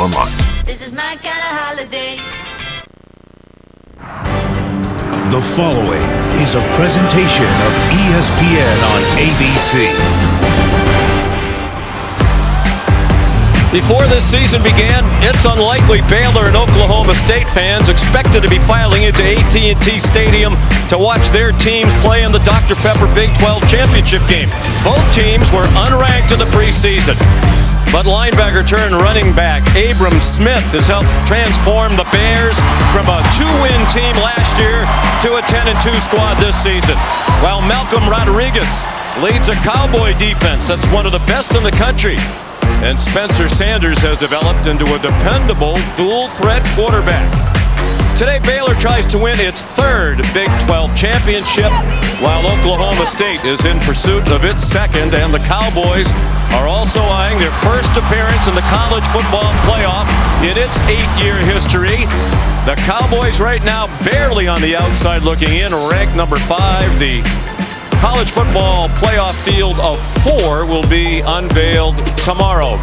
online. This is my kind of holiday. The following is a presentation of ESPN on ABC. Before this season began, it's unlikely Baylor and Oklahoma State fans expected to be filing into AT&T Stadium to watch their teams play in the Dr. Pepper Big 12 championship game. Both teams were unranked in the preseason. But linebacker turned running back Abram Smith has helped transform the Bears from a 2-win team last year to a 10-2 squad this season. While Malcolm Rodriguez leads a Cowboy defense that's one of the best in the country. And Spencer Sanders has developed into a dependable dual-threat quarterback. Today, Baylor tries to win its third Big 12 championship, while Oklahoma State is in pursuit of its second, and the Cowboys are also eyeing their first appearance in the college football playoff in its 8-year history. The Cowboys right now barely on the outside looking in, ranked number 5. The college football playoff field of 4 will be unveiled tomorrow.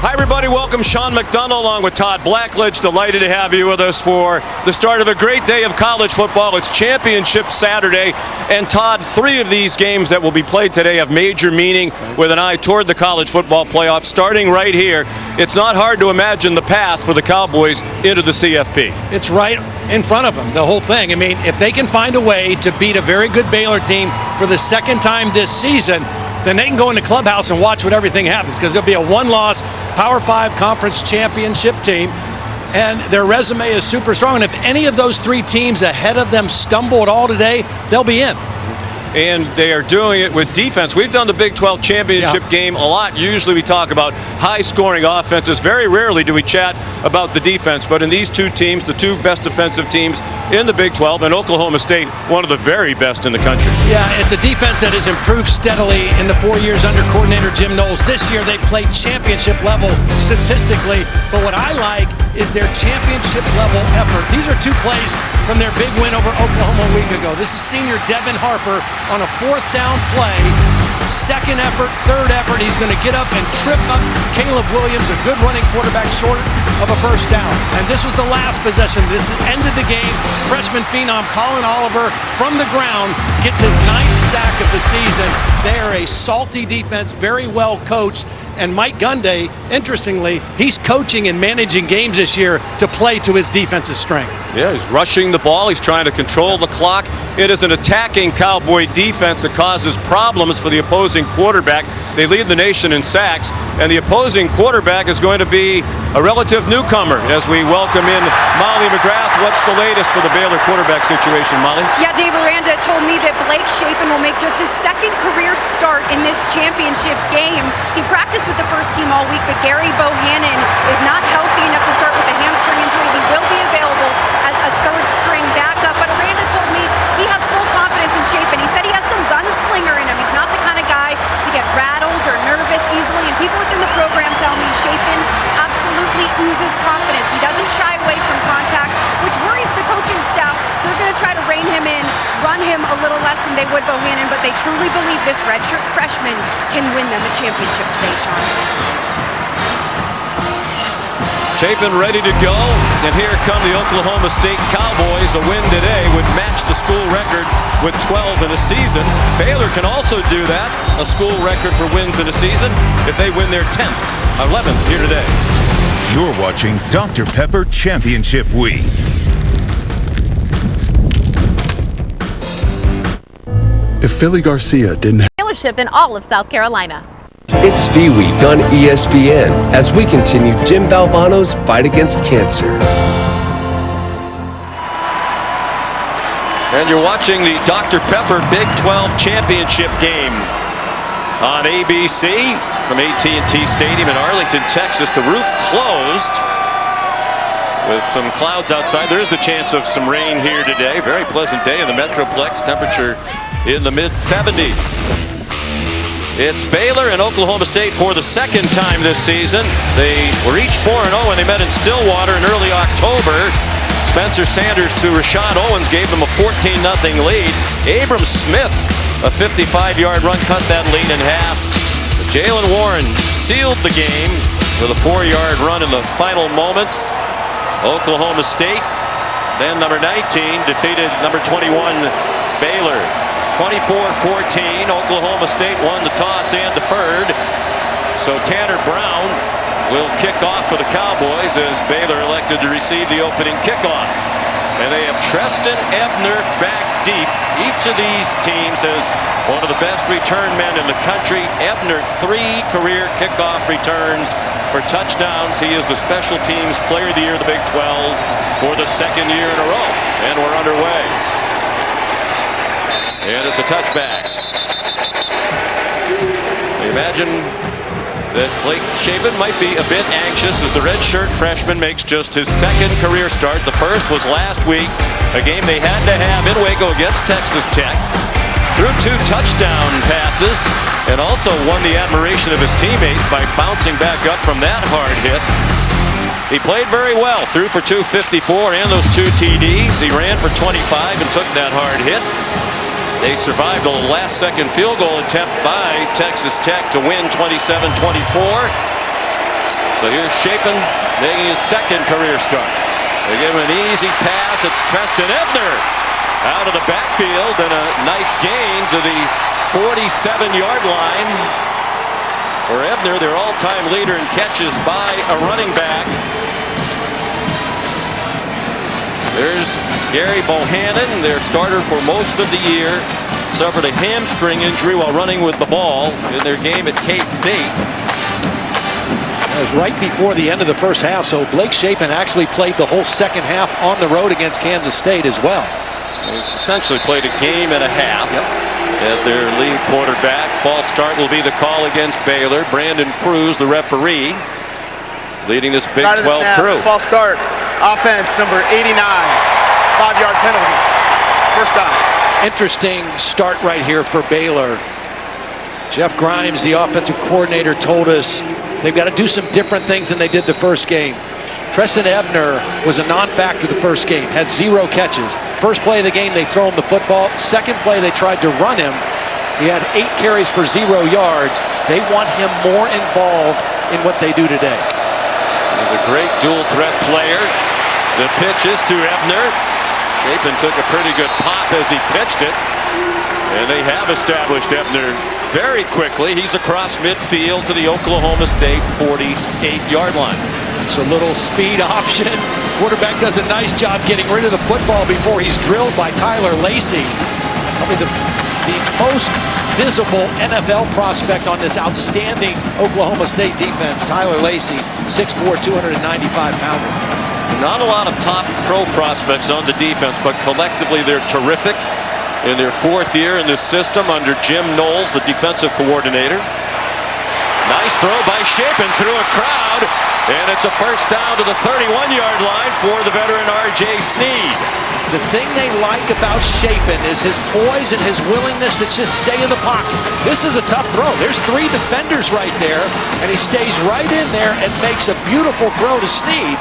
Hi everybody, welcome. Sean McDonough along with Todd Blackledge. Delighted to have you with us for the start of a great day of college football. It's Championship Saturday, and Todd, 3 of these games that will be played today have major meaning with an eye toward the college football playoff starting right here. It's not hard to imagine the path for the Cowboys into the CFP. It's right in front of them, the whole thing. I mean, if they can find a way to beat a very good Baylor team for the second time this season, then they can go in the clubhouse and watch what everything happens, because there'll be a 1-loss Power 5 conference championship team, and their resume is super strong. And if any of those 3 teams ahead of them stumble at all today, they'll be in. And they are doing it with defense. We've done the Big 12 championship game a lot. Usually we talk about high-scoring offenses. Very rarely do we chat about the defense. But in these 2 teams, the 2 best defensive teams in the Big 12, and Oklahoma State, one of the very best in the country. Yeah, it's a defense that has improved steadily in the 4 years under coordinator Jim Knowles. This year they played championship level statistically. But what I like is their championship level effort. These are 2 plays from their big win over Oklahoma a week ago. This is senior Devin Harper on a 4th down play. Second effort, third effort, he's going to get up and trip up Caleb Williams, a good running quarterback, short of a first down. And this was the last possession. This ended the game. Freshman phenom Colin Oliver from the ground gets his 9th sack of the season. They are a salty defense, very well coached. And Mike Gunday, interestingly, he's coaching and managing games this year to play to his defense's strength. Yeah, he's rushing the ball. He's trying to control the clock. It is an attacking Cowboy defense that causes problems for the opposing quarterback. They lead the nation in sacks, and the opposing quarterback is going to be a relative newcomer as we welcome in Molly McGrath. What's the latest for the Baylor quarterback situation, Molly? Yeah, Dave Aranda told me that Blake Shapen will make just his 2nd career start in this championship game. He practiced with the first team all week, but Gary Bohannon is not healthy enough to start with a hamstring injury. He will be available as a 3rd-string backup, but Aranda told me he has full confidence in Shapen. He said he has some gunslinger in him. He's not the kind of guy to get rattled or nervous easily, and people within the program tell me Shapen absolutely oozes confidence. He doesn't shy away from contact, which worries the coaching staff, so they're going to try to rein him in, run him a little less than they would Bohannon, but they truly believe this redshirt freshman can win them a championship today, Sean. Shapen ready to go, and here come the Oklahoma State Cowboys. A win today would match the school record with 12 in a season. Baylor can also do that, a school record for wins in a season, if they win their 10th, 11th here today. You're watching Dr. Pepper Championship Week. If Philly Garcia didn't have dealership in all of South Carolina. It's Fee Week on ESPN as we continue Jim Valvano's fight against cancer. And you're watching the Dr. Pepper Big 12 Championship game on ABC from AT&T Stadium in Arlington, Texas. The roof closed with some clouds outside. There is the chance of some rain here today. Very pleasant day in the Metroplex. Temperature in the mid-70s. It's Baylor and Oklahoma State for the 2nd time this season. They were each 4-0 when they met in Stillwater in early October. Spencer Sanders to Rashad Owens gave them a 14-0 lead. Abram Smith, a 55-yard run, cut that lead in half. Jalen Warren sealed the game with a 4-yard run in the final moments. Oklahoma State, then number 19, defeated number 21 Baylor 24-14. Oklahoma State won the toss and deferred. So Tanner Brown will kick off for the Cowboys as Baylor elected to receive the opening kickoff. And they have Treston Ebner back deep. Each of these teams has one of the best return men in the country. Ebner, 3 career kickoff returns for touchdowns. He is the special teams player of the year of the Big 12 for the 2nd year in a row. And we're underway. And it's a touchback. Imagine that Blake Shapen might be a bit anxious as the redshirt freshman makes just his 2nd career start. The first was last week, a game they had to have in Waco against Texas Tech. Threw 2 touchdown passes and also won the admiration of his teammates by bouncing back up from that hard hit. He played very well, threw for 254 and those 2 TDs. He ran for 25 and took that hard hit. They survived a last-second field goal attempt by Texas Tech to win 27-24. So here's Shapen making his 2nd career start. They give him an easy pass. It's Treston Ebner out of the backfield and a nice gain to the 47-yard line for Ebner, their all-time leader in catches by a running back. There's Gary Bohannon, their starter for most of the year, suffered a hamstring injury while running with the ball in their game at K-State. It was right before the end of the first half, so Blake Shapen actually played the whole 2nd half on the road against Kansas State as well. He's essentially played a game and a half as their lead quarterback. False start will be the call against Baylor. Brandon Cruz, the referee, leading this Big 12 crew. False start. Offense number 89. 5-yard penalty. It's first down. Interesting start right here for Baylor. Jeff Grimes, the offensive coordinator, told us they've got to do some different things than they did the first game. Treston Ebner was a non-factor the first game, had 0 catches. First play of the game, they throw him the football. Second play, they tried to run him. He had 8 carries for 0 yards. They want him more involved in what they do today. He's a great dual threat player. The pitch is to Ebner. Shapen took a pretty good pop as he pitched it. And they have established Ebner very quickly. He's across midfield to the Oklahoma State 48-yard line. It's a little speed option. Quarterback does a nice job getting rid of the football before he's drilled by Tyler Lacey. Probably the most visible NFL prospect on this outstanding Oklahoma State defense. Tyler Lacey, 6'4", 295-pounder. Not a lot of top pro prospects on the defense, but collectively they're terrific in their 4th year in this system under Jim Knowles, the defensive coordinator. Nice throw by Shapen through a crowd, and it's a first down to the 31-yard line for the veteran R.J. Sneed. The thing they like about Shapen is his poise and his willingness to just stay in the pocket. This is a tough throw. There's 3 defenders right there, and he stays right in there and makes a beautiful throw to Sneed.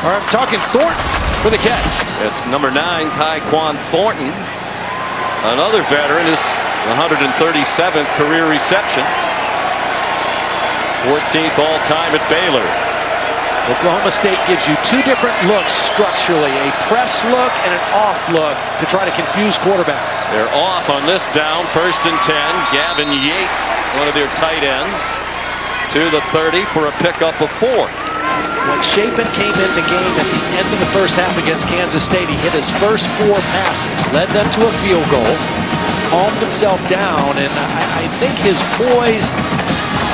Or I'm talking Thornton for the catch. It's number 9, Tyquan Thornton. Another veteran, his 137th career reception. 14th all-time at Baylor. Oklahoma State gives you 2 different looks structurally, a press look and an off look to try to confuse quarterbacks. They're off on this down, 1st and 10. Gavin Yates, one of their tight ends, to the 30 for a pickup of 4. When Shapen came in the game at the end of the first half against Kansas State, he hit his first 4 passes, led them to a field goal, calmed himself down, and I think his poise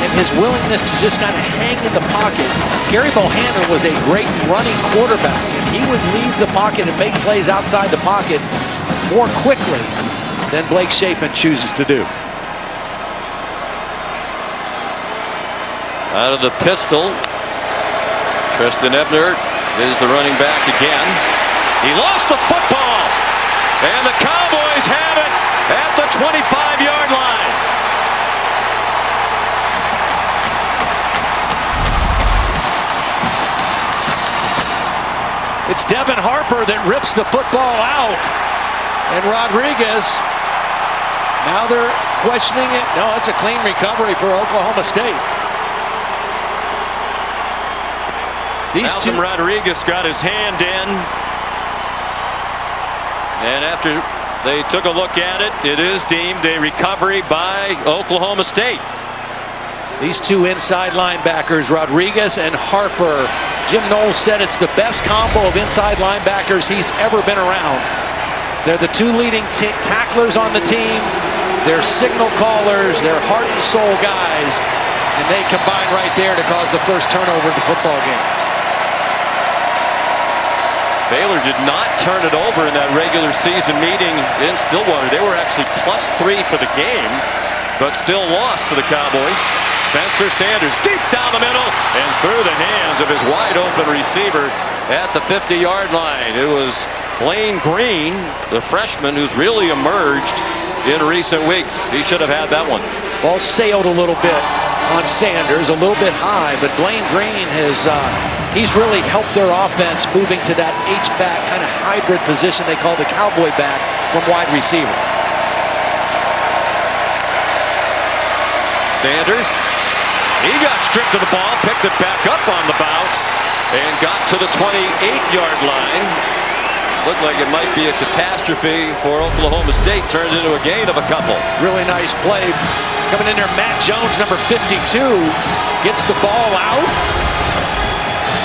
and his willingness to just kind of hang in the pocket. Gary Bohannon was a great running quarterback, and he would leave the pocket and make plays outside the pocket more quickly than Blake Shapen chooses to do. Out of the pistol, Treston Ebner is the running back again. He lost the football, and the Cowboys have it at the 25-yard line. It's Devin Harper that rips the football out, and Rodriguez, now they're questioning it. No, it's a clean recovery for Oklahoma State. Malcolm Rodriguez got his hand in. And after they took a look at it, it is deemed a recovery by Oklahoma State. These two inside linebackers, Rodriguez and Harper. Jim Knowles said it's the best combo of inside linebackers he's ever been around. They're the two leading tacklers on the team. They're signal callers. They're heart and soul guys. And they combine right there to cause the first turnover of the football game. Baylor did not turn it over in that regular season meeting in Stillwater. They were actually +3 for the game, but still lost to the Cowboys. Spencer Sanders deep down the middle and through the hands of his wide open receiver at the 50-yard line. It was Blaine Green, the freshman, who's really emerged in recent weeks. He should have had that one. Ball sailed a little bit on Sanders, a little bit high, but Blaine Green has he's really helped their offense moving to that H-back kind of hybrid position they call the cowboy back from wide receiver. Sanders, he got stripped of the ball, picked it back up on the bounce, and got to the 28-yard line. Looked like it might be a catastrophe for Oklahoma State. Turned into a gain of a couple. Really nice play. Coming in there, Matt Jones, number 52, gets the ball out.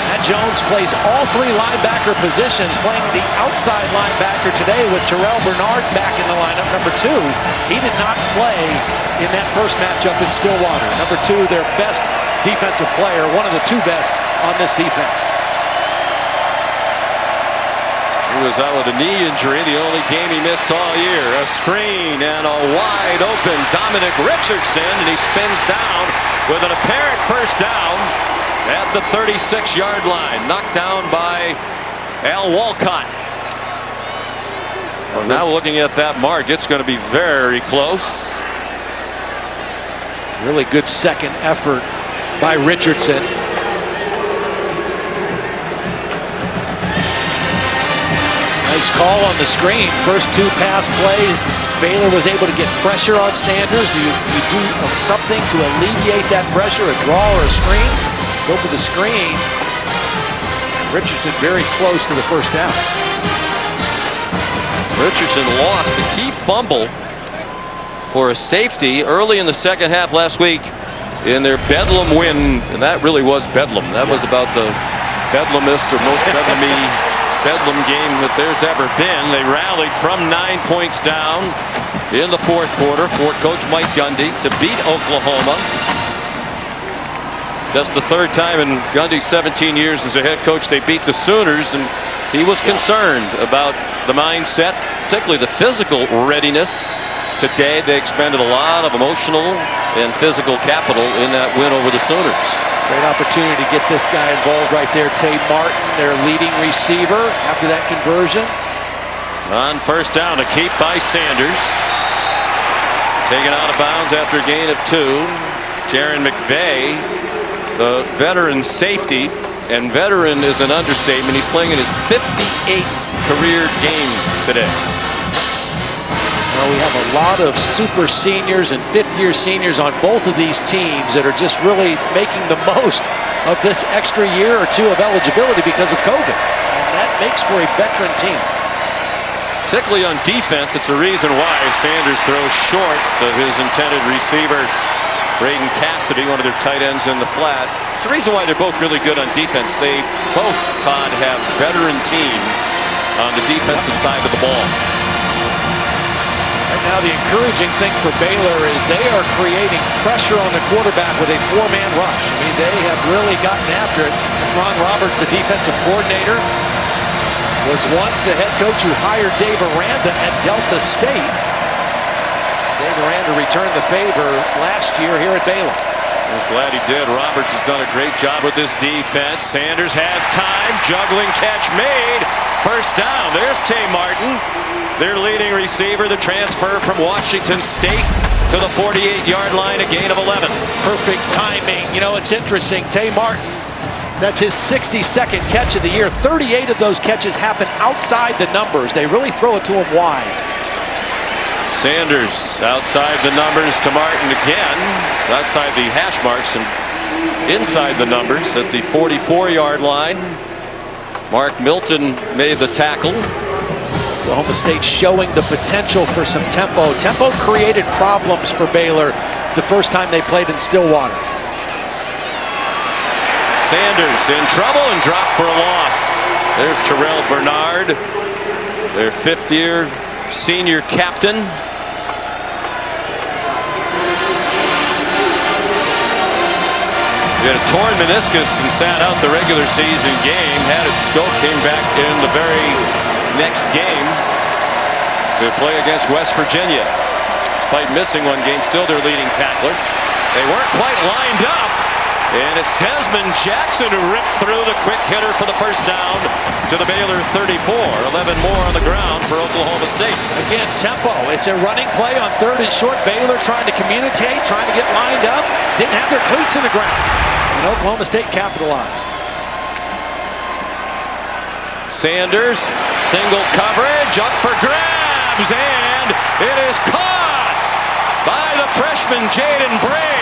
Matt Jones plays all three linebacker positions, playing the outside linebacker today with Terrell Bernard back in the lineup, number 2. He did not play in that first matchup in Stillwater. Number 2, their best defensive player, one of the 2 best on this defense. He was out with a knee injury, the only game he missed all year. A screen and a wide open Dominic Richardson, and he spins down with an apparent first down at the 36-yard line. Knocked down by Al Walcott. Well, now looking at that mark, it's going to be very close. Really good second effort by Richardson. Nice call on the screen. First 2 pass plays, Baylor was able to get pressure on Sanders. You do something to alleviate that pressure, a draw or a screen. Go for the screen. Richardson very close to the first down. Richardson lost a key fumble for a safety early in the second half last week in their Bedlam win, and that really was Bedlam. That was about the Bedlamist or most Bedlam game that there's ever been. They rallied from 9 points down in the fourth quarter for coach Mike Gundy to beat Oklahoma. Just the 3rd time in Gundy's 17 years as a head coach they beat the Sooners, and he was concerned about the mindset, particularly the physical readiness. Today they expended a lot of emotional and physical capital in that win over the Sooners. Great opportunity to get this guy involved right there. Tay Martin, their leading receiver after that conversion. On first down, a keep by Sanders. Taken out of bounds after a gain of 2. Jaron McVay, the veteran safety, and veteran is an understatement. He's playing in his 58th career game today. Well, we have a lot of super seniors and 5th-year seniors on both of these teams that are just really making the most of this extra year or 2 of eligibility because of COVID. And that makes for a veteran team. Particularly on defense, it's a reason why Sanders throws short of his intended receiver, Braden Cassidy, one of their tight ends in the flat. It's a reason why they're both really good on defense. They both, Todd, have veteran teams on the defensive side of the ball. Right now, the encouraging thing for Baylor is they are creating pressure on the quarterback with a 4-man rush. I mean, they have really gotten after it. Ron Roberts, the defensive coordinator, was once the head coach who hired Dave Aranda at Delta State. Dave Aranda returned the favor last year here at Baylor. I was glad he did. Roberts has done a great job with this defense. Sanders has time. Juggling catch made. First down. There's Tay Martin, their leading receiver, the transfer from Washington State to the 48-yard line, a gain of 11. Perfect timing. You know, it's interesting. Tay Martin, that's his 62nd catch of the year. 38 of those catches happen outside the numbers. They really throw it to him wide. Sanders outside the numbers to Martin again, outside the hash marks, and inside the numbers at the 44-yard line. Mark Milton made the tackle. Oklahoma State showing the potential for some tempo. Tempo created problems for Baylor the first time they played in Stillwater. Sanders in trouble and dropped for a loss. There's Terrell Bernard, their fifth-year senior captain. He had a torn meniscus and sat out the regular season game. Had it scoped, came back in the very next game to play against West Virginia. Despite missing one game, still their leading tackler. They weren't quite lined up, and it's Desmond Jackson who ripped through the quick hitter for the first down to the Baylor 34. 11 more on the ground for Oklahoma State. Again, tempo. It's a running play on 3rd and short. Baylor trying to communicate, trying to get lined up. Didn't have their cleats in the ground. And Oklahoma State capitalized. Sanders, single coverage, up for grabs, and it is caught by the freshman Jaden Bray.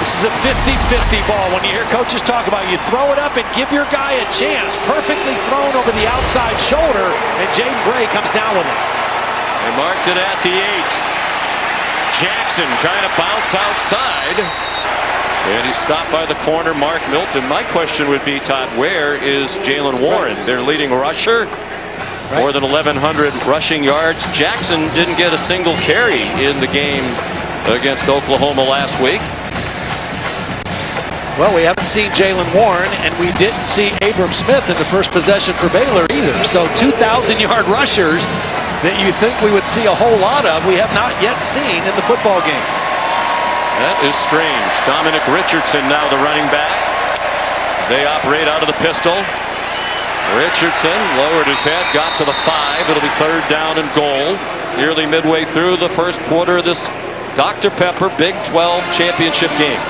This is a 50-50 ball. When you hear coaches talk about you throw it up and give your guy a chance. Perfectly thrown over the outside shoulder, and Jaden Bray comes down with it. They marked it at the 8. Jackson trying to bounce outside, and he's stopped by the corner, Mark Milton. My question would be, Todd, where is Jalen Warren, their leading rusher? More than 1,100 rushing yards. Jackson didn't get a single carry in the game against Oklahoma last week. Well, we haven't seen Jalen Warren, and we didn't see Abram Smith in the first possession for Baylor either. So 2,000-yard rushers that you think we would see a whole lot of, we have not yet seen in the football game. That is strange. Dominic Richardson now the running back as they operate out of the pistol. Richardson lowered his head, got to the 5. It'll be 3rd down and goal. Nearly midway through the first quarter of this Dr. Pepper Big 12 championship game.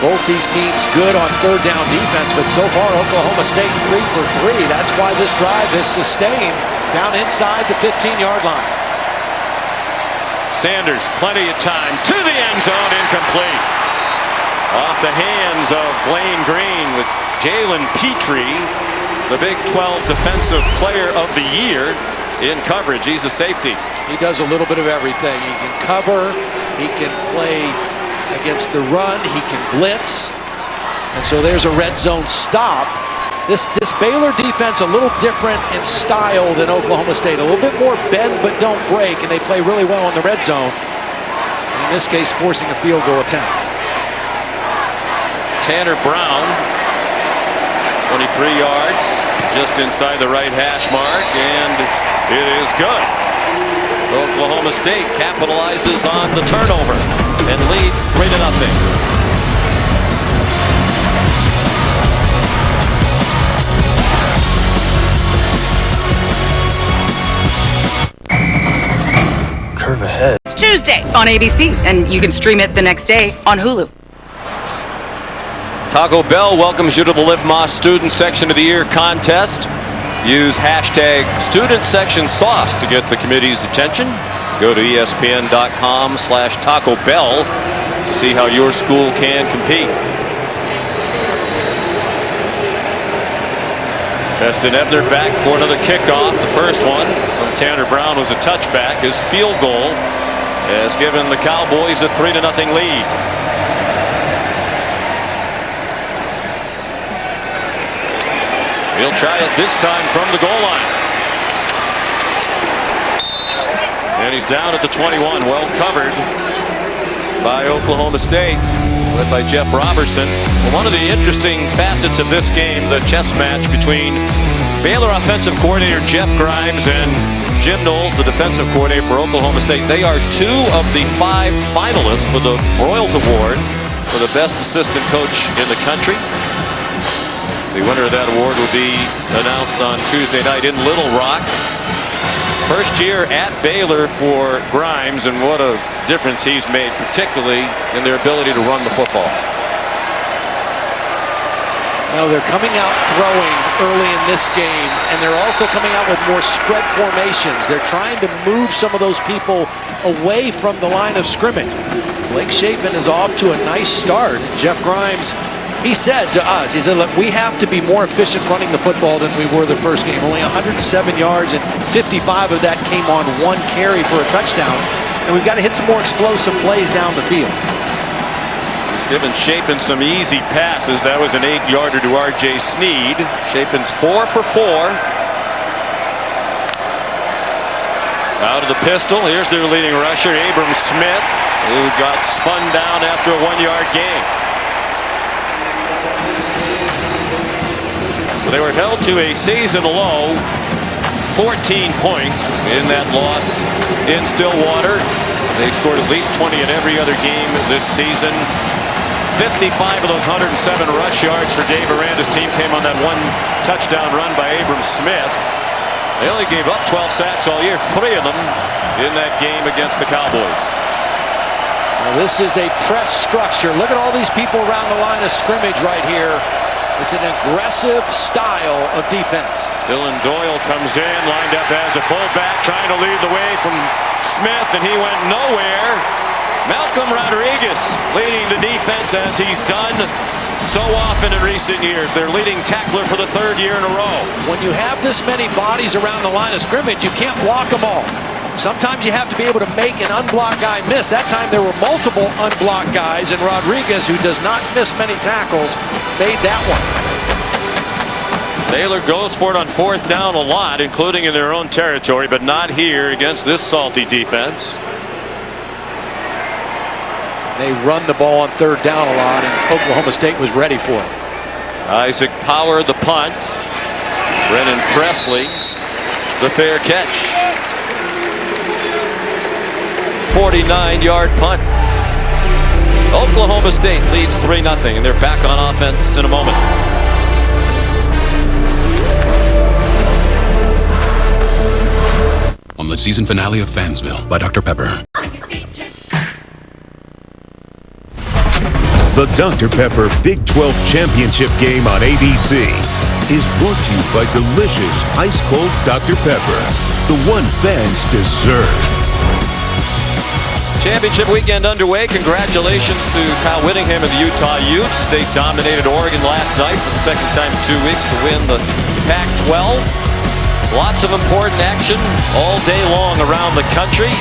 Both these teams good on 3rd down defense, but so far Oklahoma State 3 for 3. That's why this drive is sustained down inside the 15-yard line. Sanders, plenty of time to the end zone, incomplete. Off the hands of Blaine Green with Jalen Petrie, the Big 12 Defensive Player of the Year in coverage. He's a safety. He does a little bit of everything. He can cover, he can play against the run, he can blitz, and so there's a red zone stop. This Baylor defense a little different in style than Oklahoma State. A little bit more bend but don't break, and they play really well in the red zone. In this case, forcing a field goal attempt. Tanner Brown, 23 yards, just inside the right hash mark, and it is good. Oklahoma State capitalizes on the turnover and leads 3-0. Curve ahead. It's Tuesday on ABC, and you can stream it the next day on Hulu. Taco Bell welcomes you to the Live Más Student Section of the Year contest. Use hashtag StudentSectionSauce to get the committee's attention. Go to ESPN.com/Taco Bell to see how your school can compete. Treston Ebner back for another kickoff. The first one from Tanner Brown was a touchback. His field goal has given the Cowboys a 3-0 lead. He'll try it this time from the goal line. And he's down at the 21, well covered by Oklahoma State, led by Jeff Robertson. Well, one of the interesting facets of this game, the chess match between Baylor offensive coordinator Jeff Grimes and Jim Knowles, the defensive coordinator for Oklahoma State. They are 2 of the 5 finalists for the Broyles Award for the best assistant coach in the country. The winner of that award will be announced on Tuesday night in Little Rock. First year at Baylor for Grimes, and what a difference he's made, particularly in their ability to run the football. No, they're coming out throwing early in this game, and they're also coming out with more spread formations. They're trying to move some of those people away from the line of scrimmage. Blake Shapen is off to a nice start. Jeff Grimes, he said to us, he said, look, we have to be more efficient running the football than we were the first game. Only 107 yards, and 55 of that came on one carry for a touchdown. And we've got to hit some more explosive plays down the field. Giving Shapen some easy passes. That was an 8-yarder to R.J. Sneed. Shapen's 4 for 4. Out of the pistol. Here's their leading rusher, Abram Smith, who got spun down after a 1-yard gain. So they were held to a season low 14 points in that loss in Stillwater. They scored at least 20 in every other game this season. 55 of those 107 rush yards for Dave Aranda's team came on that one touchdown run by Abram Smith. They only gave up 12 sacks all year, 3 of them in that game against the Cowboys. Now this is a press structure. Look at all these people around the line of scrimmage right here. It's an aggressive style of defense. Dylan Doyle comes in, lined up as a fullback, trying to lead the way from Smith, and he went nowhere. Malcolm Rodriguez leading the defense as he's done so often in recent years. Their leading tackler for the 3rd year in a row. When you have this many bodies around the line of scrimmage, you can't block them all. Sometimes you have to be able to make an unblocked guy miss. That time there were multiple unblocked guys, and Rodriguez, who does not miss many tackles, made that one. Baylor goes for it on 4th down a lot, including in their own territory, but not here against this salty defense. They run the ball on 3rd down a lot, and Oklahoma State was ready for it. Isaac Power the punt. Brennan Presley the fair catch. 49-yard punt. Oklahoma State leads 3-0, and they're back on offense in a moment. On the season finale of Fansville by Dr. Pepper. The Dr. Pepper Big 12 Championship game on ABC is brought to you by delicious ice-cold Dr. Pepper, the one fans deserve. Championship weekend underway. Congratulations to Kyle Whittingham and the Utah Utes. They dominated Oregon last night for the 2nd time in 2 weeks to win the Pac-12. Lots of important action all day long around the country.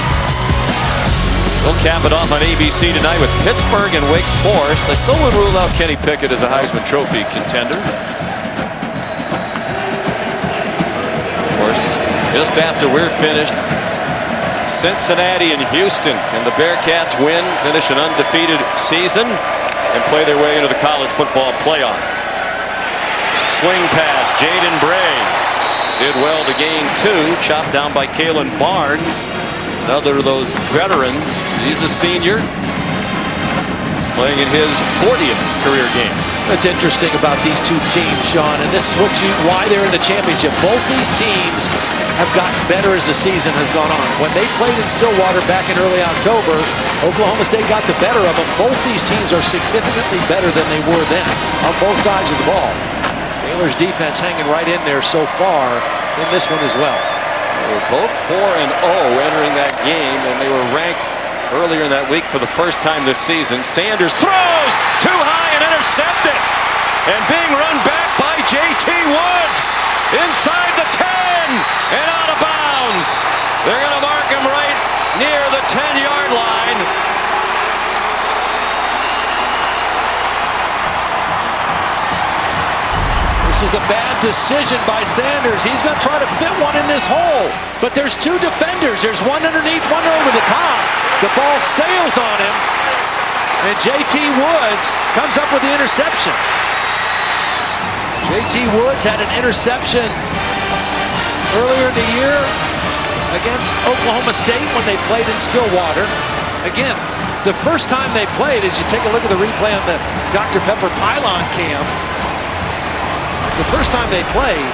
We'll cap it off on ABC tonight with Pittsburgh and Wake Forest. I still would rule out Kenny Pickett as a Heisman Trophy contender. Of course, just after we're finished, Cincinnati and Houston, and the Bearcats win, finish an undefeated season, and play their way into the college football playoff. Swing pass, Jaden Bray did well to gain 2, chopped down by Kalen Barnes. Another of those veterans. He's a senior, playing in his 40th career game. What's interesting about these two teams, Sean, and this is why they're in the championship. Both these teams have gotten better as the season has gone on. When they played in Stillwater back in early October, Oklahoma State got the better of them. Both these teams are significantly better than they were then on both sides of the ball. Baylor's defense hanging right in there so far in this one as well. They were both 4-0 entering that game, and they were ranked earlier in that week for the first time this season. Sanders throws too high and intercepted, and being run back by J.T. Woods inside the 10 and out of bounds. They're going to mark him right near the 10-yard line. This is a bad decision by Sanders. He's going to try to fit one in this hole. But there's 2 defenders. There's one underneath, one over the top. The ball sails on him. And J.T. Woods comes up with the interception. J.T. Woods had an interception earlier in the year against Oklahoma State when they played in Stillwater. Again, the first time they played, as you take a look at the replay on the Dr. Pepper pylon cam, the first time they played,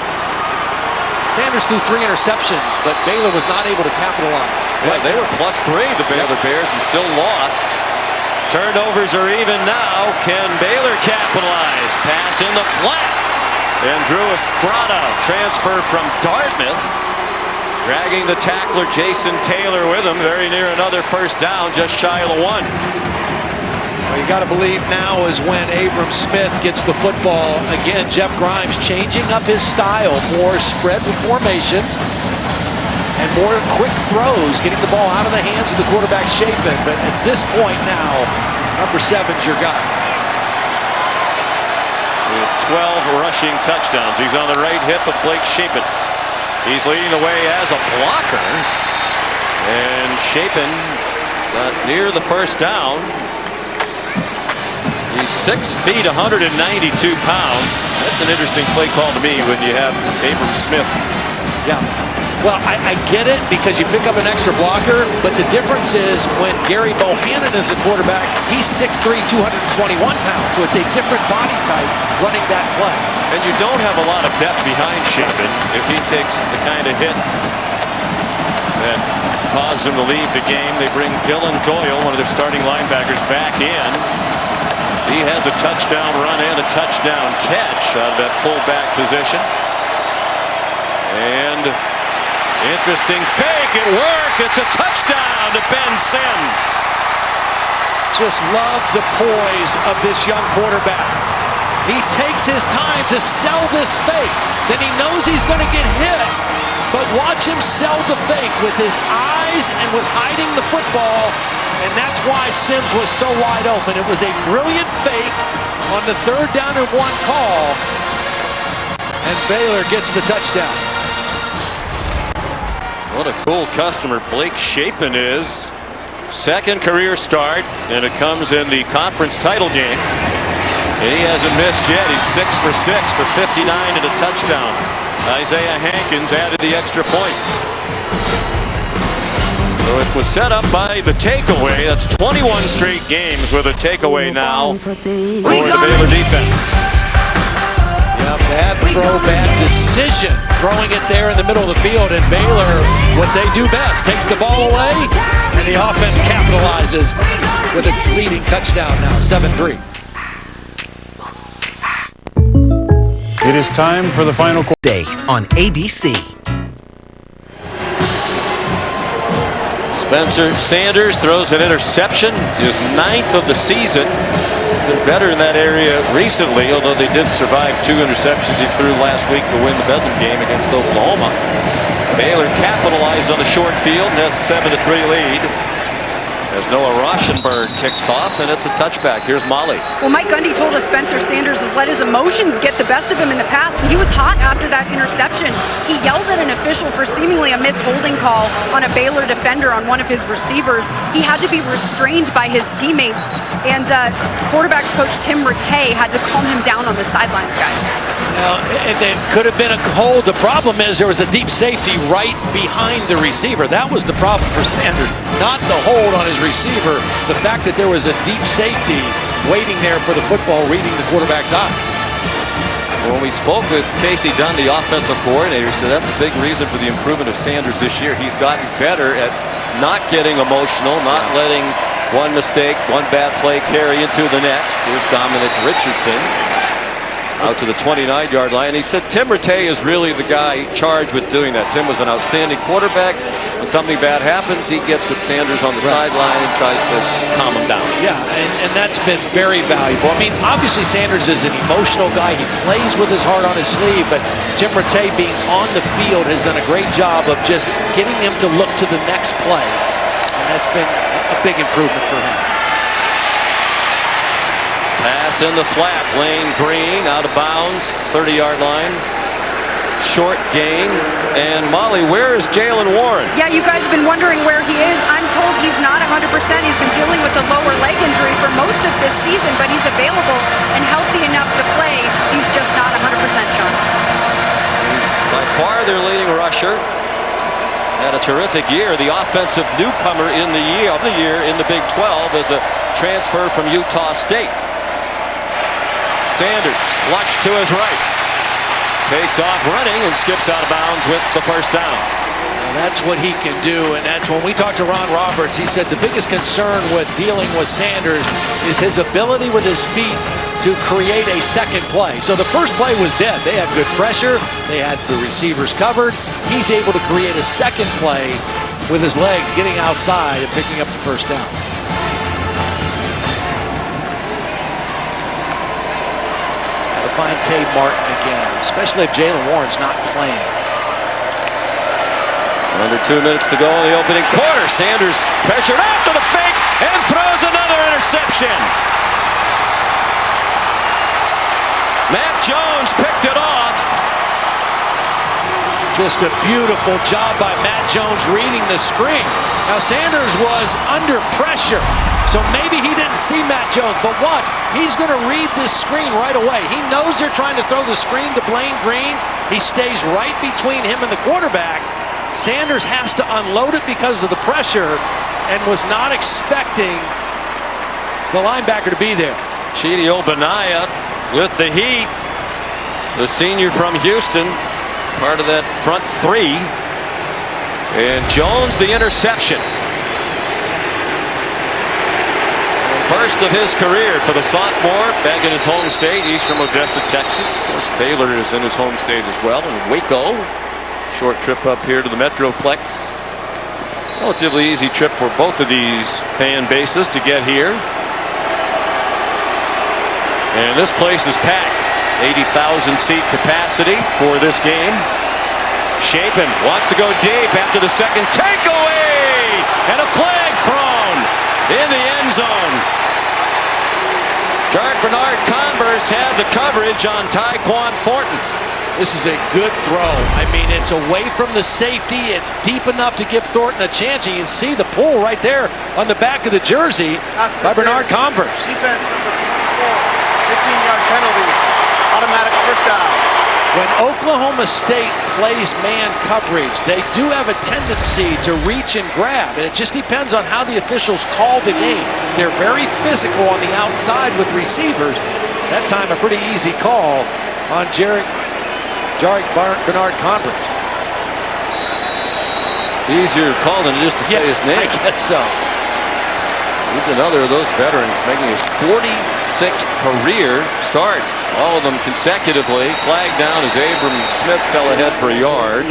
Sanders threw 3 interceptions, but Baylor was not able to capitalize. Yeah, they were +3, the Baylor Bears, and still lost. Turnovers are even now. Can Baylor capitalize? Pass Pass in the flat. And Drew Estrada, transfer from Dartmouth. Dragging the tackler Jason Taylor with him, very near another first down, just shy of the 1. Well, you got to believe now is when Abram Smith gets the football. Again, Jeff Grimes changing up his style, more spread formations and more quick throws, getting the ball out of the hands of the quarterback Chapin. But at this point now, number 7's your guy. He has 12 rushing touchdowns. He's on the right hip of Blake Chapin. He's leading the way as a blocker. And Chapin got near the first down. He's 6 feet, 192 pounds. That's an interesting play call to me when you have Abram Smith. Yeah. Well, I get it because you pick up an extra blocker, but the difference is when Gary Bohannon is a quarterback, he's 6'3", 221 pounds. So it's a different body type running that play. And you don't have a lot of depth behind Chapin if he takes the kind of hit that causes him to leave the game. They bring Dylan Doyle, one of their starting linebackers, back in. He has a touchdown run and a touchdown catch out of that fullback position. And interesting fake. It worked. It's a touchdown to Ben Sims. Just love the poise of this young quarterback. He takes his time to sell this fake. Then he knows he's going to get hit. But watch him sell the fake with his eyes and with hiding the football. And that's why Sims was so wide open. It was a brilliant fake on the 3rd down and 1 call. And Baylor gets the touchdown. What a cool customer Blake Chapin is. 2nd career start, and it comes in the conference title game. And he hasn't missed yet. He's 6 for 6 for 59 and a touchdown. Isaiah Hankins added the extra point. So it was set up by the takeaway. That's 21 straight games with a takeaway now for the Baylor defense. Yeah, bad throw, bad decision. Throwing it there in the middle of the field, and Baylor, what they do best, takes the ball away, and the offense capitalizes with a leading touchdown now, 7-3. It is time for the final day on ABC. Spencer Sanders throws an interception, his 9th of the season. Been better in that area recently, although they did survive 2 interceptions he threw last week to win the Bedlam game against Oklahoma. Baylor capitalized on the short field and has a 7-3 lead. As Noah Rauschenberg kicks off, and it's a touchback. Here's Molly. Well, Mike Gundy told us Spencer Sanders has let his emotions get the best of him in the past, and he was hot after that interception. He yelled at an official for seemingly a missed holding call on a Baylor defender on one of his receivers. He had to be restrained by his teammates, and quarterbacks coach Tim Rattay had to calm him down on the sidelines, guys. And it could have been a hold. The problem is there was a deep safety right behind the receiver. That was the problem for Sanders, not the hold on his receiver. The fact that there was a deep safety waiting there for the football, reading the quarterback's eyes. When we spoke with Casey Dunn, the offensive coordinator, he said that's a big reason for the improvement of Sanders this year. He's gotten better at not getting emotional, not letting one mistake, one bad play carry into the next. Here's Dominic Richardson out to the 29-yard line. He said Tim Rattay is really the guy charged with doing that. Tim was an outstanding quarterback. When something bad happens, he gets with Sanders on the sideline and tries to calm him down. Yeah, and that's been very valuable. I mean, obviously Sanders is an emotional guy. He plays with his heart on his sleeve, but Tim Rattay being on the field has done a great job of just getting him to look to the next play. And that's been a big improvement for him. Pass in the flat, Lane Green out of bounds, 30-yard line. Short gain. And Molly, where is Jalen Warren? Yeah, you guys have been wondering where he is. I'm told he's not 100%. He's been dealing with a lower leg injury for most of this season, but he's available and healthy enough to play. He's just not 100%, Sean. He's by far their leading rusher. Had a terrific year. The offensive newcomer in the year in the Big 12 as a transfer from Utah State. Sanders flush to his right. Takes off running and skips out of bounds with the first down. That's what he can do, and that's when we talked to Ron Roberts, he said the biggest concern with dealing with Sanders is his ability with his feet to create a second play. So the first play was dead. They had good pressure. They had the receivers covered. He's able to create a second play with his legs, getting outside and picking up the first down. Got to find Tay Martin again, especially if Jalen Warren's not playing. Under 2 minutes to go in the opening quarter. Sanders pressured after the fake and throws another interception. Matt Jones picked it off. Just a beautiful job by Matt Jones reading the screen. Now Sanders was under pressure, so maybe he didn't see Matt Jones, but watch, he's going to read this screen right away. He knows they're trying to throw the screen to Blaine Green. He stays right between him and the quarterback. Sanders has to unload it because of the pressure and was not expecting the linebacker to be there. Chidi Obanaya with the heat. The senior from Houston, part of that front three. And Jones, the interception. First of his career for the sophomore, back in his home state. He's from Odessa, Texas. Of course, Baylor is in his home state as well, in Waco. Short trip up here to the Metroplex. Relatively easy trip for both of these fan bases to get here. And this place is packed. 80,000 seat capacity for this game. Shapen wants to go deep after the second takeaway. And a flag thrown in the end zone. Jarek Bernard Converse had the coverage on Tyquan Thornton. This is a good throw. I mean, it's away from the safety. It's deep enough to give Thornton a chance. You can see the pull right there on the back of the jersey by Bernard Converse. Defense number 24, 15-yard penalty, automatic first down. When Oklahoma State plays man coverage, they do have a tendency to reach and grab, and it just depends on how the officials call the game. They're very physical on the outside with receivers. That time a pretty easy call on Jarek Bernard Converse. Easier call than just to say his name. I guess so. He's another of those veterans making his 46th career start. All of them consecutively. Flag down as Abram Smith fell ahead for a yard.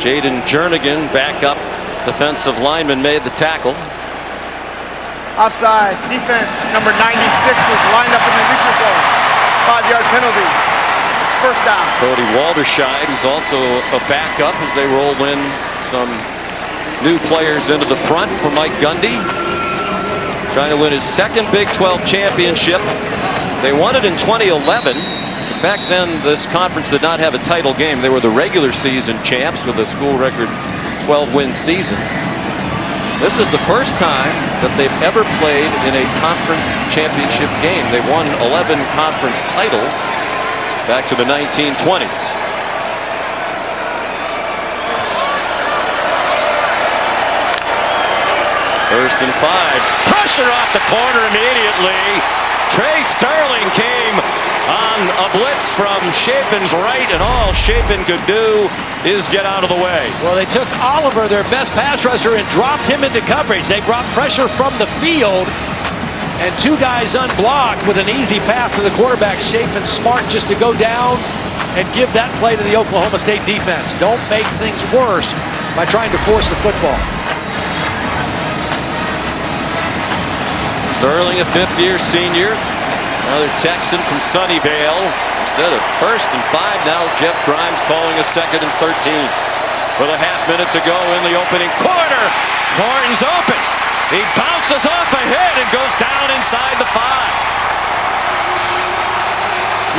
Jaden Jernigan, backup defensive lineman, made the tackle. Offside. Defense number 96 is lined up in the neutral zone. 5-yard penalty. It's first down. Cody Walderscheid, who's also a backup as they roll in some new players into the front for Mike Gundy. Trying to win his second Big 12 championship. They won it in 2011. Back then, this conference did not have a title game. They were the regular season champs with a school record 12-win season. This is the first time that they've ever played in a conference championship game. They won 11 conference titles back to the 1920s. First and 5. Pressure off the corner immediately. Trey Sterling came on a blitz from Shapen's right, and all Shapen could do is get out of the way. Well, they took Oliver, their best pass rusher, and dropped him into coverage. They brought pressure from the field, and two guys unblocked with an easy path to the quarterback. Shapen smart just to go down and give that play to the Oklahoma State defense. Don't make things worse by trying to force the football. Sterling, a fifth-year senior. Another Texan from Sunnyvale. Instead of first and 5, now Jeff Grimes calling a second and 13. With a half minute to go in the opening quarter. Thornton's open. He bounces off a hit and goes down inside the 5.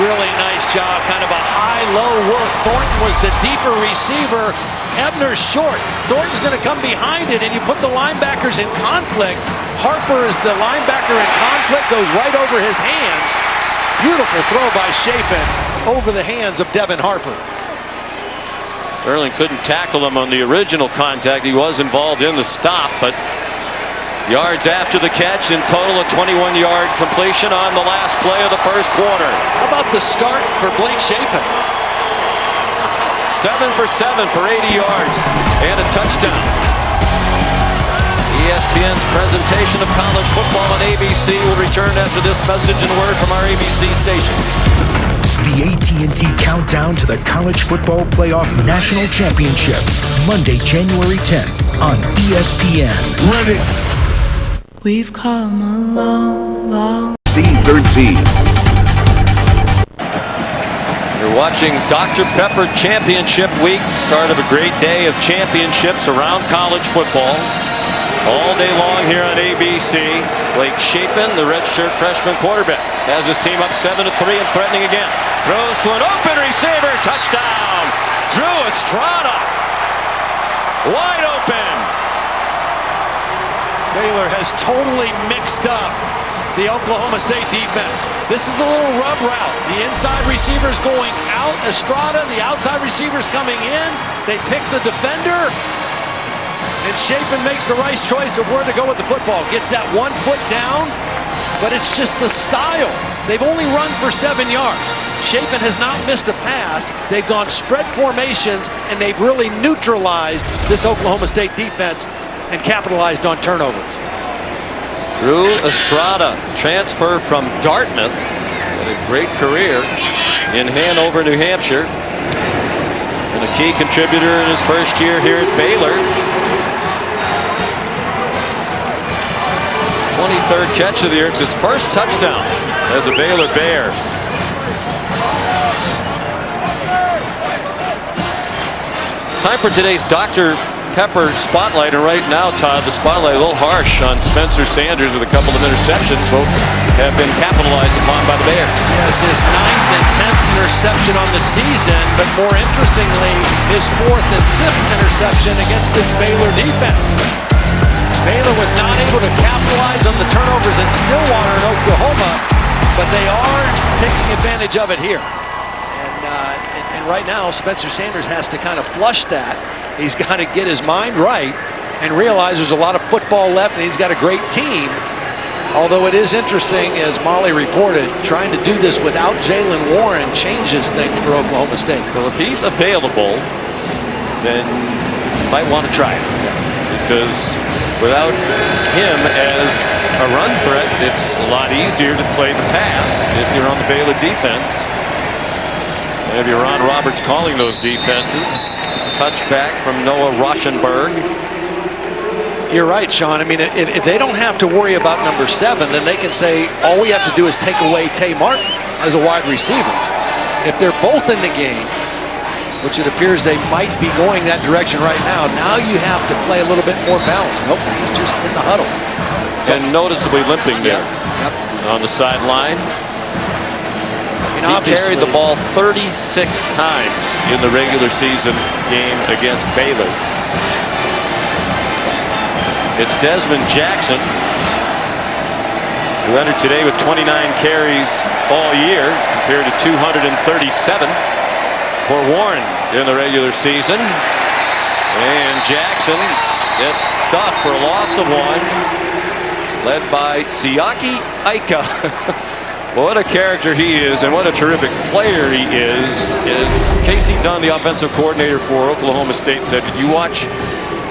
Really nice job, kind of a high-low work. Thornton was the deeper receiver. Ebner's short. Thornton's going to come behind it, and you put the linebackers in conflict. Harper is the linebacker in conflict, goes right over his hands. Beautiful throw by Shapen over the hands of Devin Harper. Sterling couldn't tackle him on the original contact. He was involved in the stop, but yards after the catch, in total a 21-yard completion on the last play of the first quarter. How about the start for Blake Shapen? 7 for 7 for 80 yards and a touchdown. ESPN's presentation of college football on ABC will return after this message and word from our ABC stations. The AT&T Countdown to the College Football Playoff National Championship, Monday, January 10th on ESPN. Run it. We've come a long, long C13. You're watching Dr. Pepper Championship Week, start of a great day of championships around college football. All day long here on ABC. Blake Shapen, the redshirt freshman quarterback, has his team up 7-3 and threatening again. Throws to an open receiver, touchdown! Drew Estrada, wide open. Baylor has totally mixed up the Oklahoma State defense. This is the little rub route. The inside receiver's going out, Estrada, the outside receiver's coming in. They pick the defender, and Shapen makes the right choice of where to go with the football. Gets that 1 foot down, but it's just the style. They've only run for 7 yards. Shapen has not missed a pass. They've gone spread formations, and they've really neutralized this Oklahoma State defense and capitalized on turnovers. Drew Estrada, transfer from Dartmouth, had a great career in Hanover, New Hampshire, and a key contributor in his first year here at Baylor. 23rd catch of the year. It's his first touchdown as a Baylor Bear. Time for today's Dr. Pepper spotlight, and right now, Todd, the spotlight a little harsh on Spencer Sanders with a couple of interceptions. Both have been capitalized upon by the Bears. Yes, his 9th and 10th interception on the season, but more interestingly, his 4th and 5th interception against this Baylor defense. Baylor was not able to capitalize on the turnovers in Stillwater in Oklahoma, but they are taking advantage of it here. And right now, Spencer Sanders has to kind of flush that. He's got to get his mind right and realize there's a lot of football left, and he's got a great team. Although it is interesting, as Molly reported, trying to do this without Jalen Warren changes things for Oklahoma State. Well, if he's available, then you might want to try it. Because without him as a run threat, it's a lot easier to play the pass if you're on the Baylor defense. Maybe Ron Roberts calling those defenses. Touchback from Noah Rauschenberg. You're right, Sean. I mean, if they don't have to worry about number 7, then they can say all we have to do is take away Tay Martin as a wide receiver. If they're both in the game, which it appears they might be going that direction right now, now you have to play a little bit more balanced. Nope, he's just in the huddle. And noticeably limping there on the sideline. He carried the ball 36 times in the regular season game against Baylor. It's Desmond Jackson, who entered today with 29 carries all year, compared to 237 for Warren in the regular season. And Jackson gets stuffed for a loss of 1, led by Siaki Ika. What a character he is, and what a terrific player he is. Casey Dunn, the offensive coordinator for Oklahoma State, said, did you watch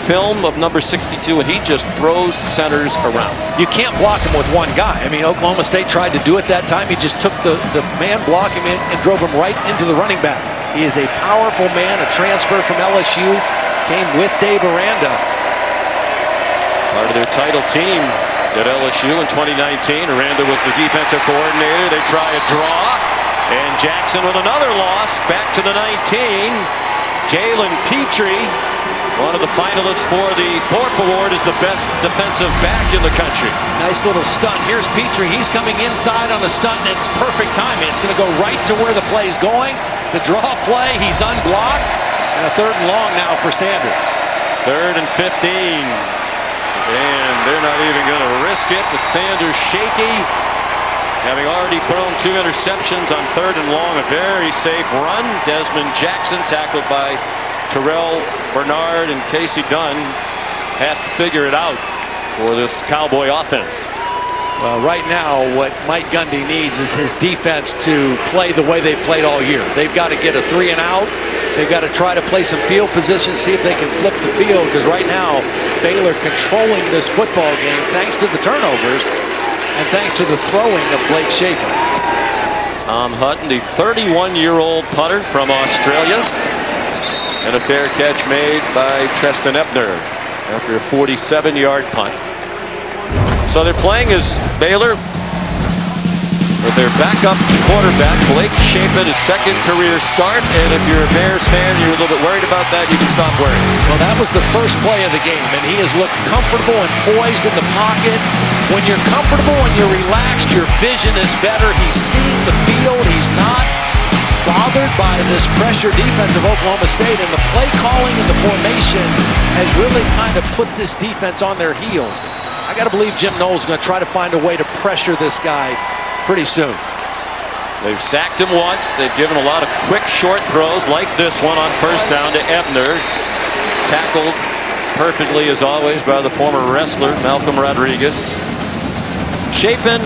film of number 62, and he just throws centers around. You can't block him with one guy. I mean, Oklahoma State tried to do it that time. He just took the man blocking him and drove him right into the running back. He is a powerful man, a transfer from LSU, came with Dave Aranda. Part of their title team at LSU in 2019. Aranda was the defensive coordinator. They try a draw, and Jackson with another loss, back to the 19. Jalen Petrie, one of the finalists for the Thorpe Award, is the best defensive back in the country. Nice little stunt. Here's Petrie. He's coming inside on a stunt, and it's perfect timing. It's going to go right to where the play's going. The draw play, he's unblocked. And a 3rd and long now for Sanders. 3rd and 15. And they're not even going to risk it, but Sanders shaky, having already thrown 2 interceptions on 3rd and long. A very safe run. Desmond Jackson, tackled by Terrell Bernard, and Casey Dunn has to figure it out for this Cowboy offense. Well, right now, what Mike Gundy needs is his defense to play the way they've played all year. They've got to get a 3 and out, They've got to try to play some field position, see if they can flip the field, because right now Baylor controlling this football game thanks to the turnovers and thanks to the throwing of Blake Shapen. Tom Hutton, the 31-year-old punter from Australia, and a fair catch made by Treston Ebner after a 47-yard punt. So they're playing as Baylor with their backup quarterback, Blake Shapen, his second career start. And if you're a Bears fan, you're a little bit worried about that, you can stop worrying. Well, that was the first play of the game, and he has looked comfortable and poised in the pocket. When you're comfortable and you're relaxed, your vision is better. He's seeing the field. He's not bothered by this pressure defense of Oklahoma State, and the play calling and the formations has really kind of put this defense on their heels. I got to believe Jim Knowles is going to try to find a way to pressure this guy pretty soon. They've sacked him once. They've given a lot of quick short throws like this one on first down to Ebner. Tackled perfectly as always by the former wrestler Malcolm Rodriguez. Shapen,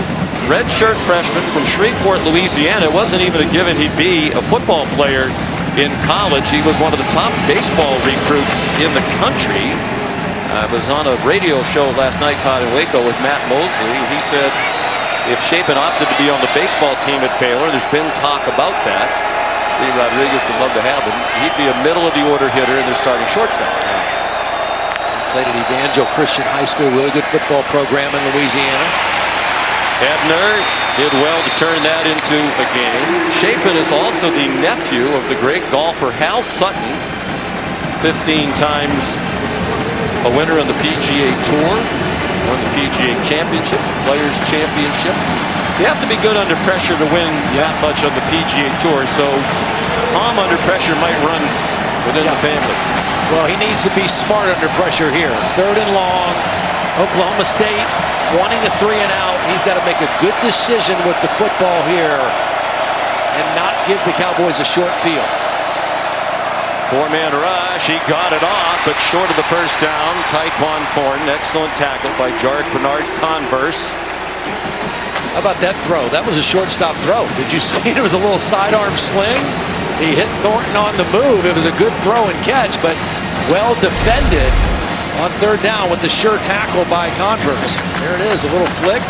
redshirt freshman from Shreveport, Louisiana. It wasn't even a given he'd be a football player in college. He was one of the top baseball recruits in the country. I was on a radio show last night, Todd in Waco, with Matt Mosley. He said if Shapen opted to be on the baseball team at Baylor, there's been talk about that. Steve Rodriguez would love to have him. He'd be a middle-of-the-order hitter in their starting shortstop. Played at Evangel Christian High School, really good football program in Louisiana. Ebner did well to turn that into a game. Shapen is also the nephew of the great golfer Hal Sutton, 15 times a winner on the PGA Tour. Won the PGA Championship, Players Championship. You have to be good under pressure to win that much on the PGA Tour, so Tom under pressure might run within the family. Well, he needs to be smart under pressure here. 3rd and long, Oklahoma State wanting a 3 and out. He's got to make a good decision with the football here and not give the Cowboys a short field. 4-man rush, he got it off, but short of the first down. Tyquan Thornton, excellent tackle by Jarek Bernard Converse. How about that throw? That was a shortstop throw. Did you see it? It was a little sidearm sling. He hit Thornton on the move. It was a good throw and catch, but well defended on 3rd down with the sure tackle by Converse. There it is, a little flick.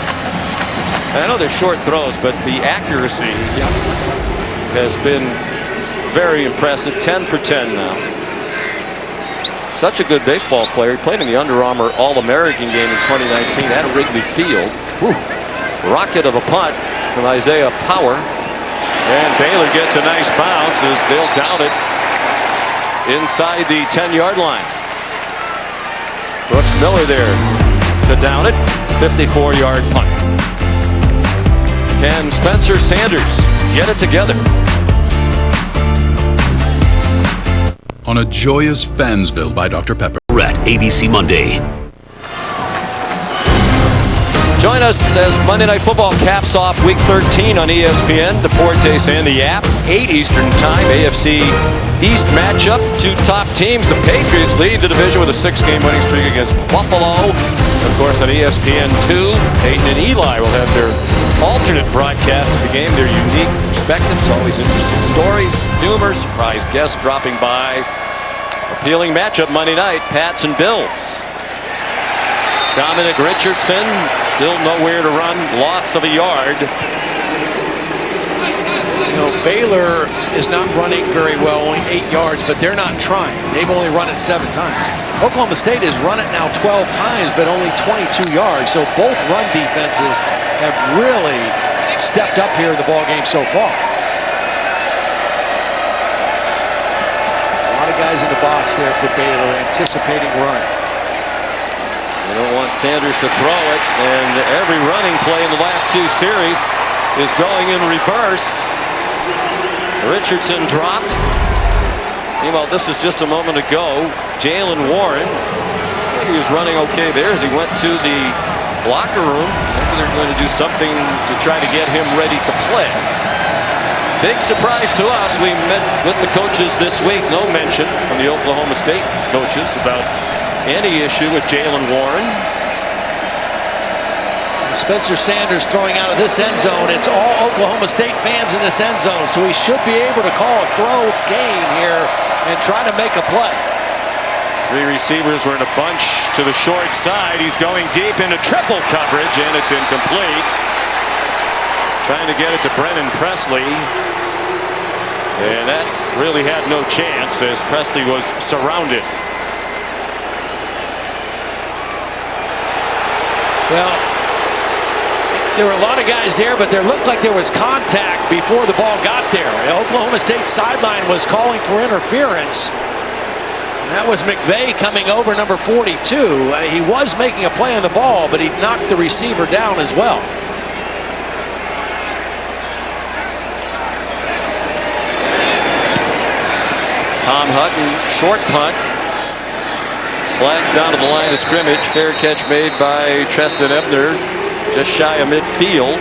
I know they're short throws, but the accuracy has been very impressive. 10 for 10 now. Such a good baseball player. He played in the Under Armour All-American game in 2019 at Wrigley Field. Whew. Rocket of a punt from Isaiah Power. And Baylor gets a nice bounce as they'll down it inside the 10-yard line. Brooks Miller there to down it. 54-yard punt. Can Spencer Sanders get it together? On a joyous Fansville by Dr. Pepper. At ABC Monday. Join us as Monday Night Football caps off Week 13 on ESPN, Deportes, and the app. 8 Eastern Time, AFC East matchup. 2 top teams. The Patriots lead the division with a 6-game winning streak against Buffalo. Of course, on ESPN2, Peyton and Eli will have their alternate broadcast of the game. Their unique perspectives, always interesting stories, humor, surprise guests dropping by. Appealing matchup Monday night, Pats and Bills. Dominic Richardson still nowhere to run, loss of a yard. You know, Baylor is not running very well, only 8 yards, but they're not trying. They've only run it 7 times. Oklahoma State has run it now 12 times, but only 22 yards. So both run defenses have really stepped up here in the ballgame so far. A lot of guys in the box there for Baylor, anticipating run. They don't want Sanders to throw it, and every running play in the last 2 series is going in reverse. Richardson dropped. Meanwhile, this is just a moment ago. Jalen Warren, he was running okay there as he went to the locker room. Maybe they're going to do something to try to get him ready to play. Big surprise to us. We met with the coaches this week. No mention from the Oklahoma State coaches about any issue with Jalen Warren. Spencer Sanders throwing out of this end zone. It's all Oklahoma State fans in this end zone, so he should be able to call a throw gain here and try to make a play. Three receivers were in a bunch to the short side. He's going deep into triple coverage, and it's incomplete. Trying to get it to Brennan Presley. And that really had no chance as Presley was surrounded. Well, there were a lot of guys there, but there looked like there was contact before the ball got there. Oklahoma State sideline was calling for interference. And that was McVay coming over, number 42. He was making a play on the ball, but he knocked the receiver down as well. Tom Hutton, short punt. Flag down to the line of scrimmage. Fair catch made by Treston Ebner, just shy of midfield.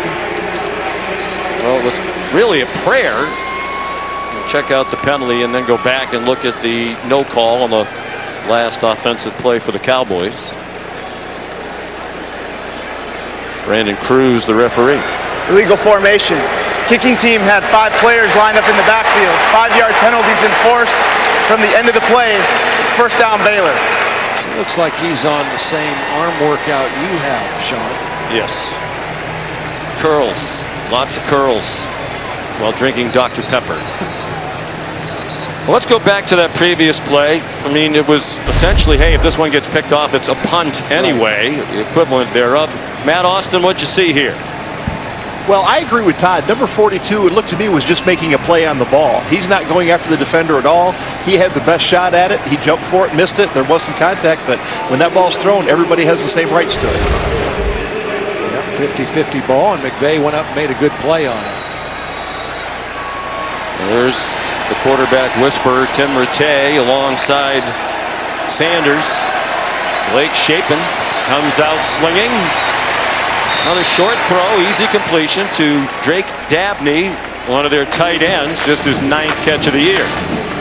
Well, it was really a prayer. We'll check out the penalty and then go back and look at the no call on the last offensive play for the Cowboys. Brandon Cruz, the referee. Illegal formation. Kicking team had 5 players lined up in the backfield. 5-yard penalties enforced from the end of the play. It's first down Baylor. Looks like he's on the same arm workout you have, Sean. Yes. Curls. Lots of curls while drinking Dr. Pepper. Well, let's go back to that previous play. I mean, it was essentially, hey, if this one gets picked off, it's a punt anyway, the equivalent thereof. Matt Austin, what'd you see here? Well, I agree with Todd. Number 42, it looked to me, was just making a play on the ball. He's not going after the defender at all. He had the best shot at it. He jumped for it, missed it. There was some contact, but when that ball's thrown, everybody has the same rights to it. Yep, 50-50 ball, and McVay went up and made a good play on it. There's the quarterback whisperer, Tim Rattay, alongside Sanders. Blake Shapen comes out slinging. Another short throw, easy completion to Drake Dabney, one of their tight ends, just his 9th catch of the year.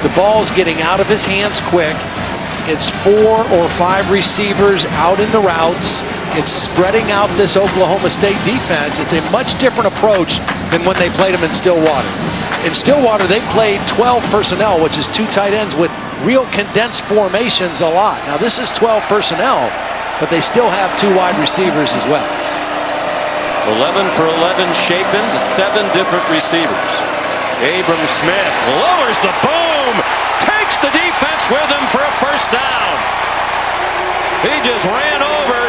The ball's getting out of his hands quick. It's 4 or 5 receivers out in the routes. It's spreading out this Oklahoma State defense. It's a much different approach than when they played them in Stillwater. In Stillwater, they played 12 personnel, which is 2 tight ends with real condensed formations a lot. Now this is 12 personnel, but they still have 2 wide receivers as well. 11 for 11 Shapen to 7 different receivers. Abram Smith lowers the boom, takes the defense with him for a first down. He just ran over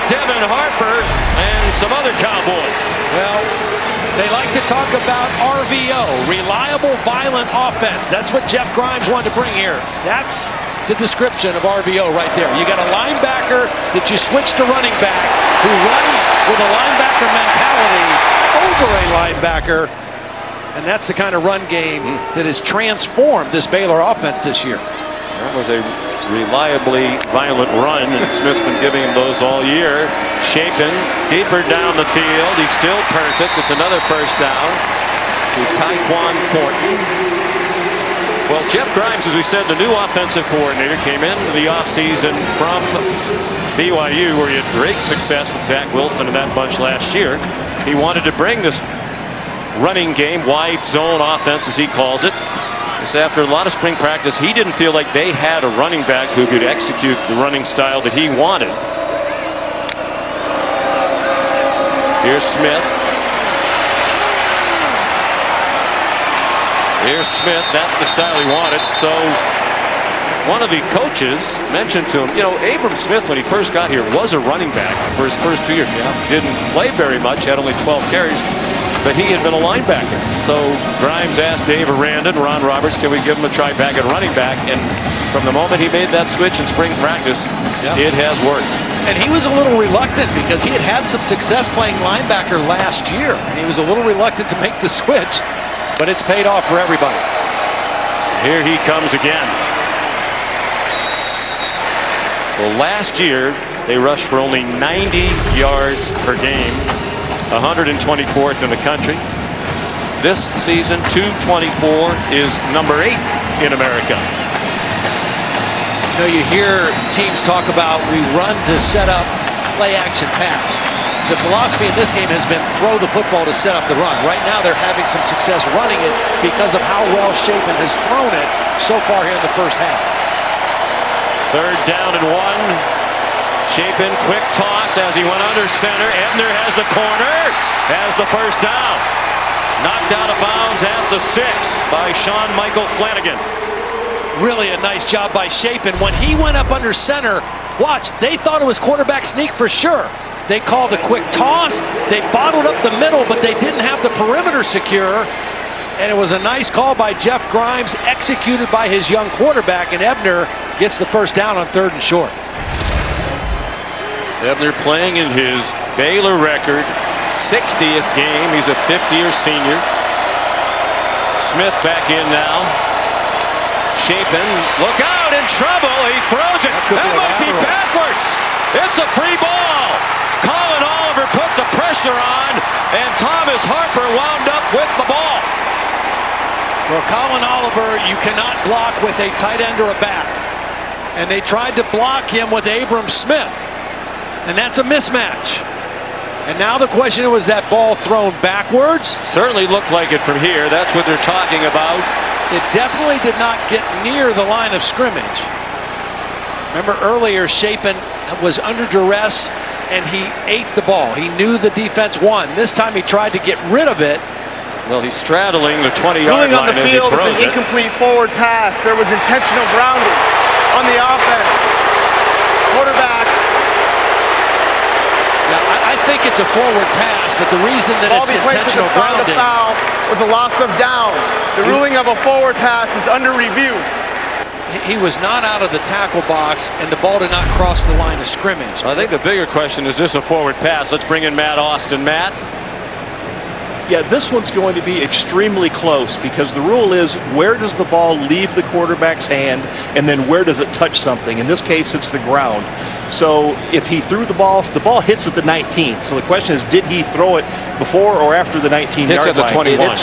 Devin Harper and some other Cowboys. Well, they like to talk about RVO, reliable, violent offense. That's what Jeff Grimes wanted to bring here. That's the description of RVO right there. You got a linebacker that you switch to running back who runs with a linebacker mentality over a linebacker, and that's the kind of run game that has transformed this Baylor offense this year. That was a reliably violent run, and Smith's been giving him those all year. Shapen deeper down the field. He's still perfect. It's another first down to Tyquan Thornton. Well, Jeff Grimes, as we said, the new offensive coordinator, came into the offseason from BYU, where he had great success with Zach Wilson and that bunch last year. He wanted to bring this running game, wide zone offense, as he calls it. This, after a lot of spring practice, he didn't feel like they had a running back who could execute the running style that he wanted. Here's Smith. Here's Smith. That's the style he wanted. So one of the coaches mentioned to him, you know, Abram Smith, when he first got here, was a running back for his first 2 years. Didn't play very much, had only 12 carries, but he had been a linebacker. So Grimes asked Dave Aranda and Ron Roberts, can we give him a try back at running back? And from the moment he made that switch in spring practice, it has worked. And he was a little reluctant because he had had some success playing linebacker last year, and he was a little reluctant to make the switch. But it's paid off for everybody. Here he comes again. Well, last year, they rushed for only 90 yards per game, 124th in the country. This season, 224 is number 8 in America. You know, you hear teams talk about we run to set up play action pass. the philosophy in this game has been throw the football to set up the run. Right now they're having some success running it because of how well Shapen has thrown it so far here in the first half. 3rd down and 1. Shapen, quick toss as he went under center. Ebner has the corner, has the first down. Knocked out of bounds at the 6 by Sean Michael Flanagan. Really a nice job by Shapen. When he went up under center, watch, they thought it was quarterback sneak for sure. They called a quick toss. They bottled up the middle, but they didn't have the perimeter secure. And it was a nice call by Jeff Grimes, executed by his young quarterback, and Ebner gets the first down on 3rd and short. Ebner playing in his Baylor record 60th game. He's a 5th-year senior. Smith back in now. Shapen, look out, in trouble. He throws it. That might be backwards. It's a free ball. Colin Oliver put the pressure on, and Thomas Harper wound up with the ball. Well, Colin Oliver, you cannot block with a tight end or a back. And they tried to block him with Abram Smith. And that's a mismatch. And now the question, was that ball thrown backwards? Certainly looked like it from here. That's what they're talking about. It definitely did not get near the line of scrimmage. Remember earlier, Shapen was under duress and he ate the ball. He knew the defense won. This time he tried to get rid of it. Well, he's straddling the 20-yard line on the as field he is throws an incomplete forward pass. There was intentional grounding on the offense. Quarterback. Now, I think it's a forward pass, but the reason that it's intentional grounding. Foul with the loss of down. The ruling of a forward pass is under review. He was not out of the tackle box, and the ball did not cross the line of scrimmage. I think the bigger question is this a forward pass? Let's bring in Matt Austin. Matt? Yeah, this one's going to be extremely close because the rule is where does the ball leave the quarterback's hand and then where does it touch something? In this case, it's the ground. So if he threw the ball hits at the 19. So the question is, did he throw it before or after the 19-yard line? Hits at the 21.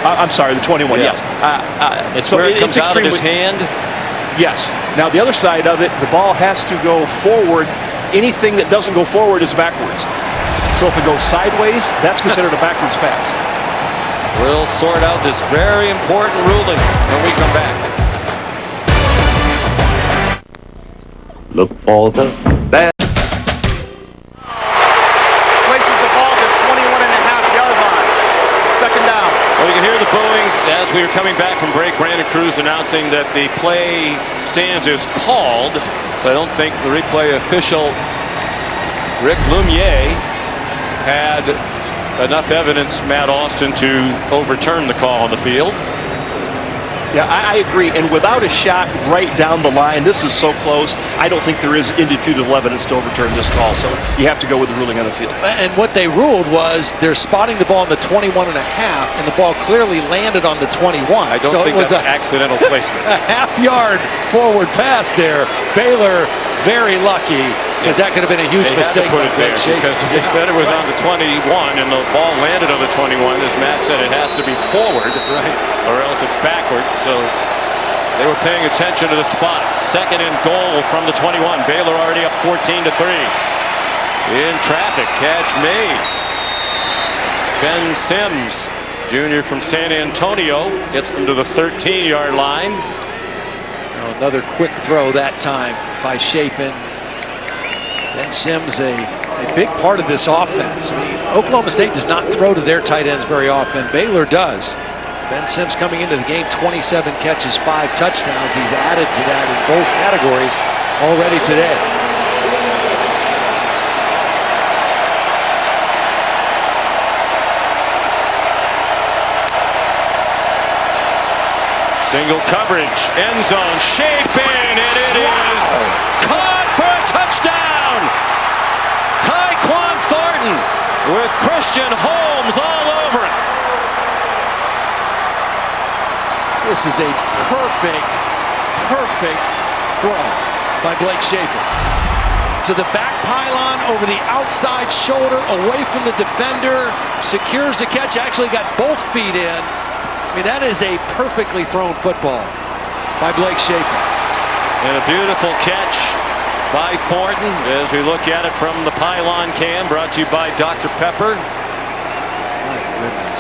I'm sorry, the 21, yeah. yes. It's so where it comes out of his hand? Yes. Now the other side of it, the ball has to go forward. Anything that doesn't go forward is backwards. So if it goes sideways, that's considered a backwards pass. We'll sort out this very important ruling when we come back. Look for the bad. Places the ball at the 21.5-yard line. 2nd down. Well, you can hear the booing as we were coming back from break. Brandon Cruz announcing that the play stance is called. So I don't think the replay official, Rick Lumiere, had enough evidence, Matt Austin, to overturn the call on the field. Yeah, I agree. And without a shot right down the line, this is so close, I don't think there is indisputable evidence to overturn this call. So you have to go with the ruling on the field. And what they ruled was they're spotting the ball on the 21.5, and the ball clearly landed on the 21. I don't think that's accidental placement. A half-yard forward pass there. Baylor very lucky, because that could have been a huge mistake. Put it there because if they said it was on the 21 and the ball landed on the 21, as Matt said, it has to be forward, right, or else it's backward. So they were paying attention to the spot. 2nd and goal from the 21. Baylor already up 14-3. In traffic, catch made. Ben Sims, junior from San Antonio, gets them to the 13-yard line. Another quick throw that time by Shapen. Ben Sims, a big part of this offense. I mean, Oklahoma State does not throw to their tight ends very often. Baylor does. Ben Sims coming into the game, 27 catches, 5 touchdowns. He's added to that in both categories already today. Single coverage, end zone, Shapen, and it is caught for a touchdown! Tyquan Thornton with Christian Holmes all over it. This is a perfect throw by Blake Shapen. To the back pylon, over the outside shoulder, away from the defender, secures the catch, actually got both feet in. I mean, that is a perfectly thrown football by Blake Shapen. And a beautiful catch by Thornton as we look at it from the pylon cam, brought to you by Dr. Pepper. My goodness.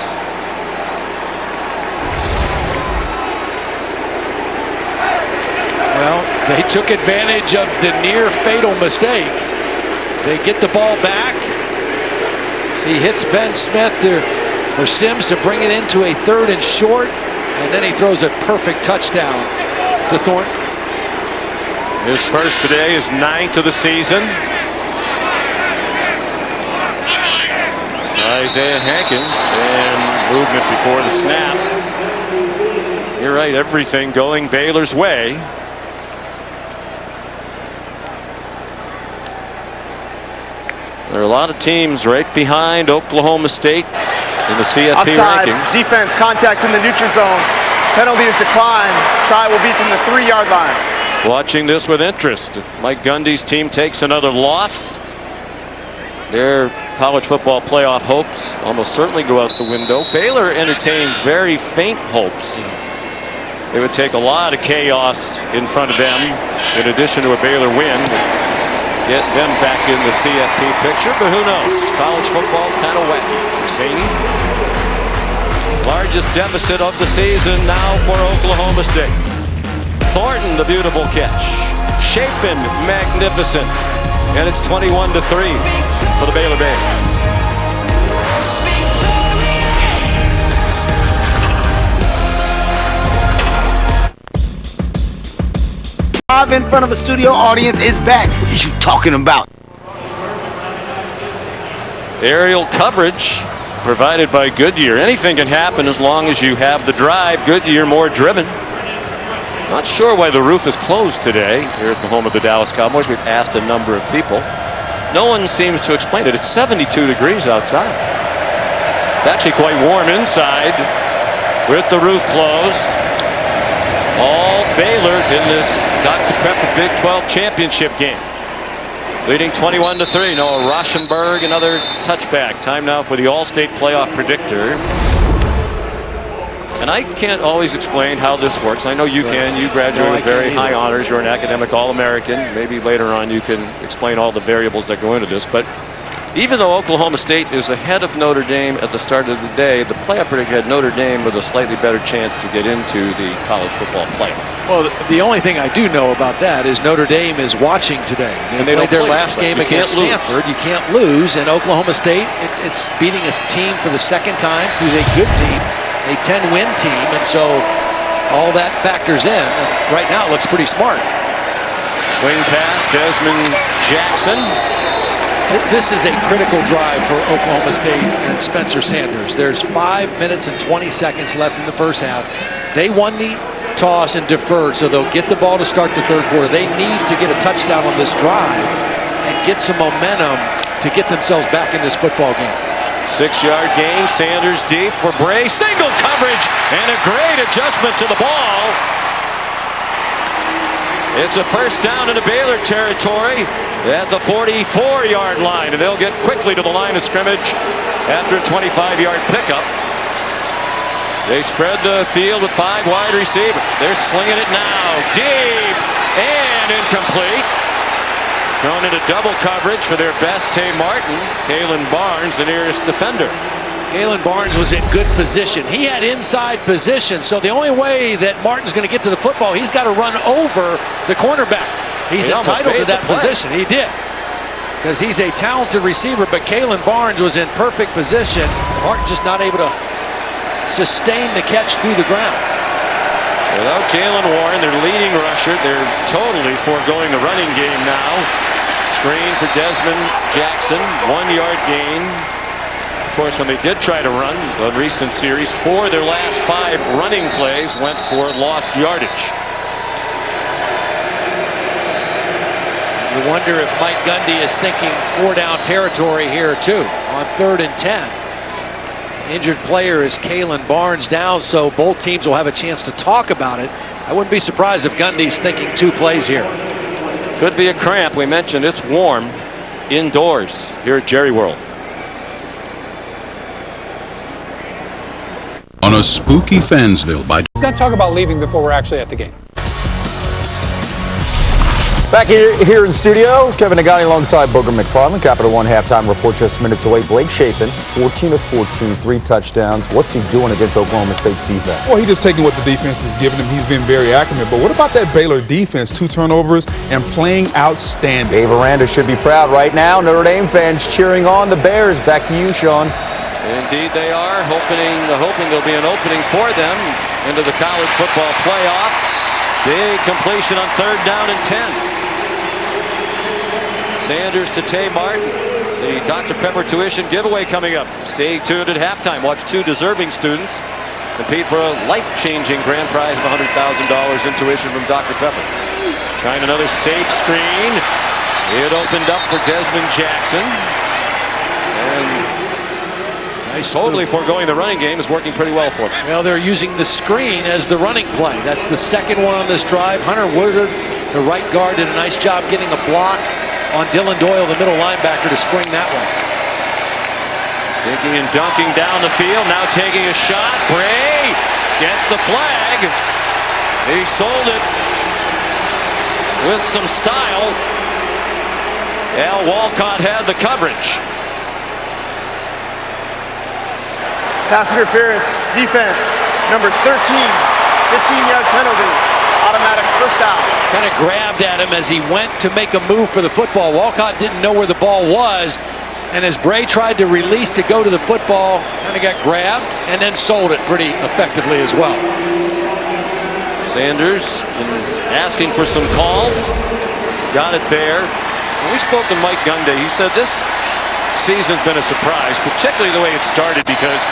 Well, they took advantage of the near fatal mistake. They get the ball back. He hits Ben Smith or Sims to bring it into a 3rd and short, and then he throws a perfect touchdown to Thornton. His first today is 9th of the season. Isaiah Hankins, and movement before the snap. You're right, everything going Baylor's way. There are a lot of teams right behind Oklahoma State in the CFP Offside, rankings. defense, contact in the neutral zone. Penalty is declined. Try will be from the 3-yard line. Watching this with interest. If Mike Gundy's team takes another loss, their college football playoff hopes almost certainly go out the window. Baylor entertained very faint hopes. It would take a lot of chaos in front of them, in addition to a Baylor win, get them back in the CFP picture, but who knows? College football's kind of wet. Zany. Largest deficit of the season now for Oklahoma State. Thornton, the beautiful catch. Chapin, magnificent. And it's 21-3 for the Baylor Bears. Live in front of a studio audience is back. What is you talking about? Aerial coverage provided by Goodyear. Anything can happen as long as you have the drive. Goodyear more driven. Not sure why the roof is closed today here at the home of the Dallas Cowboys. We've asked a number of people. No one seems to explain it. It's 72 degrees outside. It's actually quite warm inside with the roof closed. All Baylor in this Dr. Pepper Big 12 championship game. Leading 21-3. Noah Rauschenberg, another touchback. Time now for the All-State playoff predictor. And I can't always explain how this works. I know you can. You graduated with very high honors. You're an academic All-American. Maybe later on you can explain all the variables that go into this. But even though Oklahoma State is ahead of Notre Dame at the start of the day, the playoff predictor had Notre Dame with a slightly better chance to get into the college football playoff. Well, the only thing I do know about that is Notre Dame is watching today. They played their last game against Stanford. You can't lose. And Oklahoma State, it's beating a team for the 2nd time who's a good team, a 10-win team. And so all that factors in. And right now it looks pretty smart. Swing pass, Desmond Jackson. This is a critical drive for Oklahoma State and Spencer Sanders. There's 5 minutes and 20 seconds left in the first half. They won the toss and deferred, so they'll get the ball to start the 3rd quarter. They need to get a touchdown on this drive and get some momentum to get themselves back in this football game. 6-yard gain, Sanders deep for Bray. Single coverage and a great adjustment to the ball. It's a first down into Baylor territory at the 44-yard line, and they'll get quickly to the line of scrimmage after a 25-yard pickup. They spread the field with 5 wide receivers. They're slinging it now, deep and incomplete. Going into double coverage for their best, Tay Martin. Kalen Barnes, the nearest defender. Kalen Barnes was in good position. He had inside position, so the only way that Martin's going to get to the football, he's got to run over the cornerback. He's entitled to that position. He did, because he's a talented receiver, but Kalen Barnes was in perfect position. Martin just not able to sustain the catch through the ground. So without Jalen Warren, their leading rusher, they're totally foregoing the running game now. Screen for Desmond Jackson, 1-yard gain. Of course, when they did try to run the recent series, 4 of their last 5 running plays went for lost yardage. You wonder if Mike Gundy is thinking 4-down territory here too on 3rd and 10. Injured player is Kalen Barnes down, so both teams will have a chance to talk about it. I wouldn't be surprised if Gundy's thinking 2 plays here. Could be a cramp. We mentioned it's warm indoors here at Jerry World. On a spooky Fansville by... Let's not talk about leaving before we're actually at the game. Back here in studio, Kevin Nagani alongside Booger McFarland. Capital One halftime report just minutes away. Blake Shapen, 14 of 14, 3 touchdowns. What's he doing against Oklahoma State's defense? Well, he's just taking what the defense is giving him. He's been very accurate. But what about that Baylor defense? 2 turnovers and playing outstanding. Dave Aranda should be proud right now. Notre Dame fans cheering on the Bears. Back to you, Sean. Indeed they are, hoping there'll be an opening for them into the college football playoff. Big completion on 3rd down and 10. Sanders to Tay Martin. The Dr. Pepper tuition giveaway coming up. Stay tuned at halftime. Watch 2 deserving students compete for a life-changing grand prize of $100,000 in tuition from Dr. Pepper. Trying another safe screen. It opened up for Desmond Jackson. And totally foregoing the running game is working pretty well for them. Well, they're using the screen as the running play. That's the second one on this drive. Hunter Woodard, the right guard, did a nice job getting a block on Dylan Doyle, the middle linebacker, to spring that one. Digging and dunking down the field. Now taking a shot. Bray gets the flag. He sold it with some style. Al Walcott had the coverage. Pass interference, defense, number 13, 15-yard penalty, automatic first down. Kind of grabbed at him as he went to make a move for the football. Walcott didn't know where the ball was, and as Bray tried to release to go to the football, kind of got grabbed and then sold it pretty effectively as well. Sanders asking for some calls, got it there. When we spoke to Mike Gunday, he said this season's been a surprise, particularly the way it started, because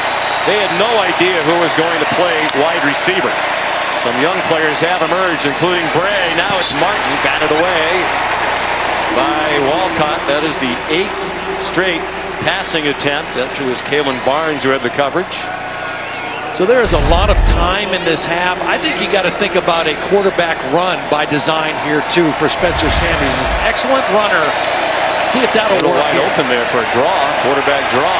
they had no idea who was going to play wide receiver. Some young players have emerged, including Bray. Now it's Martin, batted away by Walcott. That is the 8th straight passing attempt. Actually, it was Kalen Barnes who had the coverage. So there is a lot of time in this half. I think you got to think about a quarterback run by design here too for Spencer Sanders. He's an excellent runner. See if that'll work. Wide open there for a draw, quarterback draw.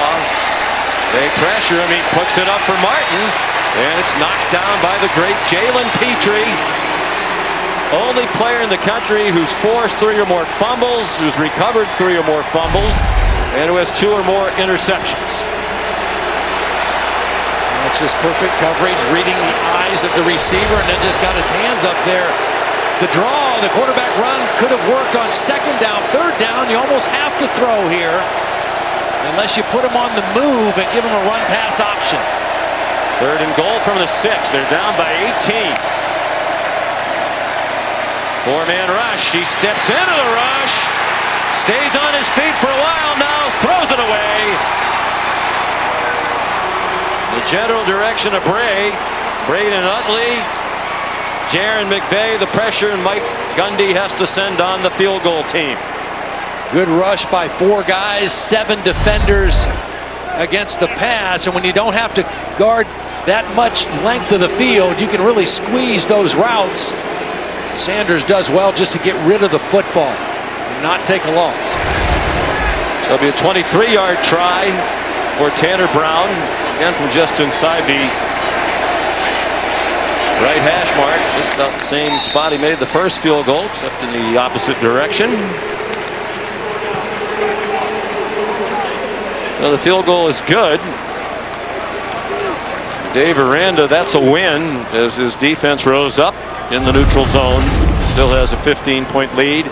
They pressure him. He puts it up for Martin, and it's knocked down by the great Jalen Petrie. Only player in the country who's forced 3 or more fumbles, who's recovered 3 or more fumbles, and who has 2 or more interceptions. That's just perfect coverage, reading the eyes of the receiver, and then just got his hands up there. The draw, the quarterback run could have worked on 2nd down, 3rd down. You almost have to throw here unless you put him on the move and give him a run-pass option. 3rd and goal from the 6. They're down by 18. 4-man rush. He steps into the rush, stays on his feet for a while now, throws it away. The general direction of Bray, Braden Utley, Jaron McVay, the pressure, and Mike Gundy has to send on the field goal team. Good rush by 4 guys, 7 defenders against the pass, and when you don't have to guard that much length of the field, you can really squeeze those routes. Sanders does well just to get rid of the football and not take a loss. So it'll be a 23-yard try for Tanner Brown, again from just inside the right hash mark, just about the same spot he made the first field goal, except in the opposite direction. So the field goal is good. Dave Aranda, that's a win as his defense rose up in the neutral zone. Still has a 15-point lead.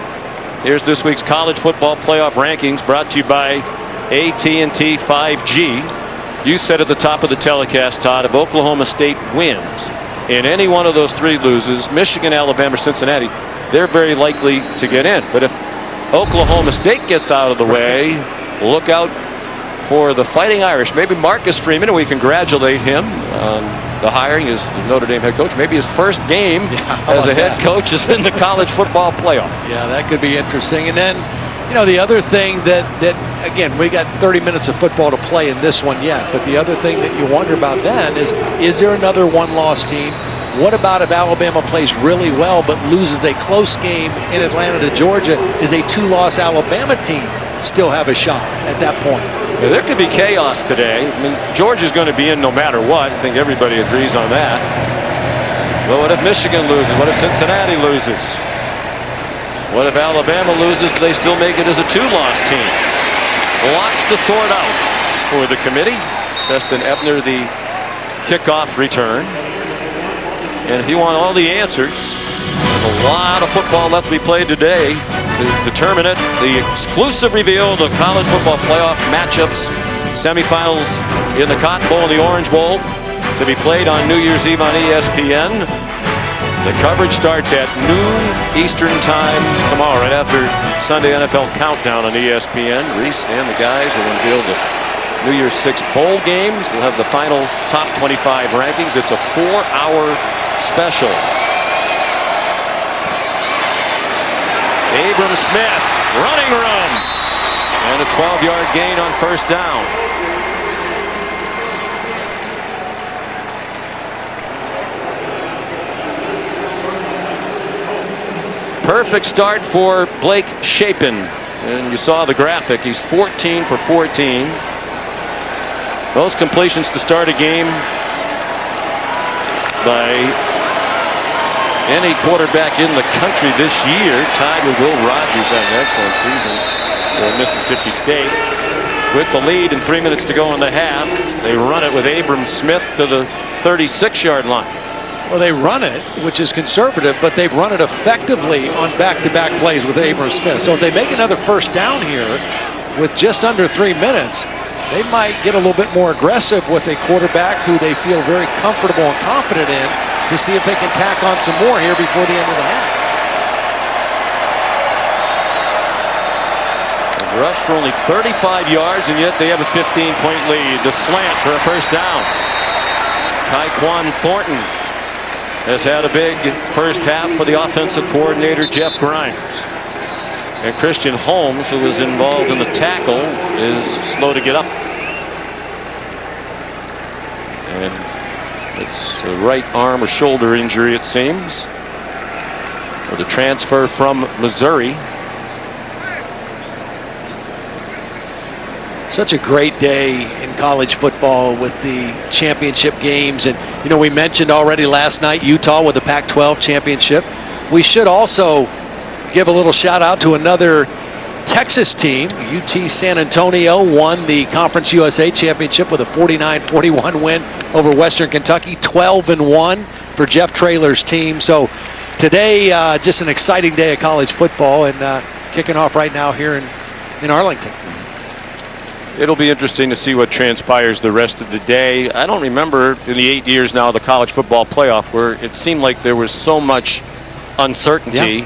Here's this week's college football playoff rankings brought to you by AT&T 5G. You said at the top of the telecast, Todd, if Oklahoma State wins and any one of those 3 loses, Michigan, Alabama, or Cincinnati, they're very likely to get in. But if Oklahoma State gets out of the way, look out for the Fighting Irish. Maybe Marcus Freeman, and we congratulate him on the hiring as the Notre Dame head coach. Maybe his first game as a head coach is in the college football playoff. Yeah, that could be interesting. And then, you know, the other thing that again, we got 30 minutes of football to play in this one yet, but the other thing that you wonder about then is there another one-loss team? What about if Alabama plays really well but loses a close game in Atlanta to Georgia? Is a 2-loss Alabama team still have a shot at that point? Yeah, there could be chaos today. I mean, Georgia's going to be in no matter what. I think everybody agrees on that. But what if Michigan loses? What if Cincinnati loses? What if Alabama loses? Do they still make it as a 2-loss team? Lots to sort out for the committee. Preston Ebner, the kickoff return. And if you want all the answers, there's a lot of football left to be played today to determine it. The exclusive reveal of the college football playoff matchups, semifinals in the Cotton Bowl and the Orange Bowl, to be played on New Year's Eve on ESPN. The coverage starts at noon Eastern time tomorrow, right after Sunday NFL Countdown on ESPN. Reese and the guys will unveil the New Year's 6 bowl games. They'll have the final top 25 rankings. It's a 4-hour special. Abram Smith, running room, and a 12-yard gain on first down. Perfect start for Blake Shapen. And you saw the graphic. He's 14 for 14. Most completions to start a game by any quarterback in the country this year, tied with Will Rogers. Had an excellent season for Mississippi State. With the lead and 3 minutes to go in the half, they run it with Abram Smith to the 36-yard line. Well, they run it, which is conservative, but they've run it effectively on back-to-back plays with Abram Smith. So if they make another first down here with just under 3 minutes, they might get a little bit more aggressive with a quarterback who they feel very comfortable and confident in, to see if they can tack on some more here before the end of the half. They've rushed for only 35 yards, and yet they have a 15-point lead. The slant for a first down. Tyquan Thornton has had a big first half for the offensive coordinator, Jeff Grimes. And Christian Holmes, who was involved in the tackle, is slow to get up. And it's a right arm or shoulder injury, it seems. Or the transfer from Missouri. Such a great day in college football with the championship games. And, you know, we mentioned already last night Utah with the Pac-12 championship. We should also give a little shout out to another Texas team. UT San Antonio won the Conference USA championship with a 49-41 win over Western Kentucky. 12-1 for Jeff Traylor's team. So today, just an exciting day of college football, and kicking off right now here in Arlington. It'll be interesting to see what transpires the rest of the day. I don't remember in the 8 years now of the college football playoff where it seemed like there was so much uncertainty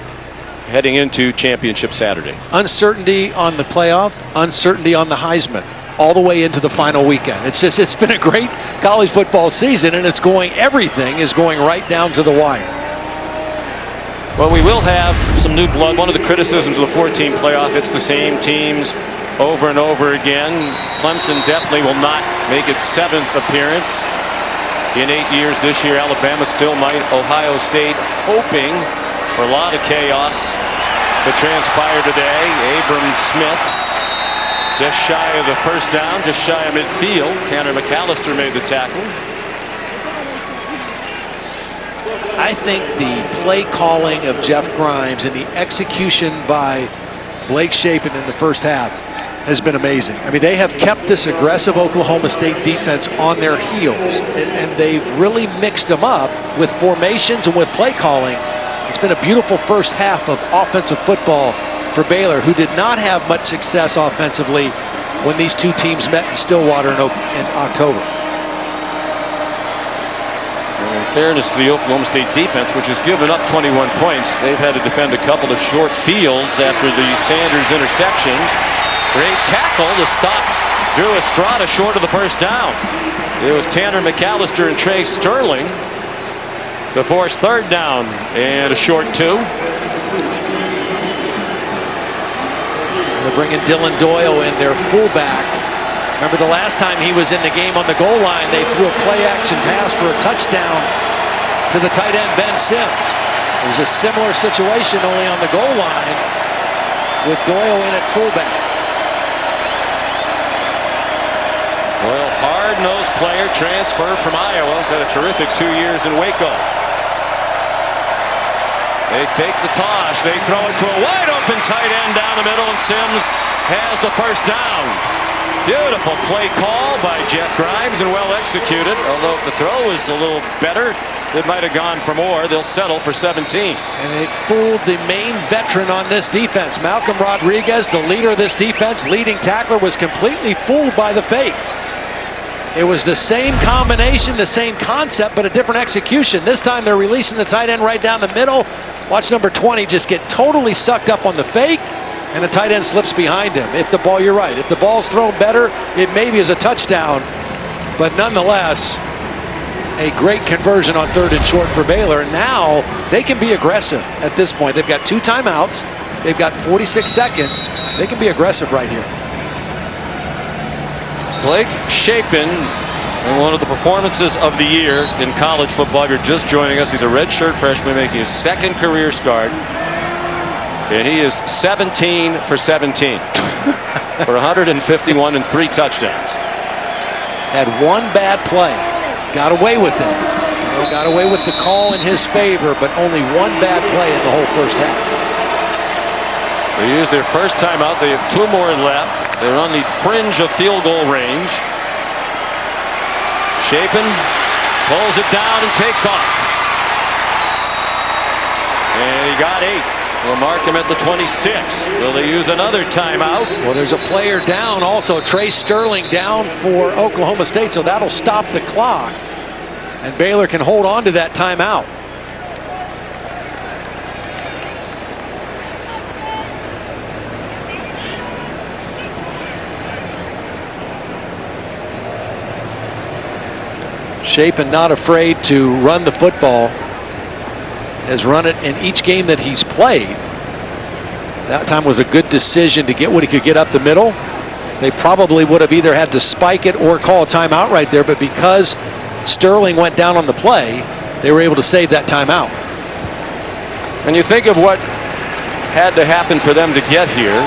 heading into championship Saturday. Uncertainty on the playoff, uncertainty on the Heisman, all the way into the final weekend. It's been a great college football season, and everything is going right down to the wire. Well, we will have some new blood. One of the criticisms of the 4-team playoff, it's the same teams over and over again. Clemson definitely will not make its 7th appearance in 8 years. This year, Alabama still might. Ohio State hoping for a lot of chaos to transpire today. Abram Smith just shy of the first down, just shy of midfield. Tanner McAllister made the tackle. I think the play calling of Jeff Grimes and the execution by Blake Shapen in the first half has been amazing. I mean, they have kept this aggressive Oklahoma State defense on their heels, and they've really mixed them up with formations and with play calling. It's been a beautiful first half of offensive football for Baylor, who did not have much success offensively when these two teams met in Stillwater in October. And in fairness to the Oklahoma State defense, which has given up 21 points, they've had to defend a couple of short fields after the Sanders interceptions. Great tackle to stop Drew Estrada short of the first down. It was Tanner McAllister and Trey Sterling to force third down and a short 2. They're bringing Dylan Doyle in, their fullback. Remember the last time he was in the game on the goal line, they threw a play-action pass for a touchdown to the tight end Ben Sims. It was a similar situation, only on the goal line, with Doyle in at fullback. Doyle, hard-nosed player, transfer from Iowa. He's had a terrific 2 years in Waco. They fake the toss. They throw it to a wide open tight end down the middle, and Sims has the first down. Beautiful play call by Jeff Grimes and well executed. Although if the throw was a little better, it might have gone for more. They'll settle for 17. And they fooled the main veteran on this defense. Malcolm Rodriguez, the leader of this defense, leading tackler, was completely fooled by the fake. It was the same combination, the same concept, but a different execution. This time they're releasing the tight end right down the middle. Watch number 20 just get totally sucked up on the fake, and the tight end slips behind him. If the ball, you're right, if the ball's thrown better, it maybe is a touchdown. But nonetheless, a great conversion on 3rd and short for Baylor. And now they can be aggressive at this point. They've got 2 timeouts. They've got 46 seconds. They can be aggressive right here. Blake Shapen, in one of the performances of the year in college football. If you're just joining us, he's a redshirt freshman making his 2nd career start. And he is 17 for 17 for 151 and 3 touchdowns. Had one bad play. Got away with it. Got away with the call in his favor, but only one bad play in the whole first half. They used their first timeout. They have 2 more left. They're on the fringe of field goal range. Shapen pulls it down and takes off. And he got 8. We'll mark him at the 26. Will they use another timeout? Well, there's a player down also. Trey Sterling down for Oklahoma State, so that'll stop the clock. And Baylor can hold on to that timeout. Shapen not afraid to run the football. Has run it in each game that he's played. That time was a good decision to get what he could get up the middle. They probably would have either had to spike it or call a timeout right there, but because Sterling went down on the play, they were able to save that timeout. And you think of what had to happen for them to get here.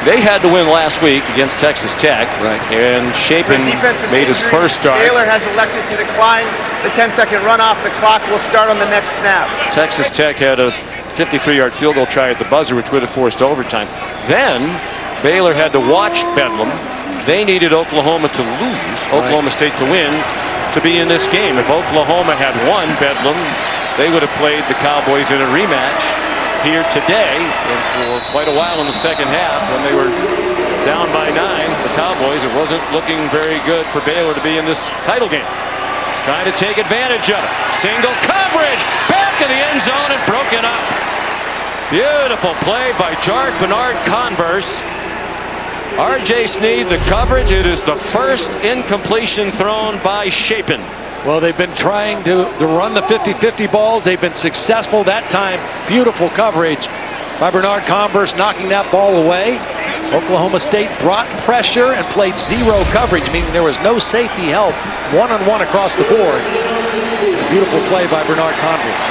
They had to win last week against Texas Tech, right? And Shapen made his first start. Baylor has elected to decline the 10-second runoff. The clock will start on the next snap. Texas Tech had a 53-yard field goal try at the buzzer, which would have forced overtime. Then Baylor had to watch Bedlam. They needed Oklahoma to lose, Oklahoma State to win, to be in this game. If Oklahoma had won Bedlam, they would have played the Cowboys in a rematch here today. And for quite a while in the second half, when they were down by 9, the Cowboys, it wasn't looking very good for Baylor to be in this title game. Trying to take advantage of it. Single coverage, back of the end zone and broken up. Beautiful play by Jark Bernard-Converse. R.J. Sneed, the coverage. It is the first incompletion thrown by Shapen. Well, they've been trying to run the 50-50 balls. They've been successful that time. Beautiful coverage by Bernard-Converse, knocking that ball away. Oklahoma State brought pressure and played 0 coverage, meaning there was no safety help, one-on-one across the board. A beautiful play by Bernard-Converse.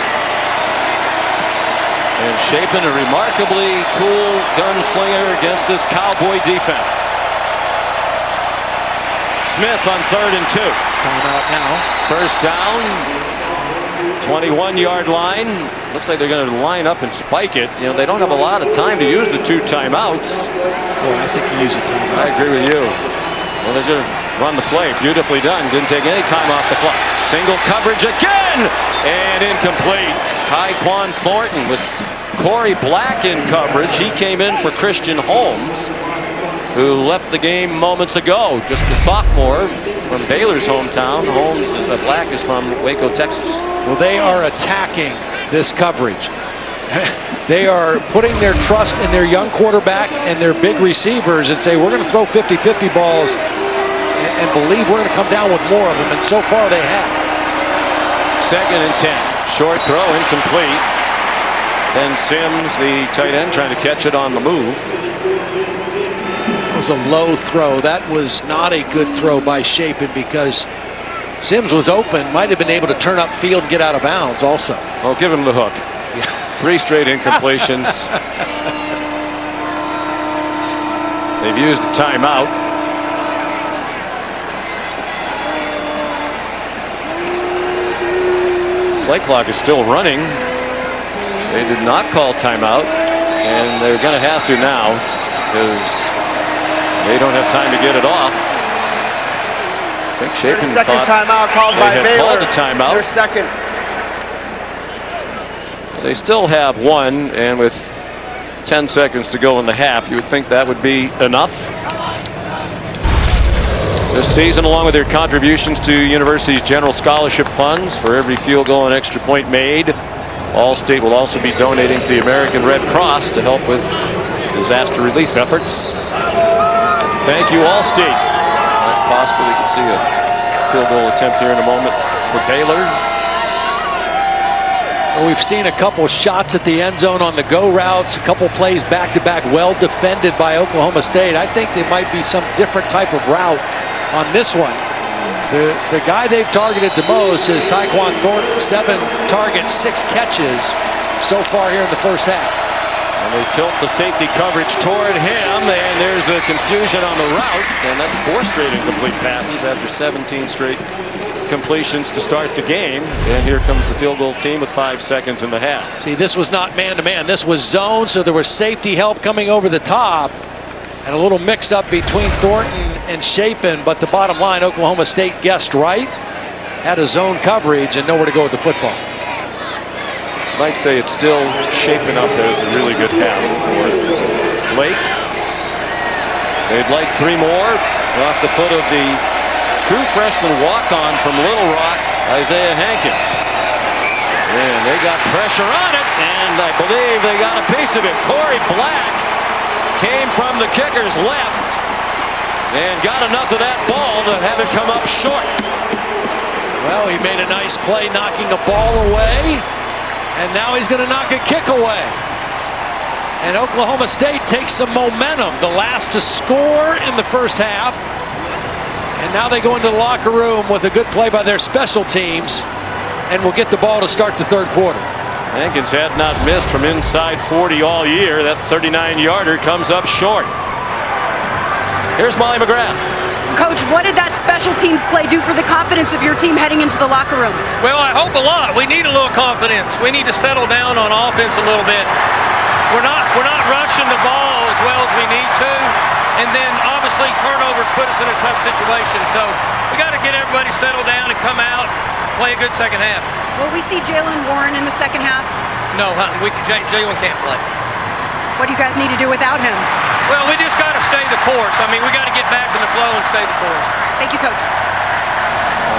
And Shapen, a remarkably cool gunslinger against this Cowboy defense. Smith on 3rd and 2. Timeout now. First down, 21-yard line. Looks like they're going to line up and spike it. You know, they don't have a lot of time to use the 2 timeouts. Well, I think you use a timeout. I agree with you. Well, they're going to run the play. Beautifully done. Didn't take any time off the clock. Single coverage again, and incomplete. Tyquan Thornton with Corey Black in coverage. He came in for Christian Holmes, who left the game moments ago. Just a sophomore from Baylor's hometown. Black is from Waco, Texas. Well, they are attacking this coverage. They are putting their trust in their young quarterback and their big receivers and say, we're going to throw 50-50 balls and believe we're going to come down with more of them. And so far they have. 2nd and 10. Short throw, incomplete. Then Sims, the tight end, trying to catch it on the move. It was a low throw. That was not a good throw by Shapen because Sims was open, might have been able to turn up field and get out of bounds also. Well, give him the hook. 3 straight incompletions. They've used a timeout. Play clock is still running. They did not call timeout, and they're going to have to now because they don't have time to get it off. I think Shapen second timeout called by Baylor. They had called a timeout. Their second. They still have one, and with 10 seconds to go in the half, you would think that would be enough. This season, along with their contributions to universities' general scholarship funds for every field goal and extra point made, Allstate will also be donating to the American Red Cross to help with disaster relief efforts. Thank you, Allstate. Possibly we can see a field goal attempt here in a moment for Baylor. Well, we've seen a couple shots at the end zone on the go routes, a couple plays back-to-back, well defended by Oklahoma State. I think there might be some different type of route on this one. The guy they've targeted the most is Tyquan Thornton. 7 targets, 6 catches so far here in the first half. And they tilt the safety coverage toward him, and there's a confusion on the route, and that's 4 straight incomplete passes after 17 straight completions to start the game. And here comes the field goal team with 5 seconds in the half. See, this was not man-to-man. This was zone, so there was safety help coming over the top. And a little mix-up between Thornton and Shapen, but the bottom line, Oklahoma State guessed right, had a zone coverage and nowhere to go with the football. I might say it's still shaping up as a really good half for Blake. They'd like 3 more off the foot of the true freshman walk-on from Little Rock, Isaiah Hankins. And they got pressure on it, and I believe they got a piece of it. Corey Black came from the kicker's left and got enough of that ball to have it come up short. Well, he made a nice play knocking a ball away, and now he's going to knock a kick away. And Oklahoma State takes some momentum, the last to score in the first half. And now they go into the locker room with a good play by their special teams and will get the ball to start the third quarter. Hankins had not missed from inside 40 all year. That 39-yarder comes up short. Here's Molly McGrath. Coach, what did that special teams play do for the confidence of your team heading into the locker room? Well, I hope a lot. We need a little confidence. We need to settle down on offense a little bit. We're not rushing the ball as well as we need to. And then obviously turnovers put us in a tough situation. So we got to get everybody settled down and come out, play a good second half. Will we see Jalen Warren in the second half? No, Jalen can't play. What do you guys need to do without him? Well, we just got to stay the course. I mean, we got to get back in the flow and stay the course. Thank you, Coach.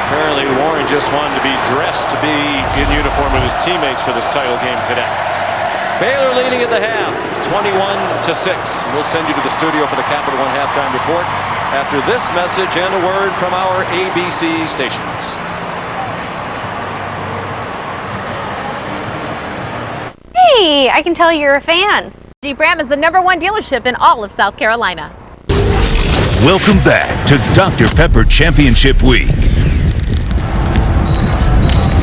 Apparently Warren just wanted to be dressed to be in uniform with his teammates for this title game today. Baylor leading at the half, 21-6. We'll send you to the studio for the Capital One halftime report after this message and a word from our ABC stations. Hey, I can tell you're a fan. Jeep Ram is the #1 dealership in all of South Carolina. Welcome back to Dr. Pepper Championship Week.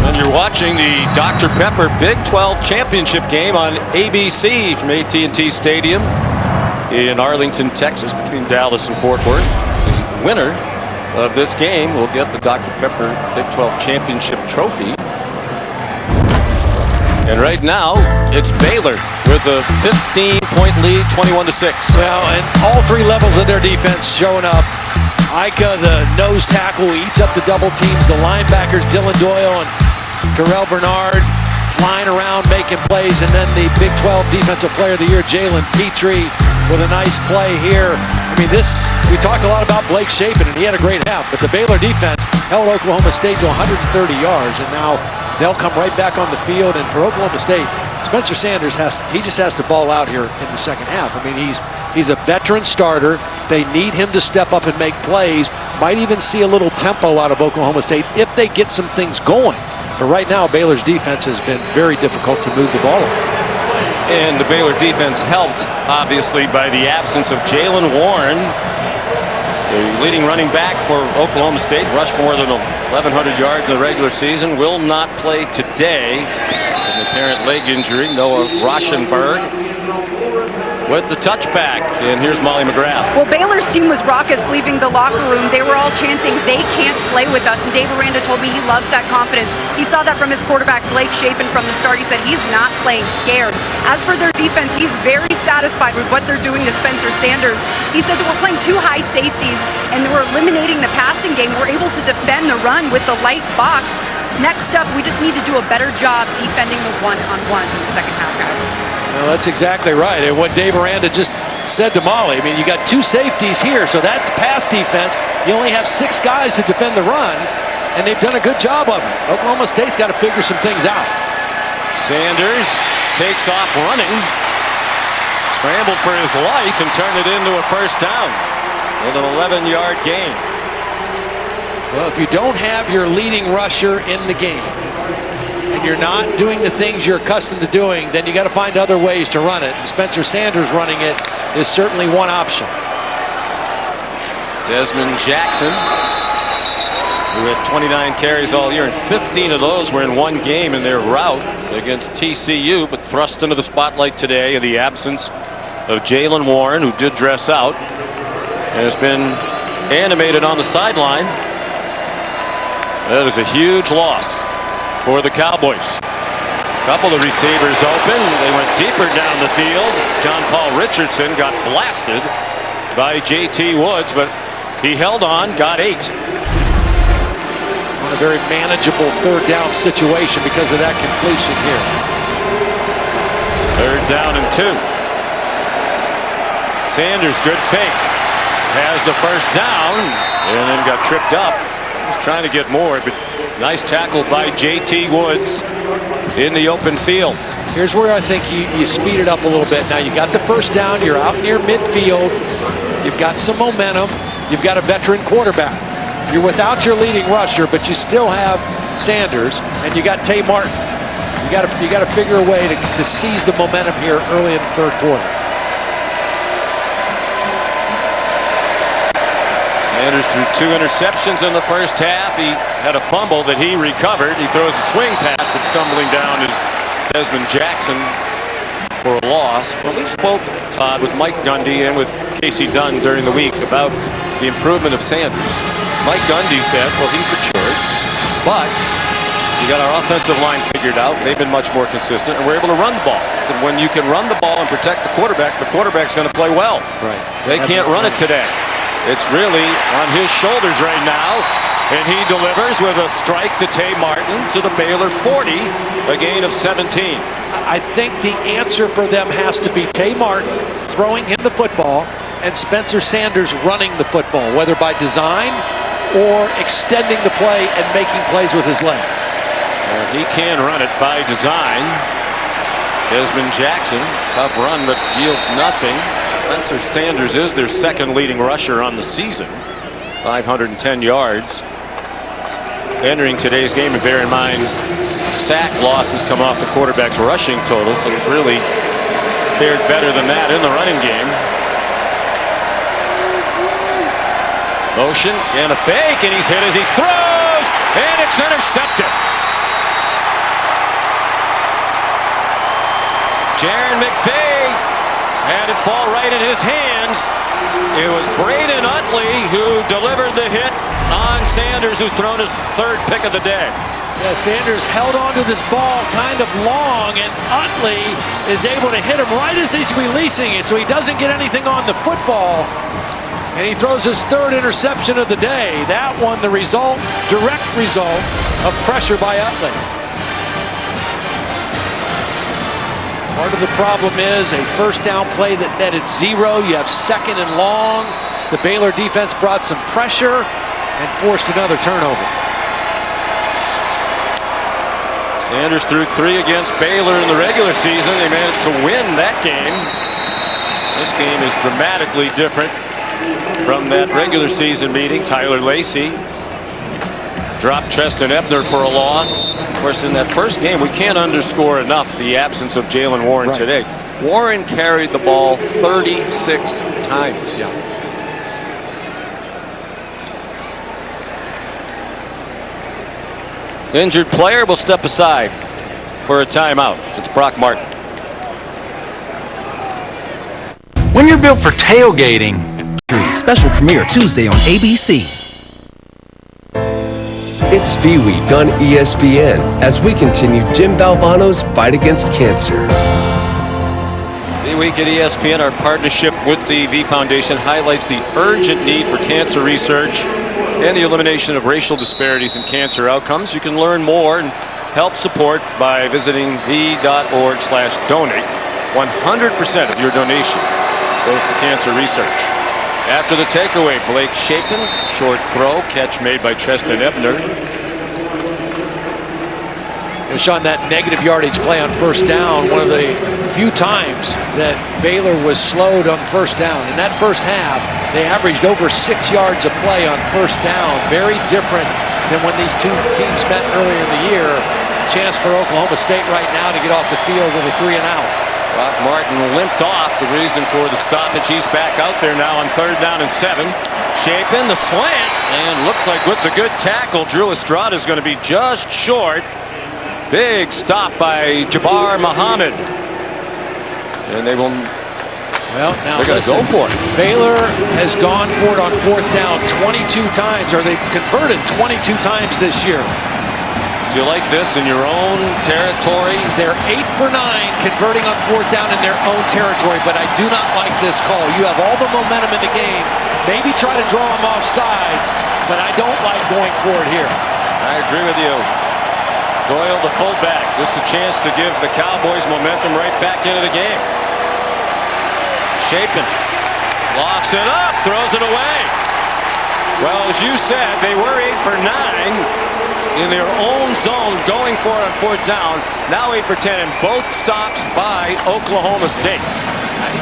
And you're watching the Dr. Pepper Big 12 Championship game on ABC from AT&T Stadium in Arlington, Texas, between Dallas and Fort Worth. Winner of this game will get the Dr. Pepper Big 12 Championship trophy. And right now, it's Baylor with a 15-point lead, 21-6. Well, and all 3 levels of their defense showing up. Ika, the nose tackle, eats up the double teams. The linebackers, Dylan Doyle and Terrell Bernard, flying around making plays. And then the Big 12 Defensive Player of the Year, Jalen Petrie, with a nice play here. I mean, we talked a lot about Blake Shapen, and he had a great half. But the Baylor defense held Oklahoma State to 130 yards, and now they'll come right back on the field. And for Oklahoma State, Spencer Sanders just has to ball out here in the second half. I mean, he's a veteran starter. They need him to step up and make plays. Might even see a little tempo out of Oklahoma State if they get some things going. But right now, Baylor's defense has been very difficult to move the ball. And the Baylor defense helped, obviously, by the absence of Jalen Warren. The leading running back for Oklahoma State, rushed more than 1,100 yards in the regular season, will not play today. An apparent leg injury, Noah Rauschenberg. with the touchback. And here's Molly McGrath. Well, Baylor's team was raucous leaving the locker room. They were all chanting, "They can't play with us." And Dave Aranda told me he loves that confidence. He saw that from his quarterback, Blake Shapen, from the start. He said he's not playing scared. As for their defense, he's very satisfied with what they're doing to Spencer Sanders. He said that we're playing 2 high safeties and we're eliminating the passing game. We're able to defend the run with the light box. Next up, we just need to do a better job defending the one-on-ones in the second half, guys. Well, that's exactly right. And what Dave Aranda just said to Molly, I mean, you got 2 safeties here, so that's pass defense. You only have 6 guys to defend the run, and they've done a good job of it. Oklahoma State's got to figure some things out. Sanders takes off running, scrambled for his life, and turned it into a first down with an 11-yard gain. Well, if you don't have your leading rusher in the game, and you're not doing the things you're accustomed to doing, then you got to find other ways to run it. And Spencer Sanders running it is certainly one option. Desmond Jackson, who had 29 carries all year, and 15 of those were in one game in their rout against TCU, but thrust into the spotlight today in the absence of Jaylen Warren, who did dress out and has been animated on the sideline. That is a huge loss for the Cowboys. A couple of receivers open. They went deeper down the field. John Paul Richardson got blasted by JT Woods, but he held on, got 8. On a very manageable 3rd down situation because of that completion here. 3rd down and 2. Sanders, good fake. Has the first down and then got tripped up. He's trying to get more, but nice tackle by JT Woods in the open field. Here's where I think you speed it up a little bit. Now you got the first down, you're out near midfield, you've got some momentum, you've got a veteran quarterback. You're without your leading rusher, but you still have Sanders, and you got Tay Martin. You got to figure a way to seize the momentum here early in the 3rd quarter. Sanders threw 2 interceptions in the first half. He had a fumble that he recovered. He throws a swing pass, but stumbling down is Desmond Jackson for a loss. Well, we spoke, Todd, with Mike Gundy and with Casey Dunn during the week about the improvement of Sanders. Mike Gundy said, well, he's matured, but you got our offensive line figured out. They've been much more consistent, and we're able to run the ball. So when you can run the ball and protect the quarterback's going to play well. Right. They can't run it today. It's really on his shoulders right now, and he delivers with a strike to Tay Martin to the Baylor 40, a gain of 17. I think the answer for them has to be Tay Martin throwing him the football and Spencer Sanders running the football, whether by design or extending the play and making plays with his legs. He can run it by design. Desmond Jackson, tough run, but yields nothing. Spencer Sanders is their 2nd leading rusher on the season, 510 yards. Entering today's game, and bear in mind, sack losses come off the quarterback's rushing total, so he's really fared better than that in the running game. Motion and a fake, and he's hit as he throws, and it's intercepted. Jaron McVay had it fall right in his hands. It was Braden Utley who delivered the hit on Sanders, who's thrown his 3rd pick of the day. Yeah, Sanders held onto this ball kind of long, and Utley is able to hit him right as he's releasing it, so he doesn't get anything on the football, and he throws his 3rd interception of the day. That one, the direct result of pressure by Utley. Part of the problem is a first down play that netted 0. You have 2nd and long. The Baylor defense brought some pressure and forced another turnover. Sanders threw 3 against Baylor in the regular season. They managed to win that game. This game is dramatically different from that regular season meeting. Tyler Lacey dropped Treston Ebner for a loss. Of course, in that first game, we can't underscore enough the absence of Jaylen Warren today. Warren carried the ball 36 times. Yeah. Injured player will step aside for a timeout. It's Brock Martin. When you're built for tailgating. Special premiere Tuesday on ABC. It's Fee Week on ESPN as we continue Jim Valvano's fight against cancer. Fee Week at ESPN, our partnership with the V Foundation, highlights the urgent need for cancer research and the elimination of racial disparities in cancer outcomes. You can learn more and help support by visiting v.org/donate. 100% of your donation goes to cancer research. After the takeaway, Blake Shapen, short throw, catch made by Treston Ebner. Sean, that negative yardage play on first down, one of the few times that Baylor was slowed on first down. In that first half, they averaged over 6 yards a play on first down. Very different than when these two teams met earlier in the year. Chance for Oklahoma State right now to get off the field with a 3-and-out. Rock Martin limped off, the reason for the stoppage. He's back out there now on 3rd down and 7. Shapen, the slant, and looks like with the good tackle, Drew Estrada is going to be just short. Big stop by Jabbar Muhammad. And they will... Well, now they're going to go for it. Baylor has gone for it on 4th down 22 times, or they've converted 22 times this year. Do you like this in your own territory? They're 8 for 9 converting on 4th down in their own territory, but I do not like this call. You have all the momentum in the game. Maybe try to draw them off sides, but I don't like going for it here. I agree with you. Doyle, the fullback. This is a chance to give the Cowboys momentum right back into the game. Shapen lofts it up, throws it away. Well, as you said, they were 8 for 9 in their own zone, going for it on 4th down. Now 8 for 10, and both stops by Oklahoma State.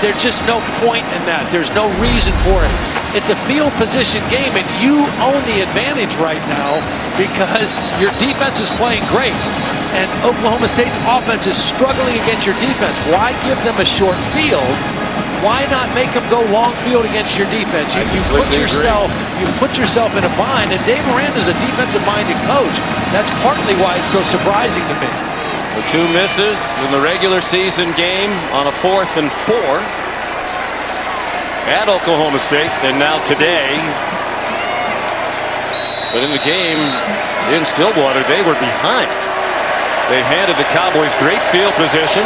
There's just no point in that. There's no reason for it. It's a field position game, and you own the advantage right now because your defense is playing great, and Oklahoma State's offense is struggling against your defense. Why give them a short field? Why not make them go long field against your defense? You put yourself in a bind, and Dave Miranda's a defensive-minded coach. That's partly why it's so surprising to me. The 2 misses in the regular season game on a 4th and 4 at Oklahoma State, and now today. But in the game in Stillwater, they were behind. They handed the Cowboys great field position.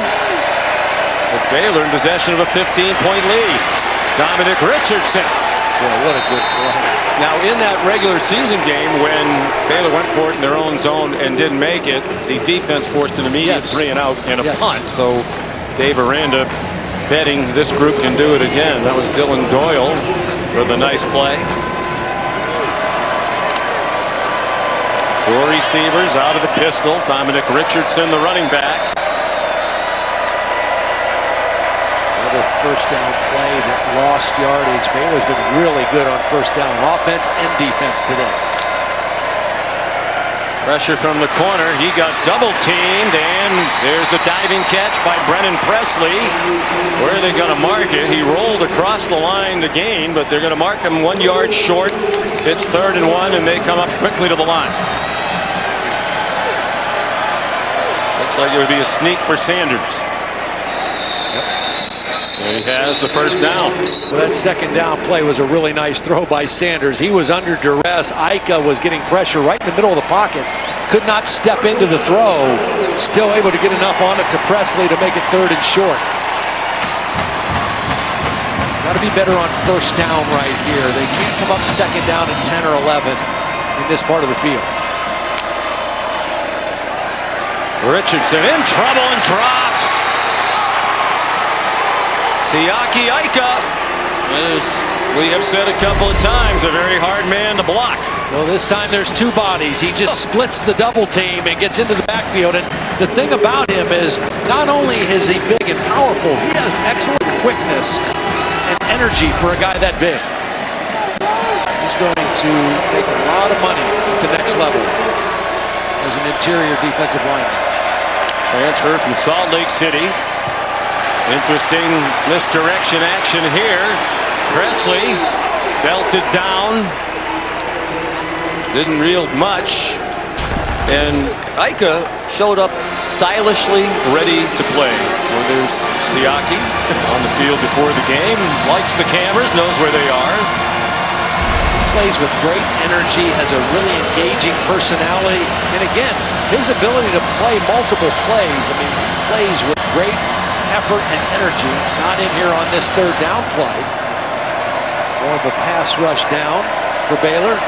With Baylor in possession of a 15-point lead. Dominic Richardson. Boy, what a good play. Now, in that regular season game, when Baylor went for it in their own zone and didn't make it, the defense forced an immediate 3-and-out and a punt. So Dave Aranda betting this group can do it again. That was Dylan Doyle for the nice play. 4 receivers out of the pistol. Dominic Richardson, the running back. First down play that lost yardage. Baylor's been really good on first down, offense and defense today. Pressure from the corner. He got double teamed, and there's the diving catch by Brennan Presley. Where are they going to mark it? He rolled across the line to gain, but they're going to mark him 1 yard short. It's 3rd and 1, and they come up quickly to the line. Looks like it would be a sneak for Sanders. There he has the first down. Well, that 2nd down play was a really nice throw by Sanders. He was under duress. Ika was getting pressure right in the middle of the pocket. Could not step into the throw. Still able to get enough on it to Presley to make it 3rd and short. Got to be better on first down right here. They can't come up 2nd down and 10 or 11 in this part of the field. Richardson in trouble and dropped. Siaki Ika, as we have said a couple of times, a very hard man to block. Well, this time there's 2 bodies. He just splits the double team and gets into the backfield. And the thing about him is not only is he big and powerful, he has excellent quickness and energy for a guy that big. He's going to make a lot of money at the next level as an interior defensive lineman. Transfer from Salt Lake City. Interesting misdirection action here. Presley belted down. Didn't yield much. And Ika showed up stylishly ready to play. Well, there's Siaki on the field before the game, likes the cameras, knows where they are. Plays with great energy, has a really engaging personality, and again, his ability to play multiple plays. I mean, he plays with great effort and energy. Not in here on this third down play. More of a pass rush down for Baylor.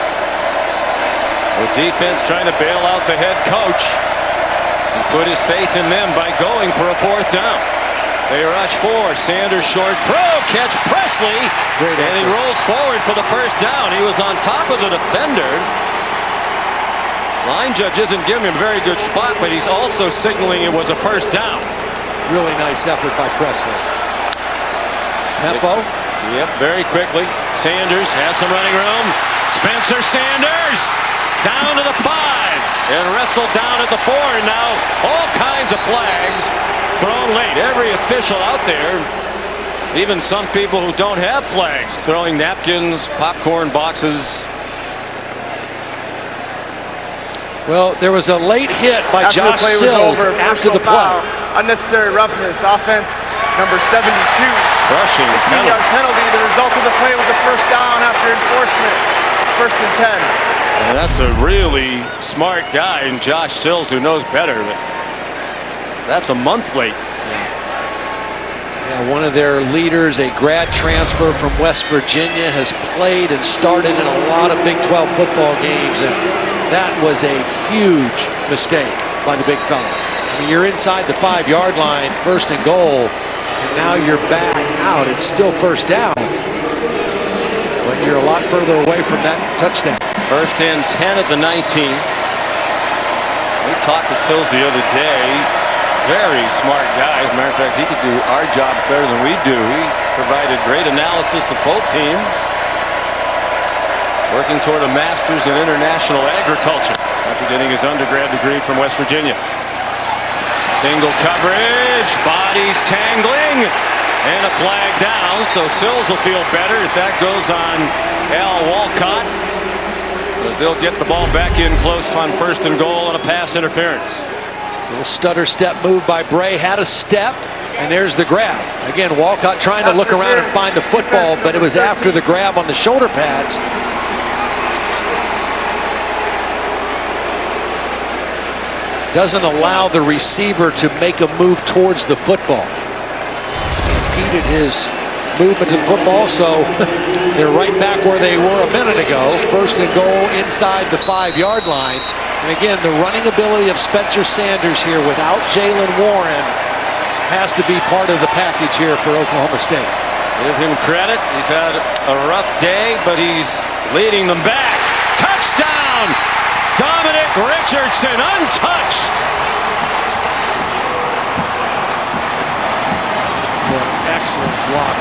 The defense trying to bail out the head coach. He put his faith in them by going for a fourth down. They rush 4. Sanders short throw. Catch Presley. And he rolls forward for the first down. He was on top of the defender. Line judge isn't giving him a very good spot, but he's also signaling it was a first down. Really nice effort by Presley. Tempo. Yep, very quickly. Sanders has some running room. Spencer Sanders down to the 5 and wrestled down at the 4. And now all kinds of flags thrown late. Every official out there, even some people who don't have flags, throwing napkins, popcorn boxes. Well, there was a late hit by After Josh the play was Sills over, after the foul, play. unnecessary roughness, offense number 72. Crushing 15-yard penalty. The result of the play was a first down after enforcement. It's 1st and 10. And that's a really smart guy in Josh Sills who knows better, but that's a month late. Yeah, one of their leaders, a grad transfer from West Virginia, has played and started in a lot of Big 12 football games, and that was a huge mistake by the big fella. I mean, you're inside the 5-yard line, 1st and goal, and now you're back out. It's still first down, but you're a lot further away from that touchdown. 1st and 10 at the 19. We talked to Sills the other day. Very smart guy. As a matter of fact, he could do our jobs better than we do. He provided great analysis of both teams. Working toward a master's in international agriculture after getting his undergrad degree from West Virginia. Single coverage, bodies tangling, and a flag down. So Sills will feel better if that goes on Al Walcott, as they'll get the ball back in close on 1st and goal on a pass interference. Little stutter step move by Bray, had a step, and there's the grab. Again, Walcott trying to look around and find the football, but it was after the grab on the shoulder pads. Doesn't allow the receiver to make a move towards the football. Impeded his movement to the football, so they're right back where they were a minute ago. 1st and goal inside the 5-yard line. And again, the running ability of Spencer Sanders here without Jalen Warren has to be part of the package here for Oklahoma State. Give him credit. He's had a rough day, but he's leading them back. Touchdown! Dominic Richardson, untouched. Excellent block.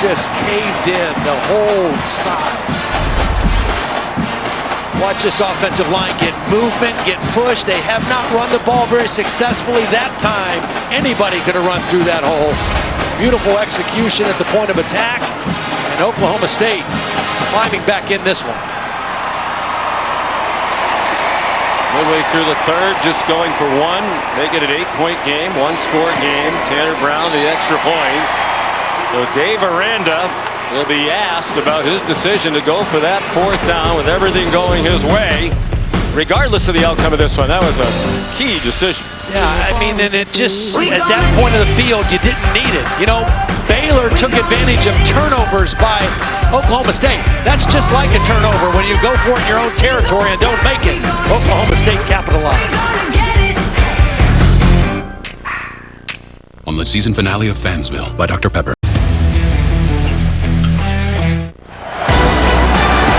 Just caved in the whole side. Watch this offensive line get movement, get pushed. They have not run the ball very successfully that time. Anybody could have run through that hole. Beautiful execution at the point of attack. And Oklahoma State climbing back in this one. Midway through the 3rd, just going for 1. Make it an 8-point game, 1-score game. Tanner Brown the extra point. So Dave Aranda will be asked about his decision to go for that 4th down with everything going his way. Regardless of the outcome of this one, that was a key decision. Yeah, I mean, and it just, at that point of the field, you didn't need it. You know, Baylor took advantage of turnovers by Oklahoma State. That's just like a turnover when you go for it in your own territory and don't make it. Oklahoma State capitalized. On the season finale of Fansville by Dr. Pepper.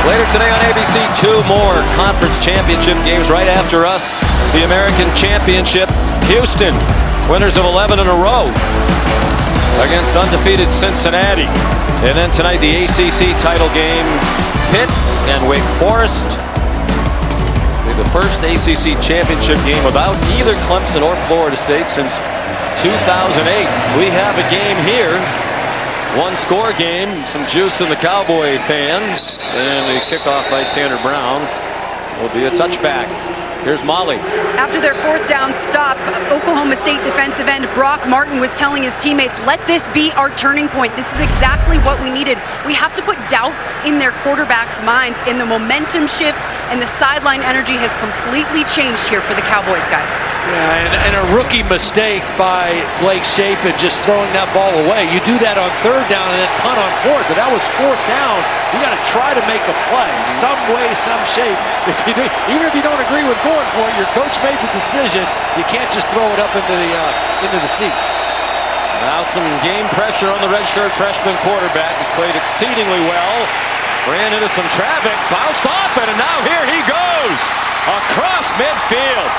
Later today on ABC, 2 more conference championship games right after us. The American Championship, Houston, winners of 11 in a row against undefeated Cincinnati. And then tonight, the ACC title game, Pitt and Wake Forest. It'll be the first ACC championship game without either Clemson or Florida State since 2008. We have a game here. 1-score game, some juice in the Cowboy fans, and a kickoff by Tanner Brown will be a touchback. Here's Molly. After their 4th down stop, Oklahoma State defensive end Brock Martin was telling his teammates, let this be our turning point. This is exactly what we needed. We have to put doubt in their quarterbacks' minds, and the momentum shift and the sideline energy has completely changed here for the Cowboys, guys. Yeah, and a rookie mistake by Blake Shapen just throwing that ball away. You do that on 3rd down and then punt on 4th, but that was 4th down. You got to try to make a play, some way, some shape. If you do, even if you don't agree with going for it, your coach made the decision. You can't just throw it up into the seats. Now some game pressure on the redshirt freshman quarterback. He's played exceedingly well. Ran into some traffic, bounced off it, and now here he goes across midfield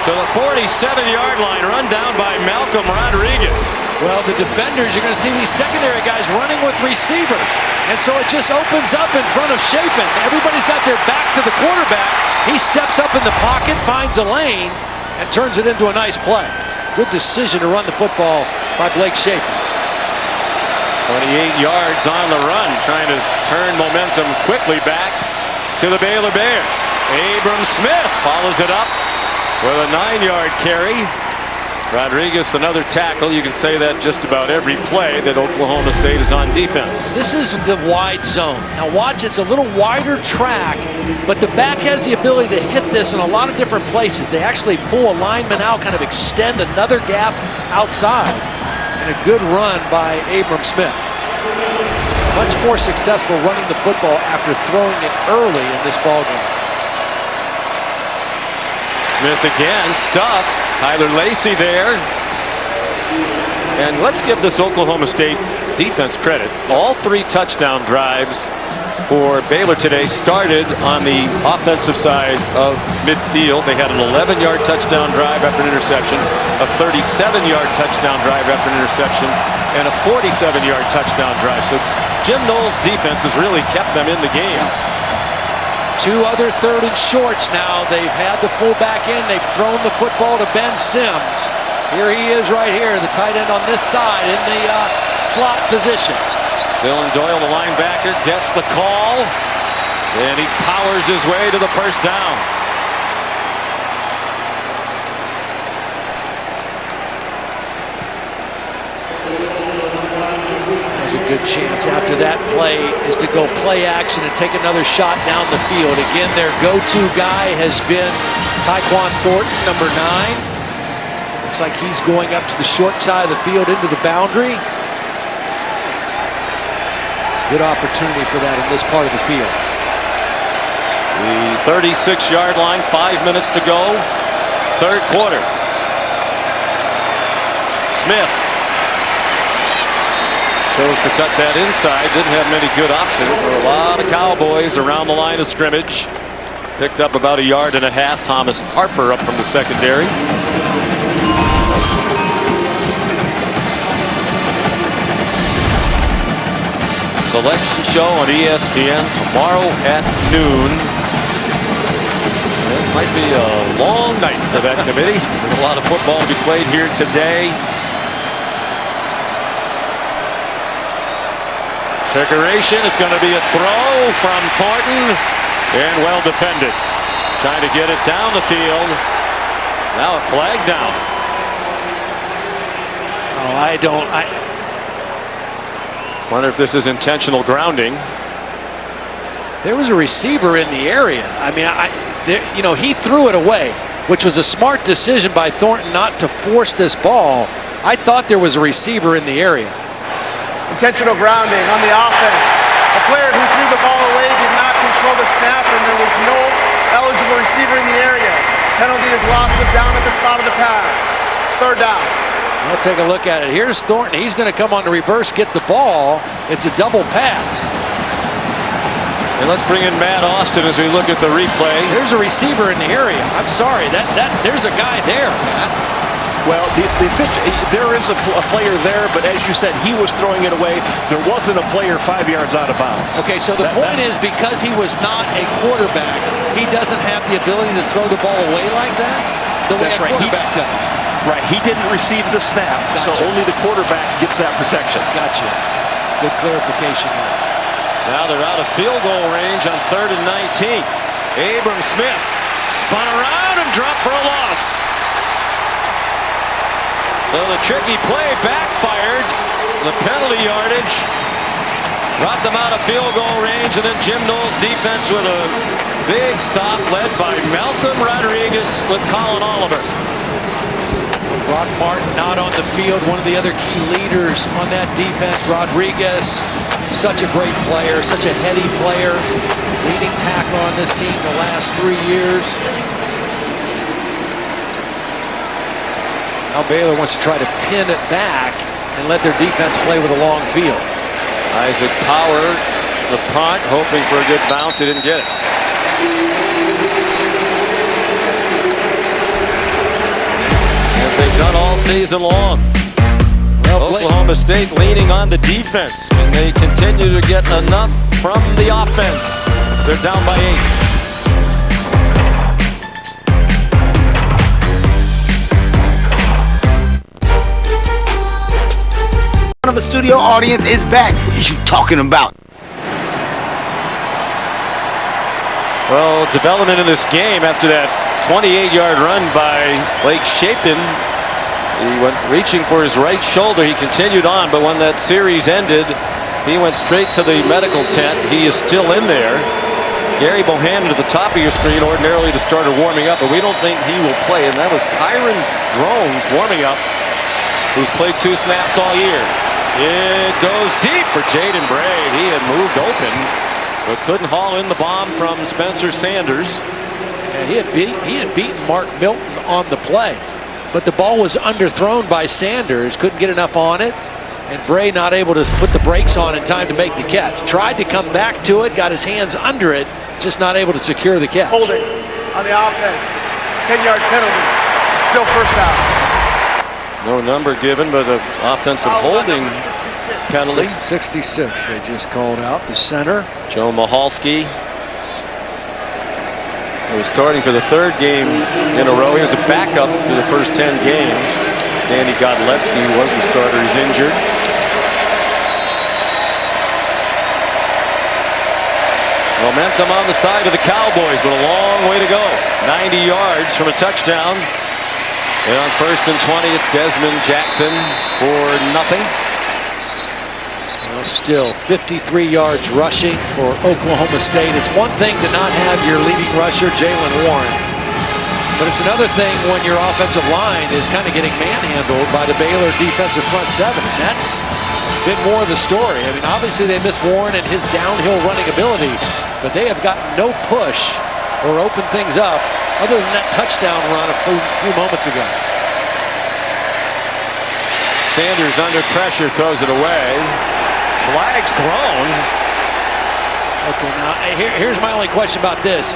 to the 47-yard line, run down by Malcolm Rodriguez. Well, the defenders, you're going to see these secondary guys running with receivers, and so it just opens up in front of Shapen. Everybody's got their back to the quarterback. He steps up in the pocket, finds a lane, and turns it into a nice play. Good decision to run the football by Blake Shapen. 28 yards on the run, trying to turn momentum quickly back to the Baylor Bears. Abram Smith follows it up with a 9-yard carry. Rodriguez, another tackle. You can say that just about every play that Oklahoma State is on defense. This is the wide zone. Now watch, it's a little wider track, but the back has the ability to hit this in a lot of different places. They actually pull a lineman out, kind of extend another gap outside. And a good run by Abram Smith. Much more successful running the football after throwing it early in this ballgame. Smith again, stuffed. Tyler Lacey there. And let's give this Oklahoma State defense credit. All 3 touchdown drives for Baylor today started on the offensive side of midfield. They had an 11-yard touchdown drive after an interception, a 37-yard touchdown drive after an interception, and a 47-yard touchdown drive. So Jim Knowles' defense has really kept them in the game. 2 other 3rd and shorts now. They've had the fullback in. They've thrown the football to Ben Sims. Here he is right here, the tight end on this side in the slot position. Dylan Doyle, the linebacker, gets the call, and he powers his way to the 1st down. There's a good chance after that play is to go play action and take another shot down the field. Again, their go-to guy has been Tyquan Thornton, number 9. Looks like he's going up to the short side of the field into the boundary. Good opportunity for that in this part of the field. The 36-yard line, 5 minutes to go. 3rd quarter. Smith chose to cut that inside. Didn't have many good options. There were a lot of Cowboys around the line of scrimmage. Picked up about 1.5 yards. Thomas Harper up from the secondary. Selection show on ESPN tomorrow at noon. It might be a long night for that committee. There's a lot of football to be played here today. Trickeration. It's going to be a throw from Thornton, and well defended. Trying to get it down the field. Now a flag down. Oh, I wonder if this is intentional grounding. There was a receiver in the area. I mean, he threw it away, which was a smart decision by Thornton not to force this ball. I thought there was a receiver in the area. Intentional grounding on the offense. A player who threw the ball away did not control the snap, and there was no eligible receiver in the area. Penalty is lost him down at the spot of the pass. It's 3rd down. I'll take a look at it. Here's Thornton. He's going to come on the reverse, get the ball. It's a double pass. And let's bring in Matt Austin as we look at the replay. There's a receiver in the area. I'm sorry, there's a guy there, Matt. Well, there is a player there, but as you said, he was throwing it away. There wasn't a player 5 yards out of bounds. Okay, so the point is, because he was not a quarterback, he doesn't have the ability to throw the ball away like that. The way a quarterback does. Right, he didn't receive the snap, so only the quarterback gets that protection. Gotcha. Good clarification there. Now they're out of field goal range on 3rd and 19. Abram Smith spun around and dropped for a loss. So the tricky play backfired. The penalty yardage brought them out of field goal range, and then Jim Knowles' defense with a big stop led by Malcolm Rodriguez with Colin Oliver. Brock Martin not on the field, one of the other key leaders on that defense. Rodriguez, such a great player, such a heady player, leading tackle on this team the last 3 years. Now Baylor wants to try to pin it back and let their defense play with a long field. Isaac Power, the punt, hoping for a good bounce. He didn't get it. As they've done all season long. Well, Oklahoma State leaning on the defense. Can they continue to get enough from the offense? They're down by 8. Of a studio audience is back. What are you talking about? Well, development in this game after that 28-yard run by Blake Shapen. He went reaching for his right shoulder. He continued on, but when that series ended, he went straight to the medical tent. He is still in there. Gary Bohannon at the top of your screen, ordinarily the starter warming up, but we don't think he will play. And that was Kyron Drones warming up, who's played 2 snaps all year. It goes deep for Jaden Bray. He had moved open, but couldn't haul in the bomb from Spencer Sanders. Yeah, he had beaten Mark Milton on the play, but the ball was underthrown by Sanders. Couldn't get enough on it, and Bray not able to put the brakes on in time to make the catch. Tried to come back to it, got his hands under it, just not able to secure the catch. Holding on the offense. 10-yard penalty. It's still first down. No number given, but an offensive holding penalty. 66 they just called out. The center. Joe Mahalski, who was starting for the 3rd game in a row. He was a backup through the first 10 games. Danny Godlewski, who was the starter, is injured. Momentum on the side of the Cowboys, but a long way to go. 90 yards from a touchdown. And on 1st and 20, it's Desmond Jackson for nothing. Well, still 53 yards rushing for Oklahoma State. It's one thing to not have your leading rusher, Jalen Warren, but it's another thing when your offensive line is kind of getting manhandled by the Baylor defensive front 7. And that's been more of the story. I mean, obviously they miss Warren and his downhill running ability, but they have gotten no push or open things up other than that touchdown run a few moments ago. Sanders under pressure, throws it away. Flags thrown. Okay, now here's my only question about this.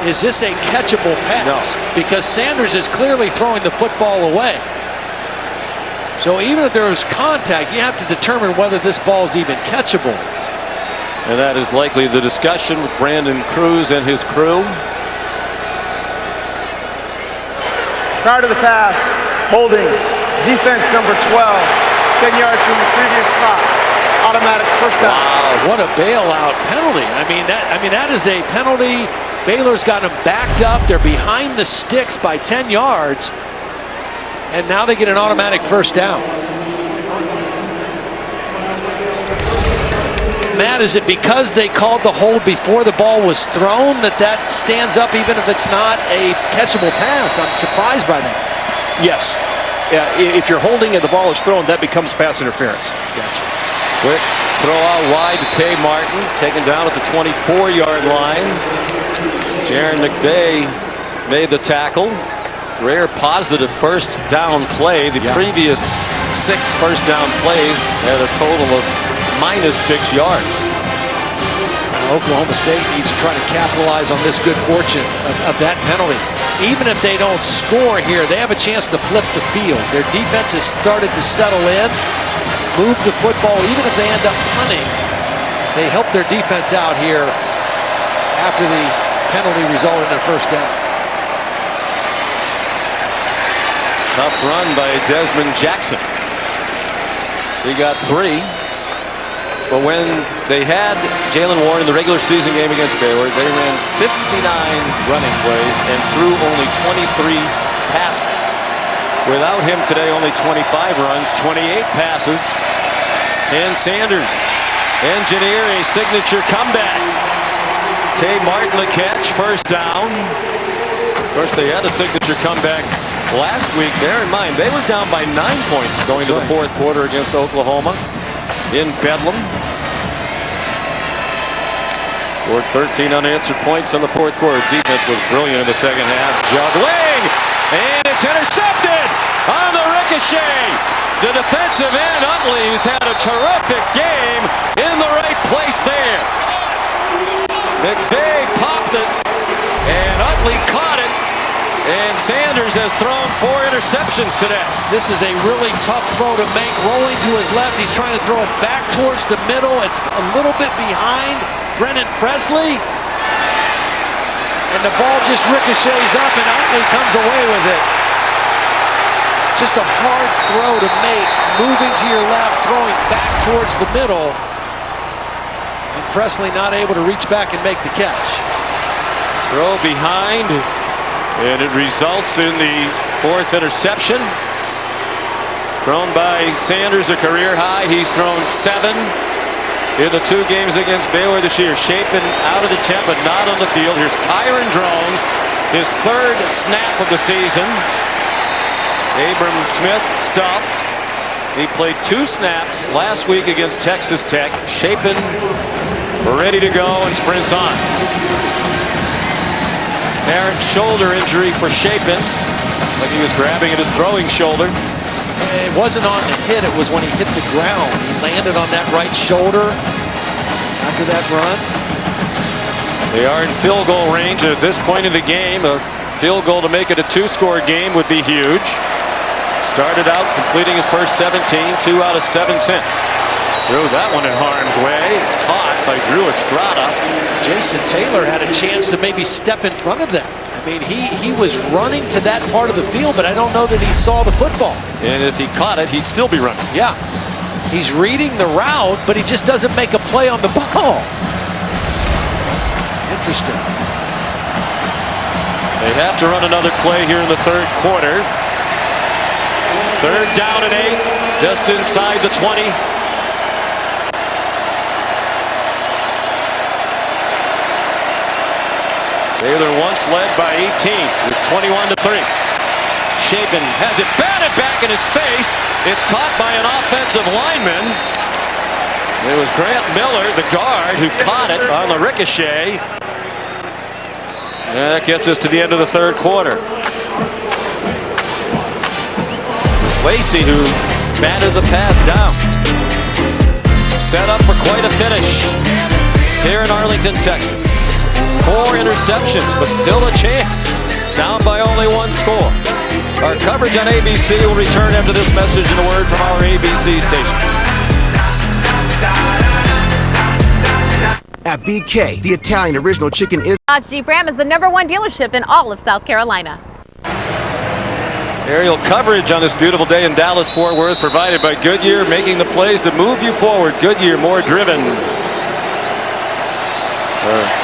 Is this a catchable pass? No. Because Sanders is clearly throwing the football away. So even if there was contact, you have to determine whether this ball is even catchable. And that is likely the discussion with Brandon Cruz and his crew. Prior to the pass, holding, defense number 12, 10 yards from the previous spot, automatic first down. Wow, what a bailout penalty. I mean that is a penalty. Baylor's got them backed up. They're behind the sticks by 10 yards, and now they get an automatic first down. Matt, is it because they called the hold before the ball was thrown that stands up even if it's not a catchable pass? I'm surprised by that. Yes. Yeah, if you're holding and the ball is thrown, that becomes pass interference. Gotcha. Quick throw out wide to Tay Martin, taken down at the 24-yard line. Jaron McVay made the tackle. Rare positive first down play. The previous 6 first down plays had a total of -6 yards. Oklahoma State needs to try to capitalize on this good fortune of that penalty. Even if they don't score here, they have a chance to flip the field. Their defense has started to settle in, move the football. Even if they end up punting, they help their defense out here after the penalty resulted in a first down. Tough run by Desmond Jackson. He got 3. But when they had Jalen Warren in the regular season game against Baylor, they ran 59 running plays and threw only 23 passes. Without him today, only 25 runs, 28 passes. And Sanders engineer a signature comeback. Tay Martin the catch, first down. Of course, they had a signature comeback last week. Bear in mind, they were down by 9 points going to the fourth quarter against Oklahoma in Bedlam. Scored 13 unanswered points in the fourth quarter. Defense was brilliant in the second half. Juggling, and it's intercepted on the ricochet. The defensive end, Utley, who's had a terrific game, in the right place there. McVay popped it, and Utley caught it. And Sanders has thrown 4 interceptions today. This is a really tough throw to make. Rolling to his left, he's trying to throw it back towards the middle. It's a little bit behind Brennan Presley. And the ball just ricochets up, and Utley comes away with it. Just a hard throw to make, moving to your left, throwing back towards the middle. And Presley not able to reach back and make the catch. Throw behind, and it results in the 4th interception. Thrown by Sanders, a career high. He's thrown 7 in the 2 games against Baylor this year. Shapen out of the tent, but not on the field. Here's Kyron Drones, his 3rd snap of the season. Abram Smith stuffed. He played 2 snaps last week against Texas Tech. Shapen ready to go and sprints on. Apparent shoulder injury for Shapen. Like he was grabbing at his throwing shoulder. It wasn't on the hit, it was when he hit the ground. He landed on that right shoulder after that run. They are in field goal range at this point in the game. A field goal to make it a 2-score game would be huge. Started out completing his first 17, 2 out of 7 since. Threw that one in harm's way. It's caught by Drew Estrada. Jason Taylor had a chance to maybe step in front of that. I mean, he was running to that part of the field, but I don't know that he saw the football. And if he caught it, he'd still be running. Yeah. He's reading the route, but he just doesn't make a play on the ball. Interesting. They have to run another play here in the 3rd quarter. 3rd down and 8, just inside the 20. Baylor once led by 18. It was 21-3. Shapen has it batted back in his face. It's caught by an offensive lineman. It was Grant Miller, the guard, who caught it on the ricochet. And that gets us to the end of the 3rd quarter. Lacey, who batted the pass down. Set up for quite a finish here in Arlington, Texas. 4 interceptions, but still a chance. Down by only 1 score. Our coverage on ABC will return after this message and a word from our ABC stations. At BK, the Italian original chicken is... Dodge Jeep Ram is the #1 dealership in all of South Carolina. Aerial coverage on this beautiful day in Dallas-Fort Worth provided by Goodyear, making the plays that move you forward. Goodyear, more driven.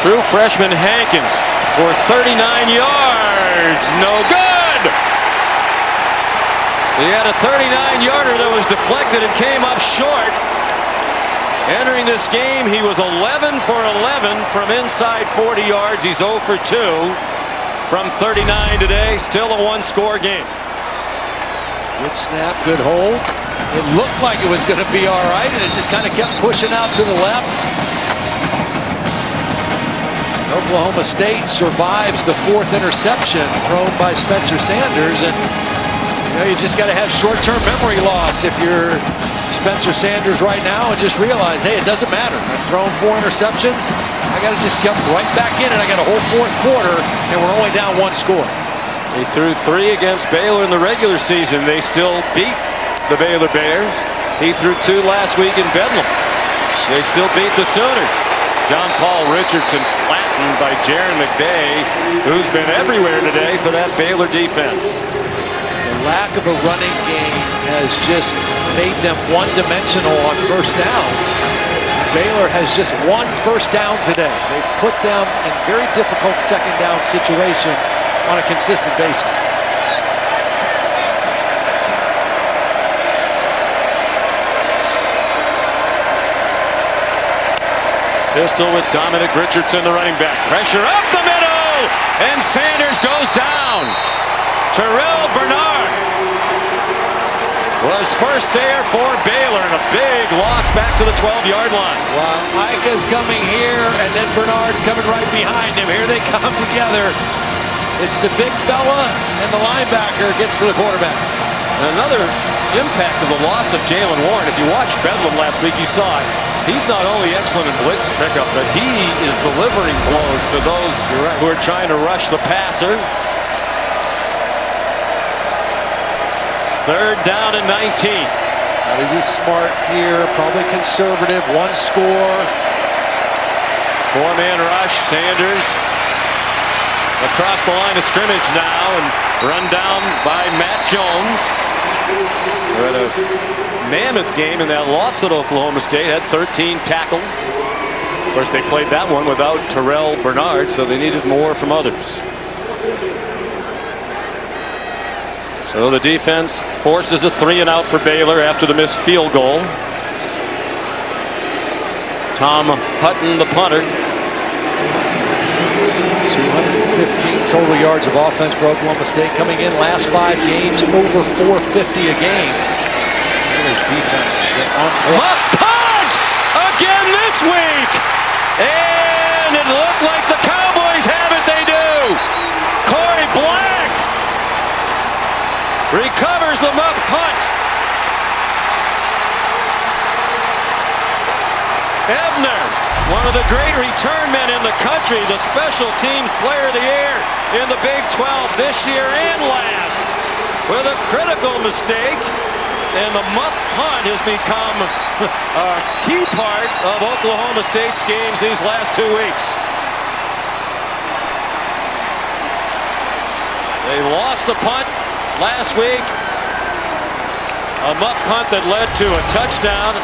True freshman Hankins for 39 yards. No good. He had a 39-yarder that was deflected and came up short. Entering this game, he was 11 for 11 from inside 40 yards. He's 0 for 2 from 39 today. Still a 1-score game. Good snap, good hold. It looked like it was going to be all right, and it just kind of kept pushing out to the left. Oklahoma State survives the 4th interception thrown by Spencer Sanders, and you just got to have short-term memory loss if you're Spencer Sanders right now and just realize, hey, it doesn't matter. I've thrown 4 interceptions. I got to just get right back in it. I got a whole 4th quarter, and we're only down 1 score. They threw 3 against Baylor in the regular season. They still beat the Baylor Bears. He threw 2 last week in Bedlam. They still beat the Sooners. John Paul Richardson flattened by Jaron McVay, who's been everywhere today for that Baylor defense. The lack of a running game has just made them one-dimensional on 1st down. Baylor has just one first down today. They've put them in very difficult second down situations on a consistent basis. Pistol with Dominic Richardson, the running back. Pressure up the middle, and Sanders goes down. Terrell Bernard was first there for Baylor, and a big loss back to the 12-yard line. Wow, Micah's coming here, and then Bernard's coming right behind him. Here they come together. It's the big fella, and the linebacker gets to the quarterback. Another impact of the loss of Jalen Warren. If you watched Bedlam last week, you saw it. He's not only excellent in blitz pickup, but he is delivering blows to those who are trying to rush the passer. Third down and 19. Got to be smart here, probably conservative. One score. Four-man rush. Sanders across the line of scrimmage now and run down by Matt Jones. We're at a mammoth game in that loss at Oklahoma State. Had 13 tackles. Of course, they played that one without Terrell Bernard, so they needed more from others. So the defense forces a 3-and-out for Baylor after the missed field goal. Tom Hutton, the punter. 215 total yards of offense for Oklahoma State, coming in last 5 games over 450 a game. Baylor's defense has been on point. Muff punt again this week, and it looked like the Cowboys have it. They do. Corey Black recovers the muff punt. Ebner, one of the great return men in the country, the special teams player of the year in the Big 12 this year and last, with a critical mistake, and the muff punt has become a key part of Oklahoma State's games these last 2 weeks. They lost a punt last week, a muff punt that led to a touchdown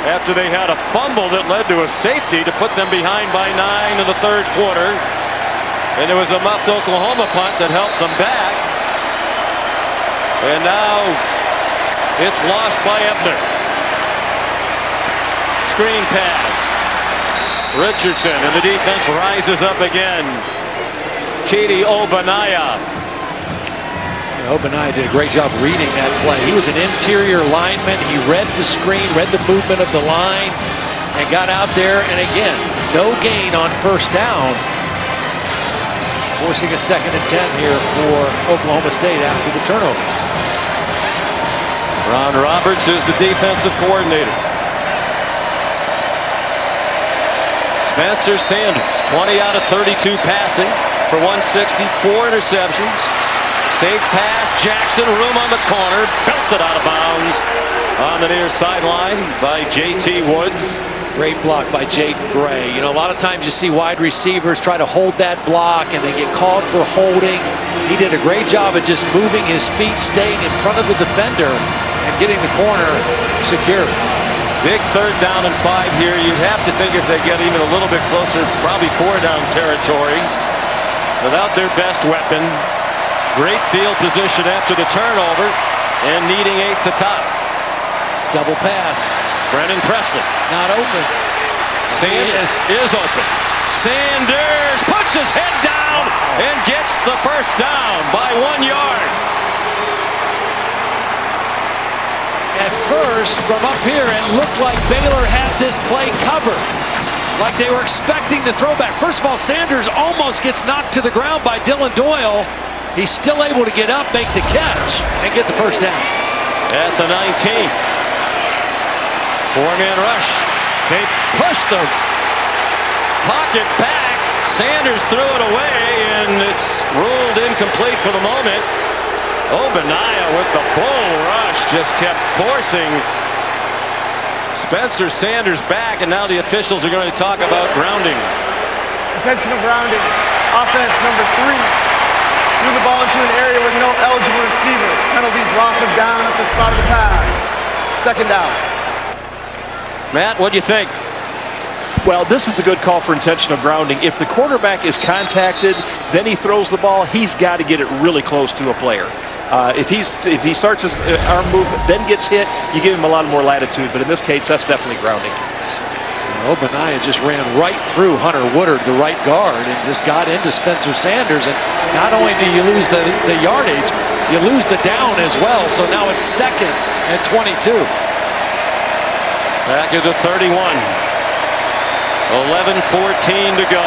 after they had a fumble that led to a safety to put them behind by 9 in the third quarter. And it was a muffed Oklahoma punt that helped them back. And now it's lost by Ebner. Screen pass. Richardson, and the defense rises up again. Chidi Obanaya. Obanaya did a great job reading that play. He was an interior lineman. He read the screen, read the movement of the line, and got out there. And again, no gain on first down, forcing a 2nd and 10 here for Oklahoma State after the turnovers. Ron Roberts is the defensive coordinator. Spencer Sanders, 20 out of 32 passing for 160, 4 interceptions. Safe pass, Jackson, room on the corner, belted out of bounds on the near sideline by J.T. Woods. Great block by Jaden Gray. You know, a lot of times you see wide receivers try to hold that block and they get called for holding. He did a great job of just moving his feet, staying in front of the defender and getting the corner secure. Big third down and 5 here. You have to think if they get even a little bit closer, it's probably 4-down territory. Without their best weapon. Great field position after the turnover and needing 8 to top. Double pass. Brennan Presley. Not open. Sanders is open. Sanders puts his head down and gets the first down by 1 yard. At first, from up here, it looked like Baylor had this play covered. Like they were expecting the throwback. First of all, Sanders almost gets knocked to the ground by Dylan Doyle. He's still able to get up, make the catch, and get the first down. At the 19. Four-man rush. They push the pocket back. Sanders threw it away, and it's ruled incomplete for the moment. Obanaya with the bull rush just kept forcing Spencer Sanders back, and now the officials are going to talk about grounding. Intentional grounding. Offense number 3. Threw the ball into an area with no eligible receiver. Penalties, loss of down at the spot of the pass. 2nd down. Matt, what do you think? Well, this is a good call for intentional grounding. If the quarterback is contacted, then he throws the ball, he's got to get it really close to a player. If he starts his arm movement, then gets hit, you give him a lot more latitude. But in this case, that's definitely grounding. Ogbonnaya just ran right through Hunter Woodard, the right guard, and just got into Spencer Sanders. And not only do you lose the yardage, you lose the down as well. So now it's 2nd and 22. Back into 31. 11:14 to go.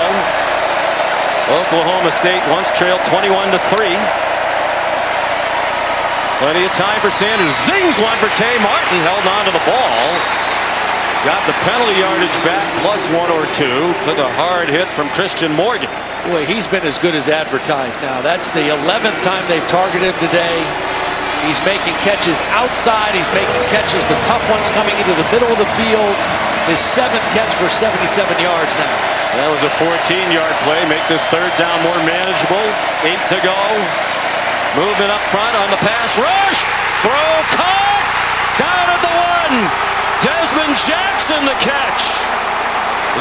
Oklahoma State once trailed 21-3. Plenty of time for Sanders. Zings one for Tay Martin. Held on to the ball. Got the penalty yardage back, +1 or 2. Took a hard hit from Christian Morgan. Boy, he's been as good as advertised now. That's the 11th time they've targeted him today. He's making catches outside. He's making catches, the tough ones, coming into the middle of the field. His 7th catch for 77 yards now. That was a 14-yard play. Make this 3rd down more manageable. 8 to go. Movement up front on the pass rush. Throw caught. Down at the 1. Desmond Jackson the catch.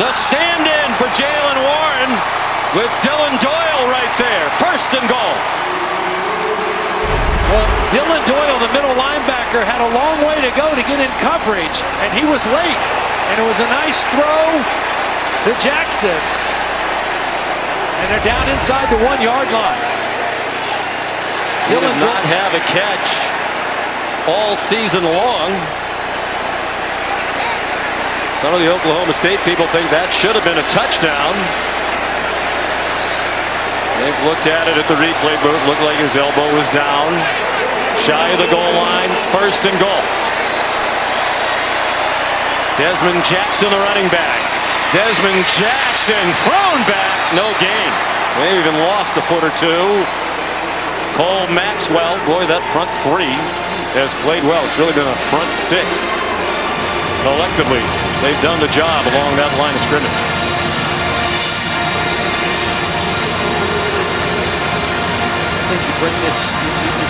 The stand-in for Jalen Warren with Dylan Doyle right there. 1st and goal. Well, Dylan Doyle, the middle linebacker, had a long way to go to get in coverage, and he was late. And it was a nice throw to Jackson. And they're down inside the 1-yard line. He did not have a catch all season long. Some of the Oklahoma State people think that should have been a touchdown. They've looked at it at the replay booth. Looked like his elbow was down. Shy of the goal line. 1st and goal. Desmond Jackson, the running back. Desmond Jackson thrown back. No gain. They even lost a foot or 2. Cole Maxwell. Boy, that front 3 has played well. It's really been a front 6. Collectively, they've done the job along that line of scrimmage. I think you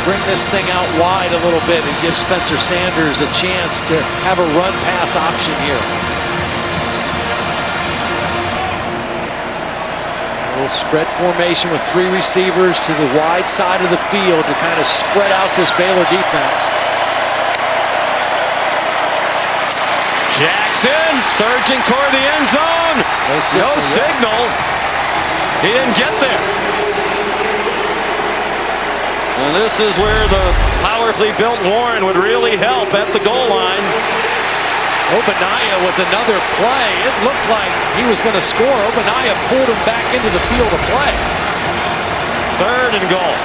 bring this thing out wide a little bit and give Spencer Sanders a chance to have a run-pass option here. A little spread formation with 3 receivers to the wide side of the field to kind of spread out this Baylor defense. Jackson surging toward the end zone. No signal. He didn't get there. And this is where the powerfully built Warren would really help at the goal line. Ogbonnaya with another play. It looked like he was going to score. Ogbonnaya pulled him back into the field of play. 3rd and goal.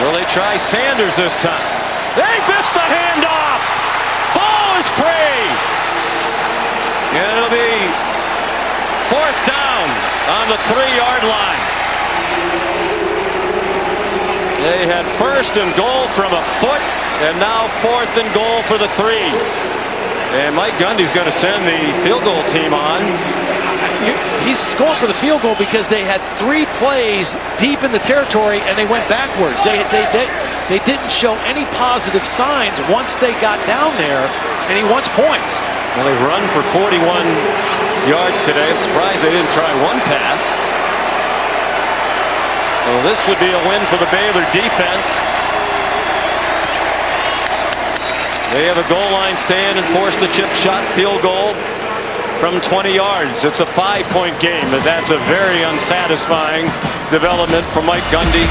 Will they try Sanders this time? They missed the handoff. Ball is free. And it'll be 4th down on the 3-yard line. They had 1st and goal from a foot, and now 4th and goal for the 3. And Mike Gundy's going to send the field goal team on. He's going for the field goal because they had 3 plays deep in the territory, and they went backwards. They didn't show any positive signs once they got down there, and he wants points. Well, they've run for 41 yards today. I'm surprised they didn't try one pass. Well, this would be a win for the Baylor defense. They have a goal line stand and force the chip shot field goal from 20 yards. It's a 5-point game, but that's a very unsatisfying development for Mike Gundy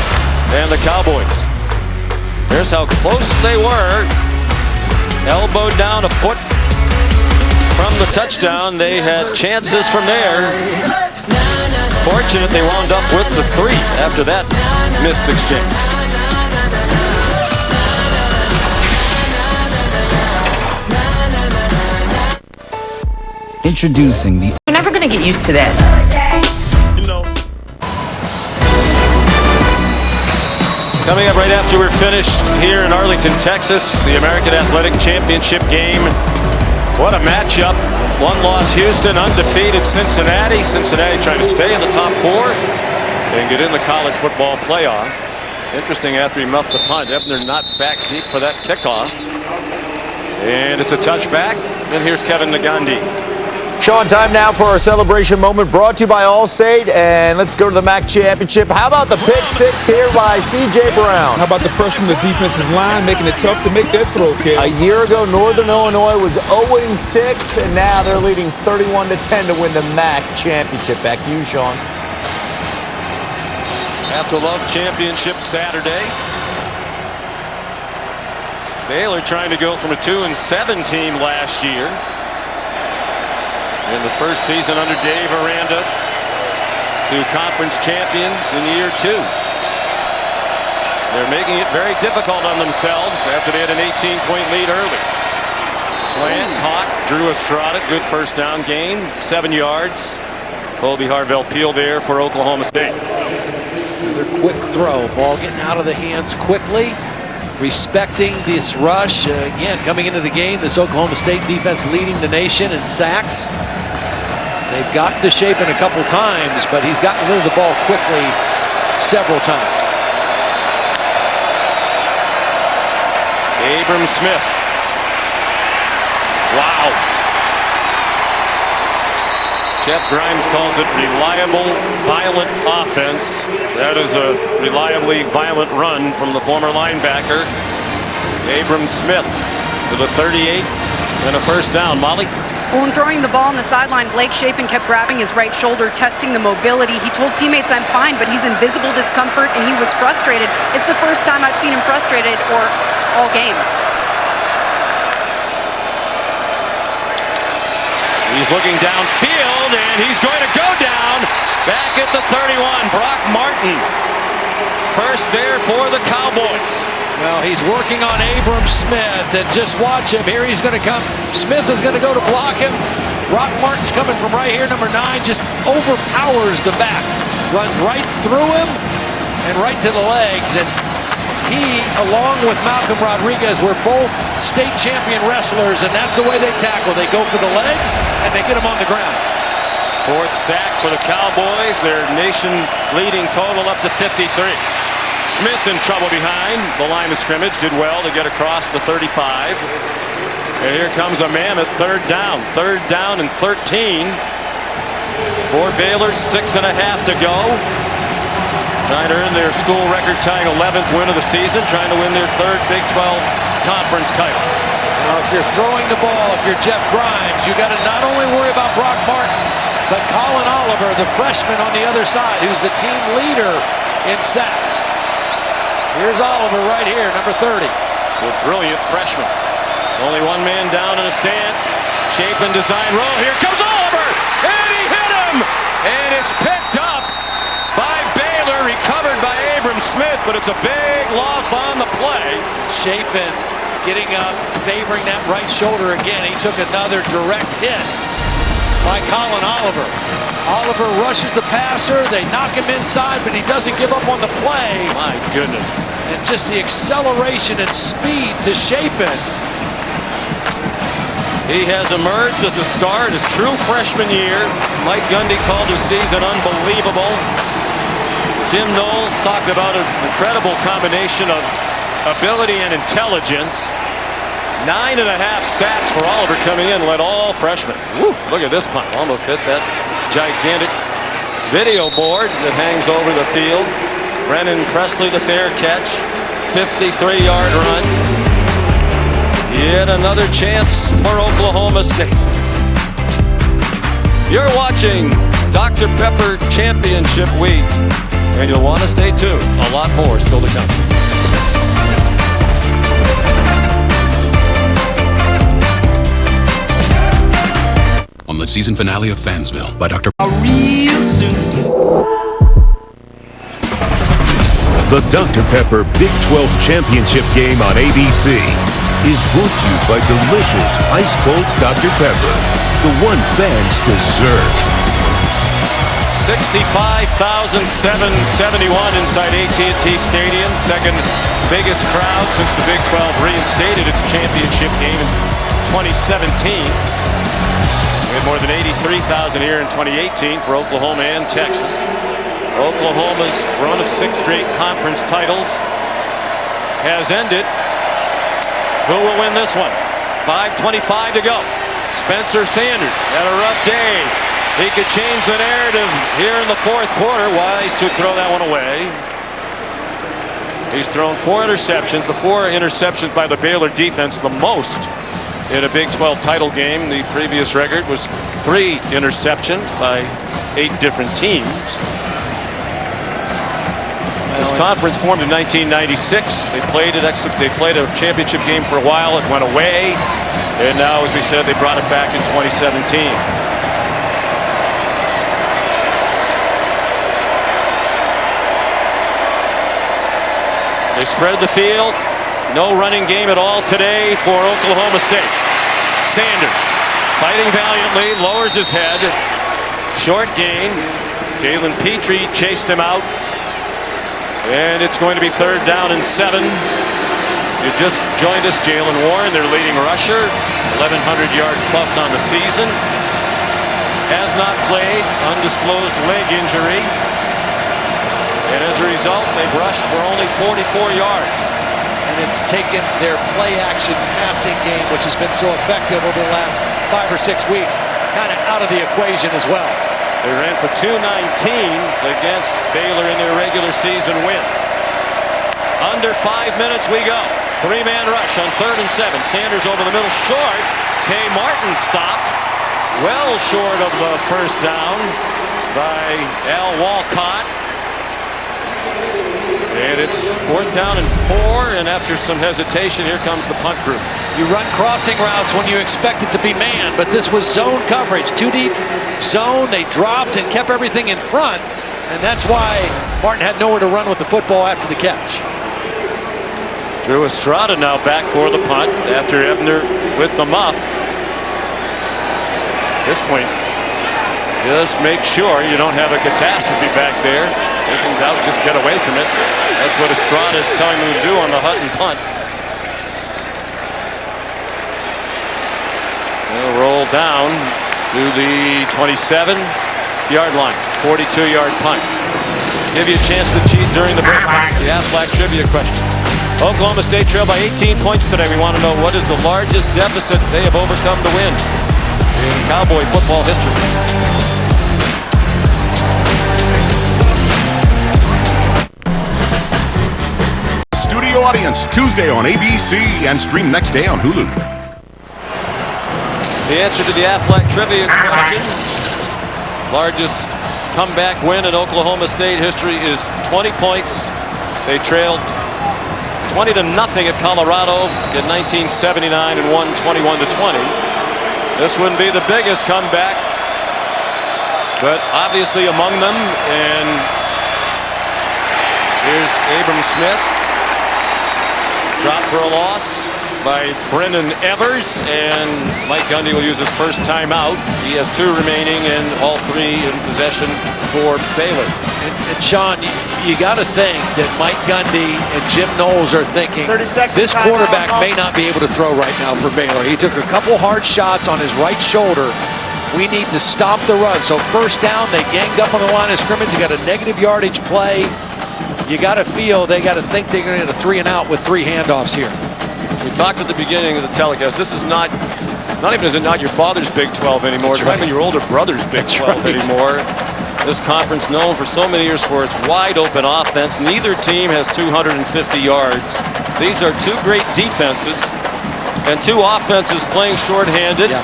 and the Cowboys. Here's how close they were. Elbowed down a foot from the touchdown. They had chances from there. Fortunate they wound up with the 3 after that missed exchange. Introducing the... You're never going to get used to that. Coming up right after we're finished here in Arlington, Texas, the American Athletic Championship game. What a matchup. 1-loss Houston, undefeated Cincinnati. Cincinnati trying to stay in the top 4 and get in the college football playoff. Interesting, after he muffed the punt, Ebner not back deep for that kickoff. And it's a touchback. And here's Kevin Nagandi. Sean, time now for our celebration moment brought to you by Allstate. And let's go to the MAC championship. How about the pick six here by C.J. Brown? How about the pressure from the defensive line, making it tough to make that throw, kid? A year ago, Northern Illinois was 0-6, and now they're leading 31-10 to win the MAC championship. Back to you, Sean. Have to love championship Saturday. Baylor trying to go from a 2-7 team last year. In the first season under Dave Aranda to conference champions in year 2. They're making it very difficult on themselves after they had an 18-point lead early. Slant caught, Drew Estrada, good first down gain, 7 yards. Colby Harvell-Peel there for Oklahoma State. Another quick throw, ball getting out of the hands quickly, respecting this rush. Again, coming into the game, this Oklahoma State defense leading the nation in sacks. They've gotten to Shapen a couple times, but he's gotten rid of the ball quickly several times. Abram Smith. Wow. Jeff Grimes calls it reliable, violent offense. That is a reliably violent run from the former linebacker. Abram Smith with a 38 and a first down. Molly? Well, when throwing the ball on the sideline, Blake Shapen kept grabbing his right shoulder, testing the mobility. He told teammates, "I'm fine," but he's in visible discomfort and he was frustrated. It's the first time I've seen him frustrated all game. He's looking downfield and he's going to go down back at the 31. Brock Martin first there for the Cowboys. Well, he's working on Abram Smith, and just watch him. Here he's going to come. Smith is going to go to block him. Brock Martin's coming from right here, number 9, just overpowers the back. Runs right through him and right to the legs. And he, along with Malcolm Rodriguez, were both state champion wrestlers, and that's the way they tackle. They go for the legs, and they get him on the ground. 4th sack for the Cowboys. Their nation-leading total up to 53. Smith in trouble behind the line of scrimmage. Did well to get across the 35. And here comes a mammoth 3rd down. 3rd down and 13. For Baylor, 6.5 to go. Trying to earn their school record-tying 11th win of the season. Trying to win their 3rd Big 12 conference title. Now, if you're throwing the ball, if you're Jeff Grimes, you got to not only worry about Brock Martin, but Colin Oliver, the freshman on the other side, who's the team leader in sacks. Here's Oliver right here, number 30. The brilliant freshman. Only one man down in a stance. Shapen design roll. Here comes Oliver, and he hit him, and it's picked up by Baylor, recovered by Abram Smith, but it's a big loss on the play. Shapen getting up, favoring that right shoulder again. He took another direct hit by Colin Oliver. Oliver rushes the passer, they knock him inside, but he doesn't give up on the play. My goodness. And just the acceleration and speed to Shapen. He has emerged as a star in his true freshman year. Mike Gundy called his season unbelievable. Jim Knowles talked about an incredible combination of ability and intelligence. 9.5 sacks for Oliver coming in, led all freshmen. Woo, look at this punt, almost hit that gigantic video board that hangs over the field. Brennan Presley, the fair catch, 53-yard run. Yet another chance for Oklahoma State. You're watching Dr. Pepper Championship Week, and you'll want to stay tuned. A lot more still to come. On the season finale of Fansville by Dr. Real soon. The Dr. Pepper Big 12 Championship game on ABC is brought to you by delicious ice-cold Dr. Pepper, the one fans deserve. 65,771 inside AT&T Stadium. Second biggest crowd since the Big 12 reinstated its championship game in 2017. We had more than 83,000 here in 2018 for Oklahoma and Texas. Oklahoma's run of 6 straight conference titles has ended. Who will win this one? 5:25 to go. Spencer Sanders had a rough day. He could change the narrative here in the fourth quarter. Wise to throw that one away. He's thrown 4 interceptions. The 4 interceptions by the Baylor defense, the most in a Big 12 title game. The previous record was 3 interceptions by 8 different teams. This conference formed in 1996. They played a championship game for a while. It went away, and now, as we said, they brought it back in 2017. They spread the field. No running game at all today for Oklahoma State. Sanders fighting valiantly, lowers his head. Short gain. Dalen Petrie chased him out. And it's going to be 3rd down and 7. You just joined us, Jalen Warren, their leading rusher, 1,100 yards plus on the season. Has not played, undisclosed leg injury. And as a result, they've rushed for only 44 yards. And it's taken their play-action passing game, which has been so effective over the last 5 or 6 weeks, kind of out of the equation as well. They ran for 219 against Baylor in their regular season win. Under 5 minutes we go. 3-man rush on 3rd and 7. Sanders over the middle, short. Tay Martin stopped. Well short of the first down by Al Walcott. And it's 4th down and 4, and after some hesitation, here comes the punt group. You run crossing routes when you expect it to be man, but this was zone coverage. 2 deep zone, they dropped and kept everything in front, and that's why Martin had nowhere to run with the football after the catch. Drew Estrada now back for the punt after Ebner with the muff. At this point, just make sure you don't have a catastrophe back there. If in doubt, just get away from it. That's what Estrada is telling them to do on the Hutton punt. They'll roll down to the 27-yard line. 42-yard punt. Give you a chance to cheat during the break. The Aflac trivia question. Oklahoma State trailed by 18 points today. We want to know what is the largest deficit they have overcome to win in Cowboy football history. Studio audience Tuesday on ABC and stream next day on Hulu. The answer to the Aflac trivia question: largest comeback win in Oklahoma State history is 20 points. They trailed 20-0 at Colorado in 1979 and won 21-20. This wouldn't be the biggest comeback, but obviously among them. And here's Abram Smith. Dropped for a loss by Brendan Evers, and Mike Gundy will use his first timeout. He has 2 remaining, and all 3 in possession for Baylor. And Sean, you got to think that Mike Gundy and Jim Knowles are thinking this quarterback may not be able to throw right now for Baylor. He took a couple hard shots on his right shoulder. We need to stop the run. So 1st down, they ganged up on the line of scrimmage. You got a negative yardage play. You got to feel they got to think they're going to get a 3-and-out with 3 handoffs here. We talked at the beginning of the telecast. This is not even is it not your father's Big 12 anymore. It's not even your older brother's Big 12 anymore. This conference known for so many years for its wide open offense. Neither team has 250 yards. These are 2 great defenses and 2 offenses playing shorthanded. Yeah.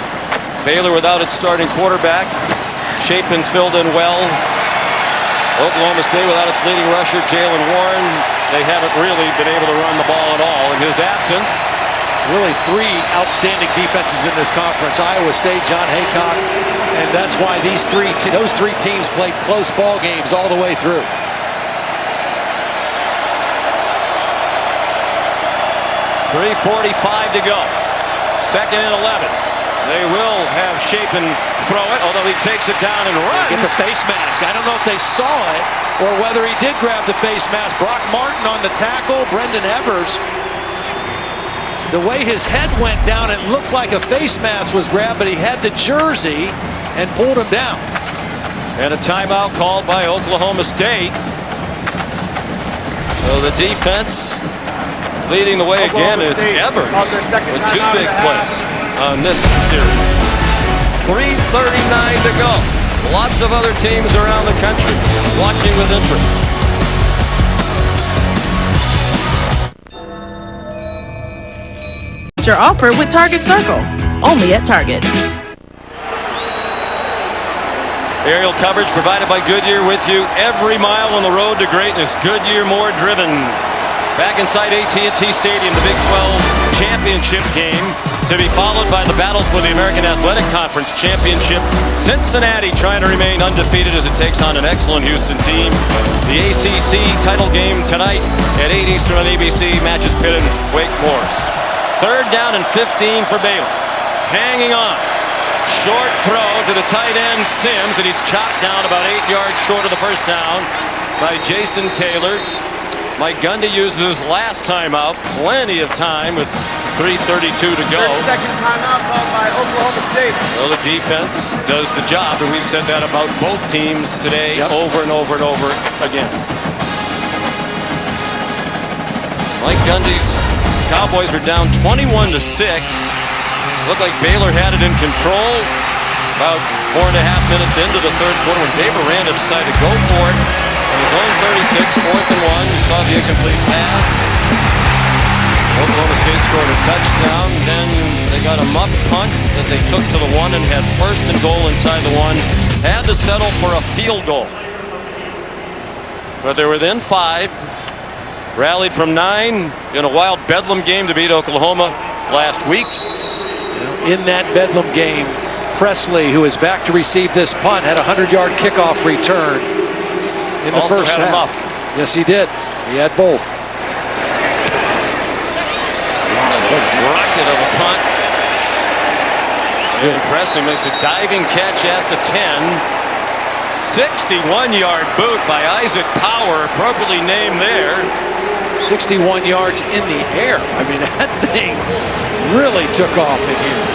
Baylor without its starting quarterback. Chapin's filled in well. Oklahoma State without its leading rusher, Jalen Warren. They haven't really been able to run the ball at all in his absence. Really 3 outstanding defenses in this conference. Iowa State, John Haycock, and that's why those 3 teams played close ball games all the way through. .345 to go. 2nd and 11. They will have Chapin throw it, although he takes it down and runs. Get the face mask. I don't know if they saw it or whether he did grab the face mask. Brock Martin on the tackle. Brendan Evers. The way his head went down, it looked like a face mask was grabbed, but he had the jersey and pulled him down. And a timeout called by Oklahoma State. So the defense leading the way again. It's Evers with 2 big plays on this series. 3:39 to go. Lots of other teams around the country watching with interest. Your offer with Target Circle, only at Target. Aerial coverage provided by Goodyear with you every mile on the road to greatness. Goodyear more driven. Back inside AT&T Stadium, the Big 12 championship game to be followed by the battle for the American Athletic Conference championship. Cincinnati trying to remain undefeated as it takes on an excellent Houston team. The ACC title game tonight at 8 Eastern on ABC matches Pitt and Wake Forest. 3rd down and 15 for Baylor. Hanging on. Short throw to the tight end Sims, and he's chopped down about 8 yards short of the first down by Jason Taylor. Mike Gundy uses his last timeout. Plenty of time with 3:32 to go. 32nd timeout called by Oklahoma State. Well, the defense does the job, and we've said that about both teams today over and over and over again. Mike Gundy's Cowboys are down 21-6. Looked like Baylor had it in control about 4.5 minutes into the 3rd quarter when Dave Aranda decided to go for it. On his own 36, 4th and 1. You saw the incomplete pass. Oklahoma State scored a touchdown. Then they got a muff punt that they took to the 1 and had 1st and goal inside the 1. Had to settle for a field goal. But they're within 5. Rallied from 9 in a wild Bedlam game to beat Oklahoma last week. In that Bedlam game, Presley, who is back to receive this punt, had a 100-yard kickoff return in the also first had half. A muff. Yes, he did. He had both. What a rocket of a punt. And Presley makes a diving catch at the 10. 61-yard boot by Isaac Power, appropriately named there. 61 yards in the air. I mean, that thing really took off in here.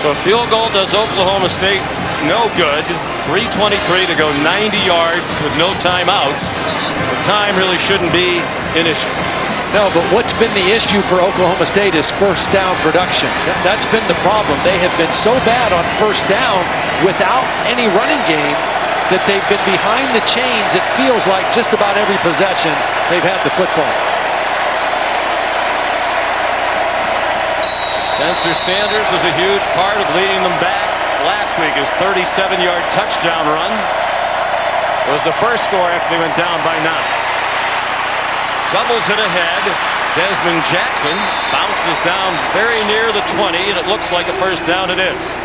So a field goal does Oklahoma State no good. 3:23 to go, 90 yards with no timeouts. The time really shouldn't be an issue. No, but what's been the issue for Oklahoma State is first down production. That's been the problem. They have been so bad on first down without any running game that they've been behind the chains. It feels like just about every possession they've had the football. Spencer Sanders was a huge part of leading them back last week. His 37-yard touchdown run was the first score after they went down by 9. Shovels it ahead. Desmond Jackson bounces down very near the 20, and it looks like a first down it is.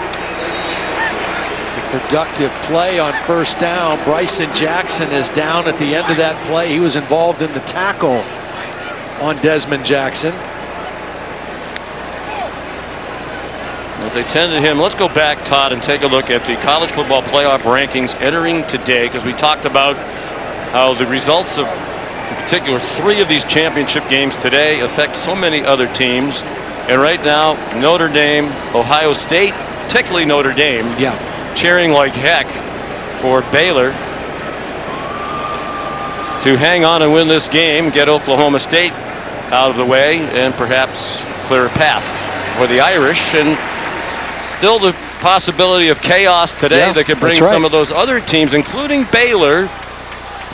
Productive play on first down. Bryson Jackson is down at the end of that play. He was involved in the tackle on Desmond Jackson. As they tended him, let's go back, Todd, and take a look at the college football playoff rankings entering today, because we talked about how the results of, in particular, 3 of these championship games today affect so many other teams. And right now, Notre Dame, Ohio State, particularly Notre Dame, cheering like heck for Baylor to hang on and win this game, get Oklahoma State out of the way, and perhaps clear a path for the Irish. And still the possibility of chaos today that could bring some of those other teams, including Baylor,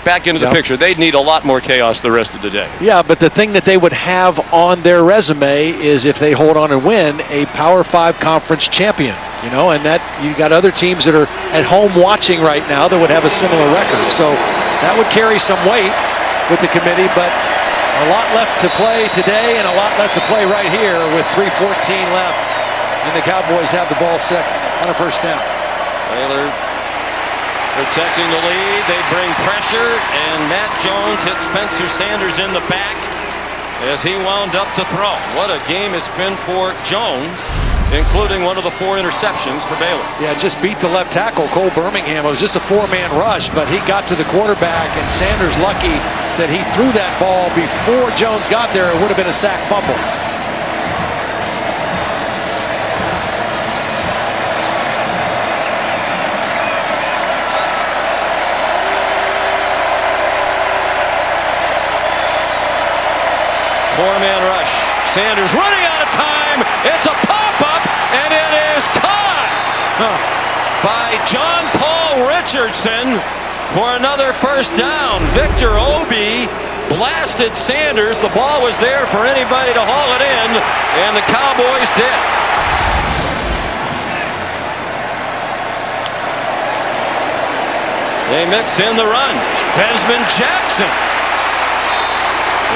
back into the picture. They'd need a lot more chaos the rest of the day. Yeah, but the thing that they would have on their resume is, if they hold on and win, a Power 5 conference champion. You know, and that you got other teams that are at home watching right now that would have a similar record. So that would carry some weight with the committee, but a lot left to play today and a lot left to play right here with 3:14 left. And the Cowboys have the ball set on a first down. Baylor protecting the lead. They bring pressure, and Matt Jones hit Spencer Sanders in the back as he wound up to throw. What a game it's been for Jones, including one of the 4 interceptions for Baylor. Yeah, just beat the left tackle, Cole Birmingham. It was just a 4-man rush, but he got to the quarterback, and Sanders lucky that he threw that ball before Jones got there. It would have been a sack fumble. Sanders running out of time. It's a pop-up, and it is caught by John Paul Richardson for another first down. Victor Obi blasted Sanders. The ball was there for anybody to haul it in, and the Cowboys did. They mix in the run. Desmond Jackson.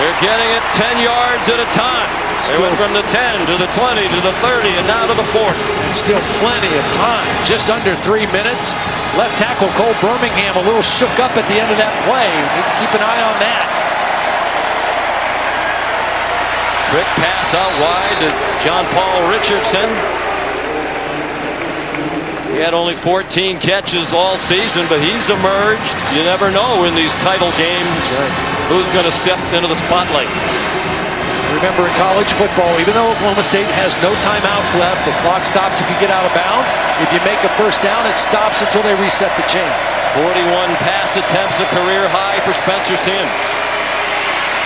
They're getting it 10 yards at a time. They went from the 10 to the 20 to the 30 and now to the 40. Still plenty of time. Just under 3 minutes. Left tackle Cole Birmingham a little shook up at the end of that play. Need to keep an eye on that. Quick pass out wide to John Paul Richardson. He had only 14 catches all season, but he's emerged. You never know in these title games who's going to step into the spotlight. Remember, in college football, even though Oklahoma State has no timeouts left, the clock stops if you get out of bounds. If you make a first down, it stops until they reset the chains. 41 pass attempts, a career high for Spencer Sanders.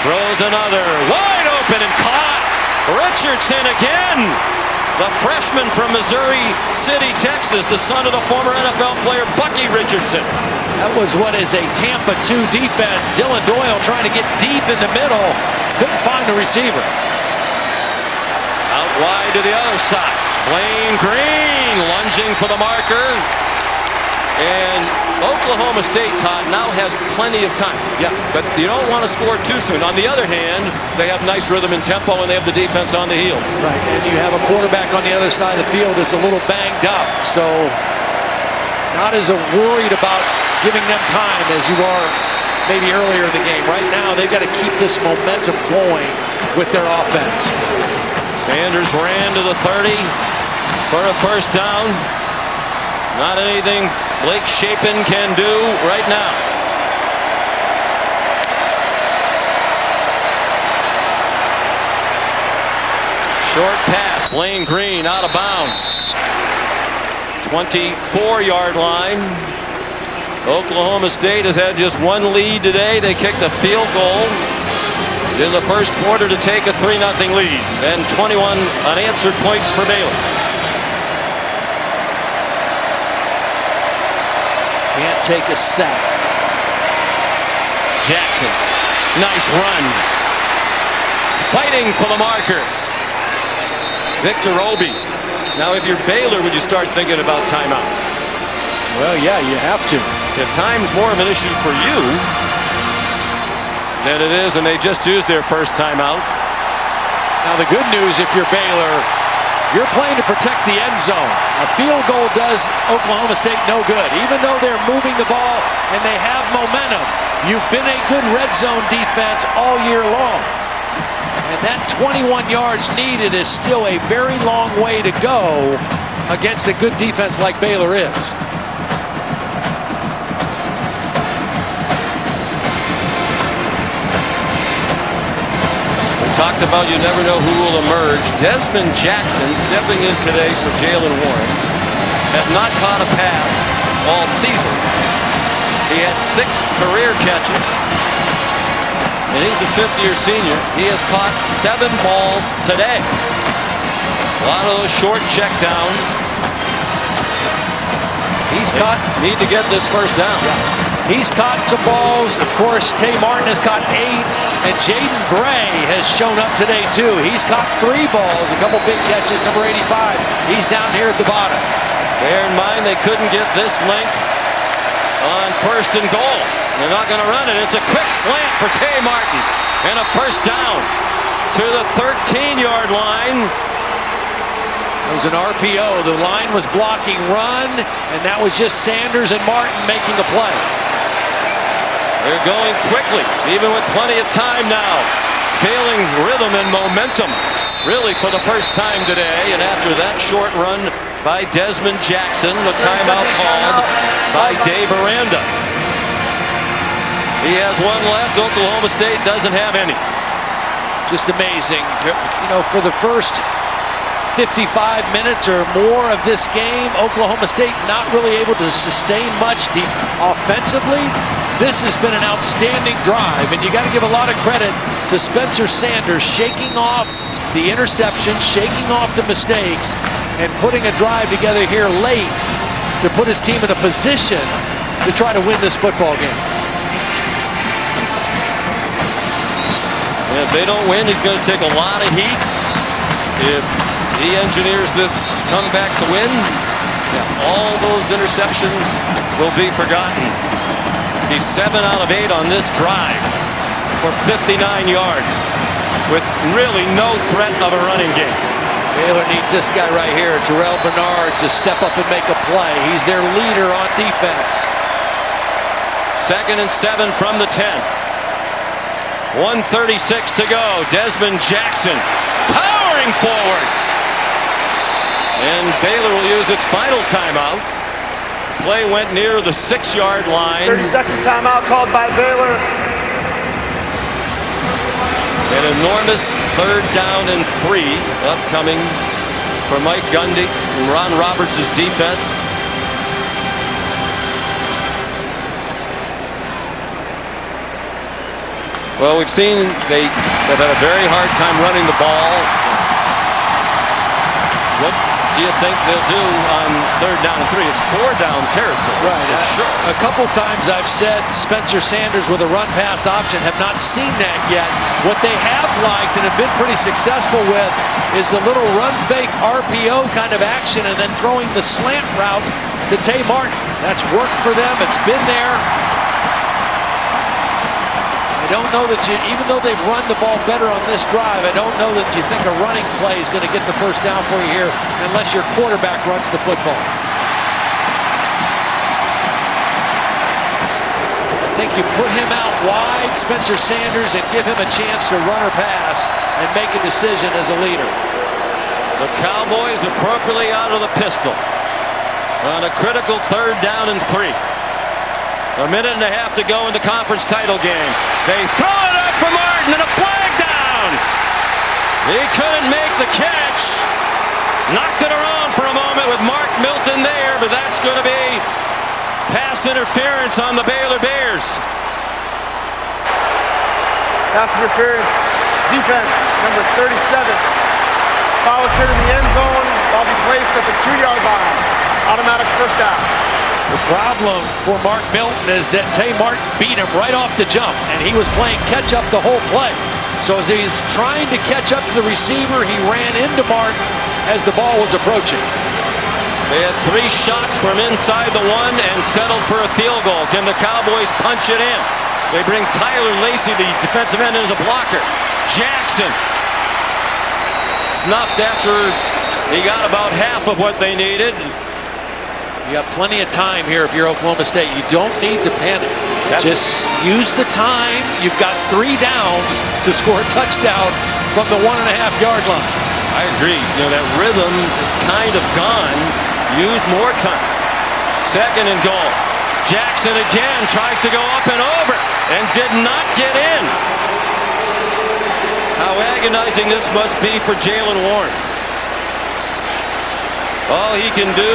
Throws another, wide open and caught. Richardson again. The freshman from Missouri City, Texas, the son of the former NFL player Bucky Richardson. That was what is a Tampa 2 defense. Dylan Doyle trying to get deep in the middle. Couldn't find a receiver. Out wide to the other side. Blaine Green lunging for the marker. And Oklahoma State, Todd, now has plenty of time. Yeah. But you don't want to score too soon. On the other hand, they have nice rhythm and tempo, and they have the defense on the heels. Right, and you have a quarterback on the other side of the field that's a little banged up. So not as worried about giving them time as you are maybe earlier in the game. Right now, they've got to keep this momentum going with their offense. Sanders ran to the 30 for a first down. Not anything Blake Shapen can do right now. Short pass, Blaine Green out of bounds. 24-yard line. Oklahoma State has had just one lead today. They kicked a field goal in the first quarter to take a 3-0 lead. And 21 unanswered points for Baylor. Can't take a sack. Jackson, nice run. Fighting for the marker. Victor Obi. Now, if you're Baylor, would you start thinking about timeouts? Well, yeah, you have to. If time's more of an issue for you than it is, and they just used their first timeout. Now, the good news, if you're Baylor, you're playing to protect the end zone. A field goal does Oklahoma State no good. Even though they're moving the ball and they have momentum, you've been a good red zone defense all year long. And that 21 yards needed is still a very long way to go against a good defense like Baylor is. Talked about you never know who will emerge. Desmond Jackson stepping in today for Jalen Warren. Had not caught a pass all season. He had 6 career catches. And he's a fifth-year senior. He has caught 7 balls today. A lot of those short checkdowns. He's caught. Need to get this first down. Yeah. He's caught some balls. Of course, Tay Martin has caught 8, and Jaden Bray has shown up today too. He's caught 3 balls, a couple big catches. Number 85, he's down here at the bottom. Bear in mind they couldn't get this length on first and goal. They're not going to run it. It's a quick slant for Tay Martin, and a first down to the 13-yard line. It was an RPO. The line was blocking run, and that was just Sanders and Martin making the play. They're going quickly, even with plenty of time now. Failing rhythm and momentum, really for the first time today. And after that short run by Desmond Jackson, the timeout called by Dave Aranda. He has one left. Oklahoma State doesn't have any. Just amazing. You know, for the first 55 minutes or more of this game, Oklahoma State not really able to sustain much offensively. This has been an outstanding drive, and you got to give a lot of credit to Spencer Sanders shaking off the interception, shaking off the mistakes, and putting a drive together here late to put his team in a position to try to win this football game. If they don't win, he's going to take a lot of heat. If he engineers this comeback to win, all those interceptions will be forgotten. He's 7 out of 8 on this drive for 59 yards with really no threat of a running game. Baylor needs this guy right here, Terrell Bernard, to step up and make a play. He's their leader on defense. 2nd and 7 from the 10. 1:36 to go. Desmond Jackson powering forward. And Baylor will use its final timeout. Play went near the 6-yard line. 30-second timeout called by Baylor. An enormous 3rd down and 3 upcoming for Mike Gundy and Ron Roberts' defense. Well, we've seen they've had a very hard time running the ball. What do you think they'll do on 3rd down and 3? It's 4-down territory. Right. Sure. A couple times I've said Spencer Sanders with a run-pass option, have not seen that yet. What they have liked and have been pretty successful with is a little run-fake RPO kind of action and then throwing the slant route to Tay Martin. That's worked for them. It's been there. I don't know that even though they've run the ball better on this drive, I don't know that you think a running play is going to get the first down for you here unless your quarterback runs the football. I think you put him out wide, Spencer Sanders, and give him a chance to run or pass and make a decision as a leader. The Cowboys appropriately out of the pistol on a critical 3rd down and 3. A minute and a half to go in the conference title game. They throw it up for Martin and a flag down. He couldn't make the catch. Knocked it around for a moment with Mark Milton there, but that's going to be pass interference on the Baylor Bears. Pass interference, defense, number 37. Foul is hit in the end zone. Ball be placed at the 2-yard line. Automatic first down. The problem for Mark Milton is that Tay Martin beat him right off the jump, and he was playing catch-up the whole play. So as he's trying to catch up to the receiver, he ran into Martin as the ball was approaching. They had 3 shots from inside the 1 and settled for a field goal. Can the Cowboys punch it in? They bring Tyler Lacey, the defensive end, in as a blocker. Jackson snuffed after he got about half of what they needed. You got plenty of time here if you're Oklahoma State. You don't need to panic. Just use the time. You've got 3 downs to score a touchdown from the 1.5-yard line. I agree. You know, that rhythm is kind of gone. Use more time. 2nd and goal. Jackson again tries to go up and over and did not get in. How agonizing this must be for Jaylen Warren. All he can do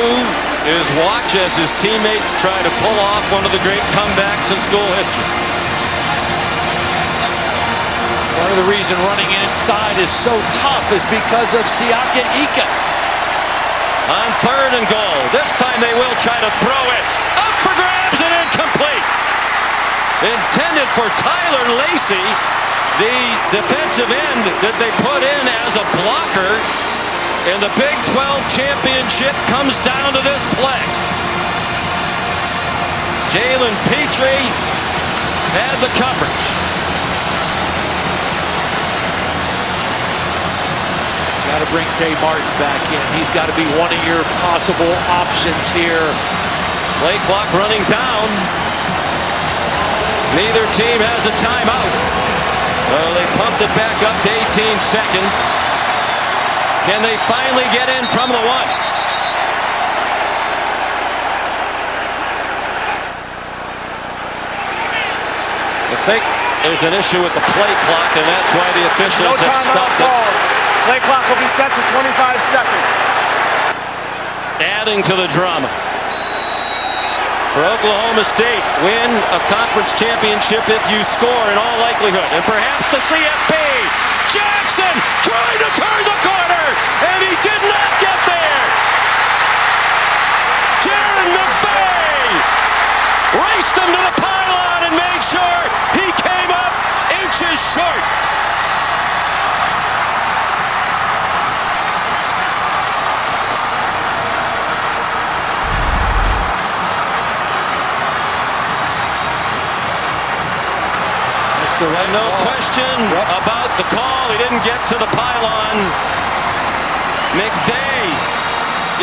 is watch as his teammates try to pull off one of the great comebacks in school history. One of the reasons running inside is so tough is because of Siaka Ika. On 3rd and goal, this time they will try to throw it. Up for grabs and incomplete. Intended for Tyler Lacey, the defensive end that they put in as a blocker. And the Big 12 championship comes down to this play. Jalen Petrie had the coverage. Got to bring Tay Martin back in. He's got to be one of your possible options here. Play clock running down. Neither team has a timeout. Well, they pumped it back up to 18 seconds. Can they finally get in from the 1? I think there's an issue with the play clock, and that's why the officials have stopped it. Play clock will be set to 25 seconds. Adding to the drama. For Oklahoma State, win a conference championship if you score in all likelihood. And perhaps the CFB. Jackson trying to turn the corner, and he did not get there. Jaron McVay raced him to the pylon and made sure he came up inches short. No question about the call. He didn't get to the pylon. McVay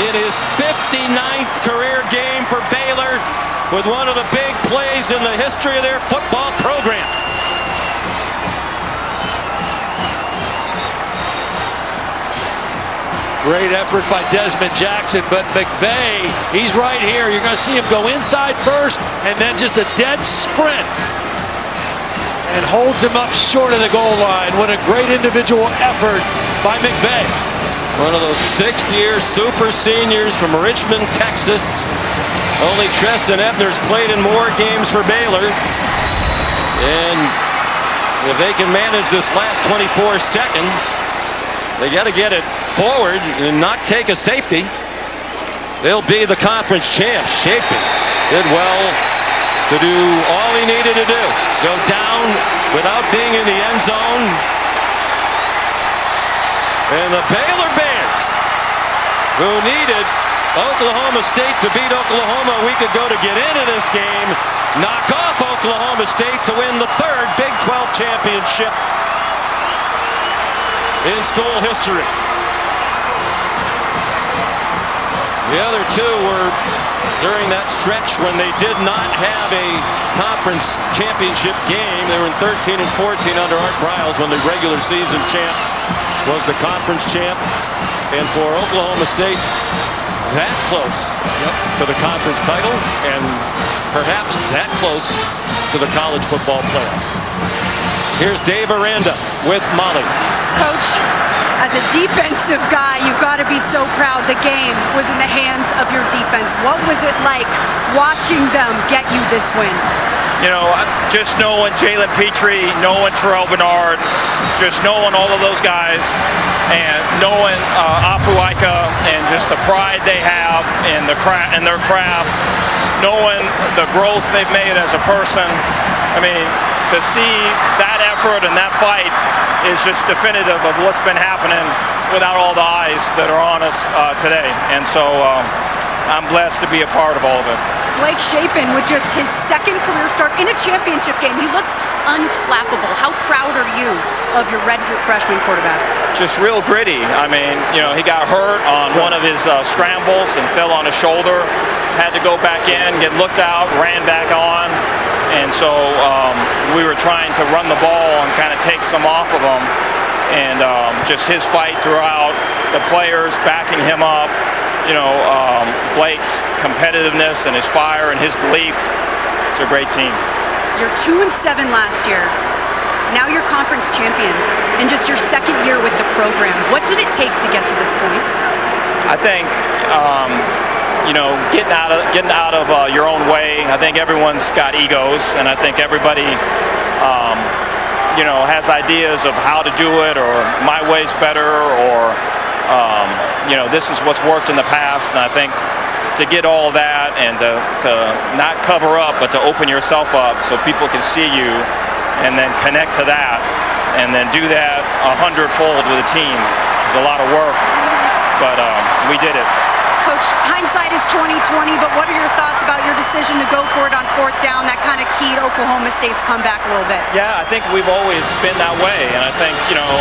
in his 59th career game for Baylor with one of the big plays in the history of their football program. Great effort by Desmond Jackson, but McVay, he's right here. You're going to see him go inside first and then just a dead sprint. And holds him up short of the goal line. What a great individual effort by McVay. One of those sixth-year super seniors from Richmond, Texas. Only Treston Ebner's played in more games for Baylor. And if they can manage this last 24 seconds, they got to get it forward and not take a safety. They'll be the conference champs. Shaping did well to do all he needed to do. Go down without being in the end zone. And the Baylor Bears, who needed Oklahoma State to beat Oklahoma a week ago to get into this game, knock off Oklahoma State to win the third Big 12 championship in school history. The other two were during that stretch when they did not have a conference championship game. They were in 13 and 14 under Art Briles when the regular season champ was the conference champ. And for Oklahoma State, that close to the conference title and perhaps that close to the college football playoff. Here's Dave Aranda with Molly. Coach, as a defensive guy, you've got to be so proud the game was in the hands of your defense. What was it like watching them get you this win? You know, just knowing Jalen Petrie, knowing Terrell Bernard, just knowing all of those guys, and knowing Apuaika and just the pride they have in their craft, knowing the growth they've made as a person. I mean, to see that effort and that fight is just definitive of what's been happening without all the eyes that are on us today. And so I'm blessed to be a part of all of it. Blake Shapen with just his second career start in a championship game. He looked unflappable. How proud are you of your redshirt freshman quarterback? Just real gritty. I mean, you know, he got hurt on one of his scrambles and fell on his shoulder. Had to go back in, get looked out, ran back on. And so we were trying to run the ball and kind of take some off of him. And just his fight throughout, the players backing him up, you know, Blake's competitiveness and his fire and his belief. It's a great team. You're 2-7 last year. Now you're conference champions in just your second year with the program. What did it take to get to this point? I think you know, getting out of your own way. I think everyone's got egos, and I think everybody, you know, has ideas of how to do it, or my way's better, or you know, this is what's worked in the past. And I think to get all that and to not cover up, but to open yourself up so people can see you, and then connect to that, and then do that 100-fold with a team is a lot of work, but we did it. Coach, hindsight is 20/20, but what are your thoughts about your decision to go for it on fourth down? That kind of keyed Oklahoma State's comeback a little bit. Yeah, I think we've always been that way, and I think, you know,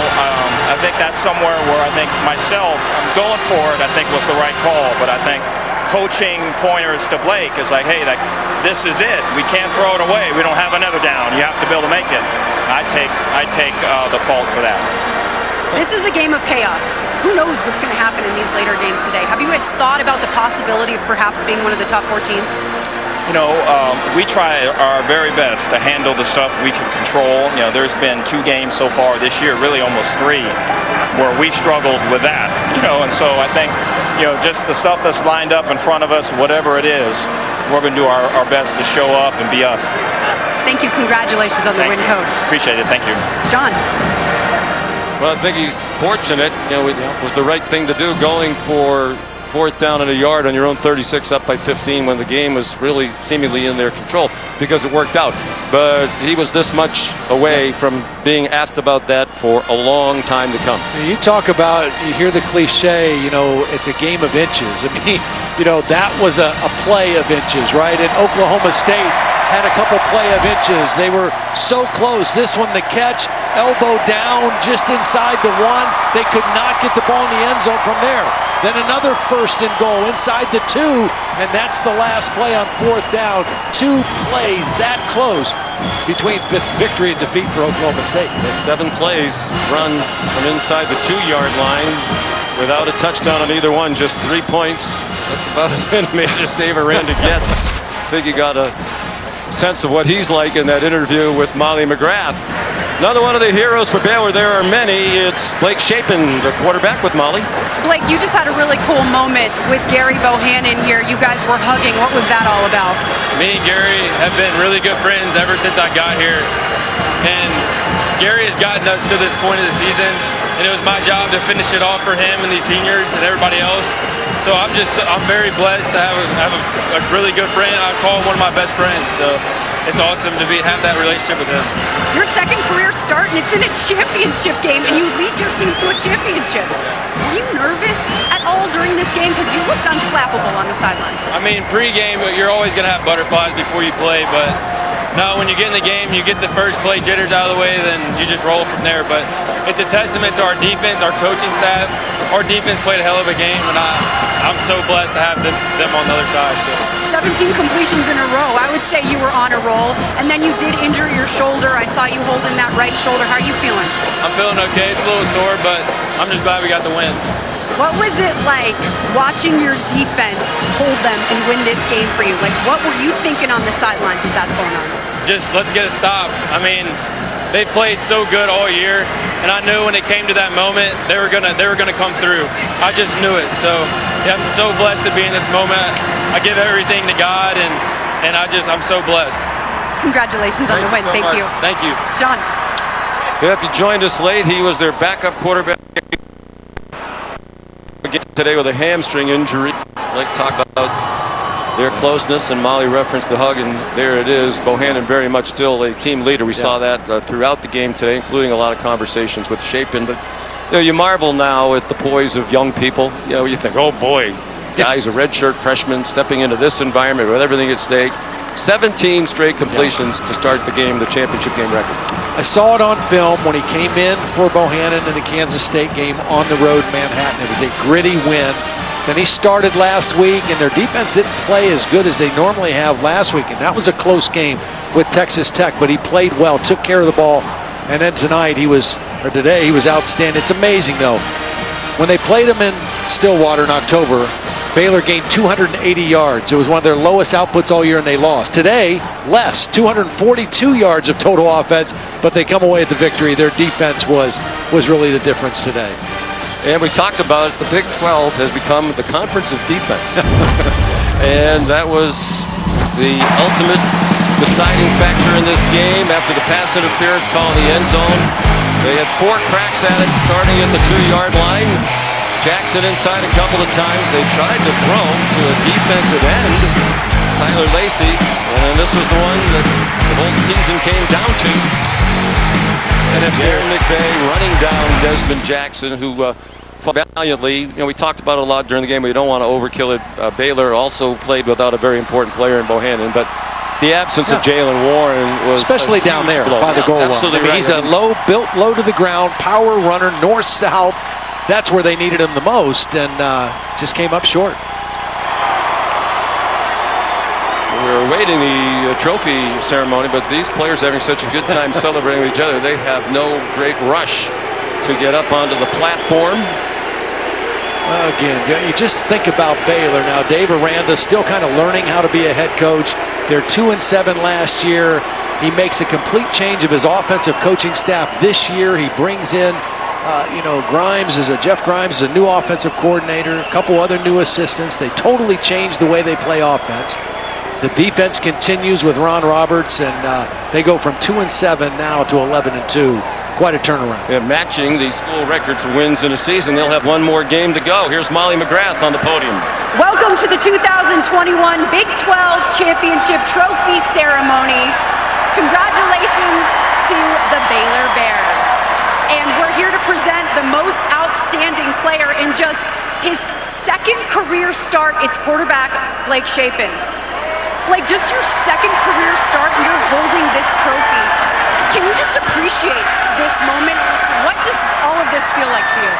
I think that's somewhere where I think myself, I'm going for it, I think was the right call, but I think coaching pointers to Blake is like, hey, like, this is it. We can't throw it away. We don't have another down. You have to be able to make it. I take the fault for that. This is a game of chaos. Who knows what's going to happen in these later games today? Have you guys thought about the possibility of perhaps being one of the top 4 teams? we try our very best to handle the stuff we can control. There's been 2 games so far this year, really almost 3, where we struggled with that. And so I think, just the stuff that's lined up in front of us, whatever it is, we're going to do our best to show up and be us. Thank you. Congratulations on the win, Coach. Appreciate it. Thank you. Sean. Well, I think he's fortunate. It was the right thing to do, going for 4th down and a yard on your own 36 up by 15 when the game was really seemingly in their control, because it worked out. But he was this much away from being asked about that for a long time to come. You talk about, you hear the cliche, it's a game of inches. I mean, that was a play of inches, right? And Oklahoma State had a couple play of inches. They were so close. This one, the catch, elbow down just inside the 1. They could not get the ball in the end zone from there. Then another 1st and goal inside the 2, and that's the last play on 4th down. 2 plays that close between victory and defeat for Oklahoma State. 7 plays run from inside the 2-yard line without a touchdown on either one, just 3 points. That's about as animated as Dave Aranda gets. I think you got a sense of what he's like in that interview with Molly McGrath. Another one of the heroes for Baylor. There are many. It's Blake Shapen, the quarterback, with Molly. Blake, you just had a really cool moment with Gary Bohannon here. You guys were hugging. What was that all about? Me and Gary have been really good friends ever since I got here. And Gary has gotten us to this point of the season, and it was my job to finish it off for him and these seniors and everybody else. So I'm very blessed to have a really good friend. I call him one of my best friends. So it's awesome to have that relationship with him. Your 2nd career start, and it's in a championship game, and you lead your team to a championship. Were you nervous at all during this game? Because you looked unflappable on the sidelines. I mean, pre-game, you're always going to have butterflies before you play, but no, when you get in the game, you get the first play jitters out of the way, then you just roll from there. But it's a testament to our defense, our coaching staff. Our defense played a hell of a game, and I'm so blessed to have them on the other side. So. 17 completions in a row. I would say you were on a roll, and then you did injure your shoulder. I saw you holding that right shoulder. How are you feeling? I'm feeling okay. It's a little sore, but I'm just glad we got the win. What was it like watching your defense hold them and win this game for you? Like, what were you thinking on the sidelines as that's going on? Just let's get a stop. I mean, they played so good all year, and I knew when it came to that moment they were gonna come through. I just knew it. So yeah, I'm so blessed to be in this moment. I give everything to God, and I'm so blessed. Congratulations on the win. Thank you. Thank you, John. Yeah, if you joined us late, he was their backup quarterback today with a hamstring injury. Blake talked about their closeness, and Molly referenced the hug, and there it is. Bohannon very much still a team leader. We saw that throughout the game today, including a lot of conversations with Shapen. But you marvel now at the poise of young people. You think, oh boy, guys, a redshirt freshman stepping into this environment with everything at stake. 17 straight completions to start the game, the championship game record. I saw it on film when he came in for Bohannon in the Kansas State game on the road in Manhattan. It was a gritty win. Then he started last week, and their defense didn't play as good as they normally have last week, and that was a close game with Texas Tech, but he played well, took care of the ball, and then today he was outstanding. It's amazing, though. When they played him in Stillwater in October, Baylor gained 280 yards. It was one of their lowest outputs all year, and they lost. Today, less, 242 yards of total offense, but they come away with the victory. Their defense was really the difference today. And we talked about it, the Big 12 has become the conference of defense. And that was the ultimate deciding factor in this game after the pass interference call in the end zone. They had 4 cracks at it starting at the 2-yard line. Jackson inside a couple of times. They tried to throw to a defensive end, Tyler Lacey, and this was the one that the whole season came down to. And it's Darren McVay running down Desmond Jackson, who fought valiantly. We talked about it a lot during the game, but you don't want to overkill it. Baylor also played without a very important player in Bohannon, but the absence of Jalen Warren was especially down there by the goal line. Absolutely, I mean, he's a built low to the ground, power runner, north-south. That's where they needed him the most, and just came up short. We're awaiting the trophy ceremony, but these players are having such a good time celebrating with each other. They have no great rush to get up onto the platform. Well, again, you just think about Baylor now. Dave Aranda still kind of learning how to be a head coach. They're 2-7 last year. He makes a complete change of his offensive coaching staff this year. He brings in, Jeff Grimes is a new offensive coordinator, a couple other new assistants. They totally changed the way they play offense. The defense continues with Ron Roberts, and they go from 2-7 now to 11-2. Quite a turnaround. Yeah, matching the school record for wins in a season. They'll have one more game to go. Here's Molly McGrath on the podium. Welcome to the 2021 Big 12 Championship Trophy Ceremony. Congratulations to the Baylor Bears. And we're here to present the most outstanding player in just his second career start. It's quarterback Blake Shapen. Blake, just your second career start and you're holding this trophy. Can you just appreciate this moment? What does all of this feel like to you?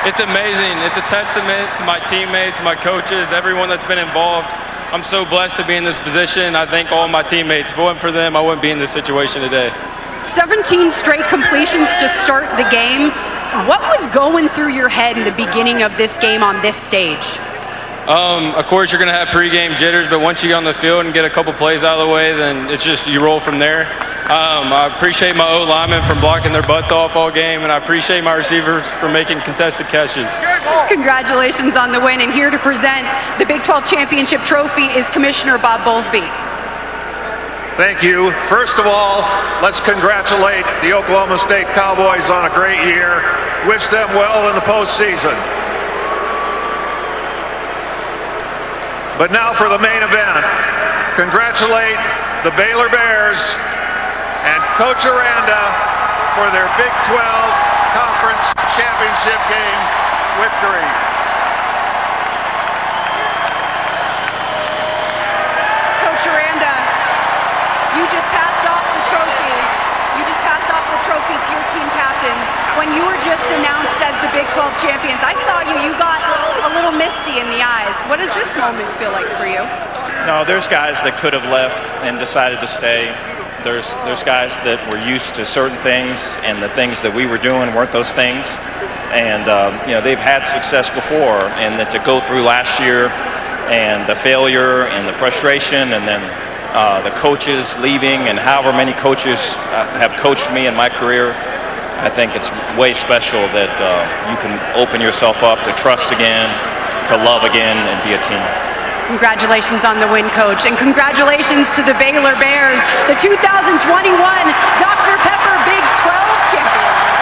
It's amazing. It's a testament to my teammates, my coaches, everyone that's been involved. I'm so blessed to be in this position. I thank all my teammates. If it wasn't for them, I wouldn't be in this situation today. 17 straight completions to start the game. What was going through your head in the beginning of this game on this stage? Of course, you're going to have pregame jitters, but once you get on the field and get a couple plays out of the way, then it's just you roll from there. I appreciate my O-linemen for blocking their butts off all game, and I appreciate my receivers for making contested catches. Congratulations on the win, and here to present the Big 12 Championship Trophy is Commissioner Bob Bowlesby. Thank you. First of all, let's congratulate the Oklahoma State Cowboys on a great year. Wish them well in the postseason. But now for the main event. Congratulate the Baylor Bears and Coach Aranda for their Big 12 Conference Championship game victory. Coach Aranda, you just passed off the trophy. You just passed off the trophy to your team captains. When you were just announced as the Big 12 champions, I saw you got a little misty in the eyes. What does this moment feel like for you? No, there's guys that could have left and decided to stay. There's guys that were used to certain things, and the things that we were doing weren't those things. And they've had success before, and that to go through last year and the failure and the frustration, and then the coaches leaving, and however many coaches have coached me in my career, I think it's way special that you can open yourself up to trust again, to love again, and be a team. Congratulations on the win, Coach, and congratulations to the Baylor Bears, the 2021 Dr. Pepper Big 12 champions.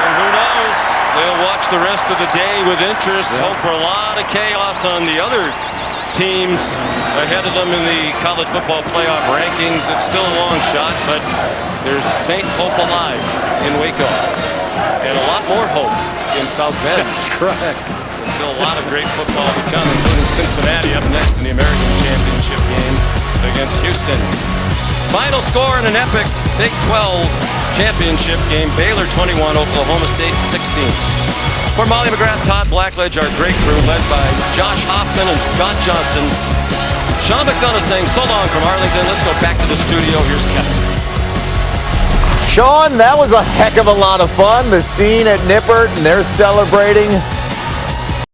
And who knows? They'll watch the rest of the day with interest. Hope for a lot of chaos on the other teams ahead of them in the college football playoff rankings. It's still a long shot, but there's faint hope alive in Waco, and a lot more hope in South Bend. That's correct. There's still a lot of great football to come, including Cincinnati up next in the American Championship game against Houston. Final score in an epic Big 12 championship game: Baylor 21, Oklahoma State 16. For Molly McGrath, Todd Blackledge, our great crew led by Josh Hoffman and Scott Johnson. Sean McDonough saying so long from Arlington. Let's go back to the studio. Here's Kevin. Sean, that was a heck of a lot of fun. The scene at Nippert, and they're celebrating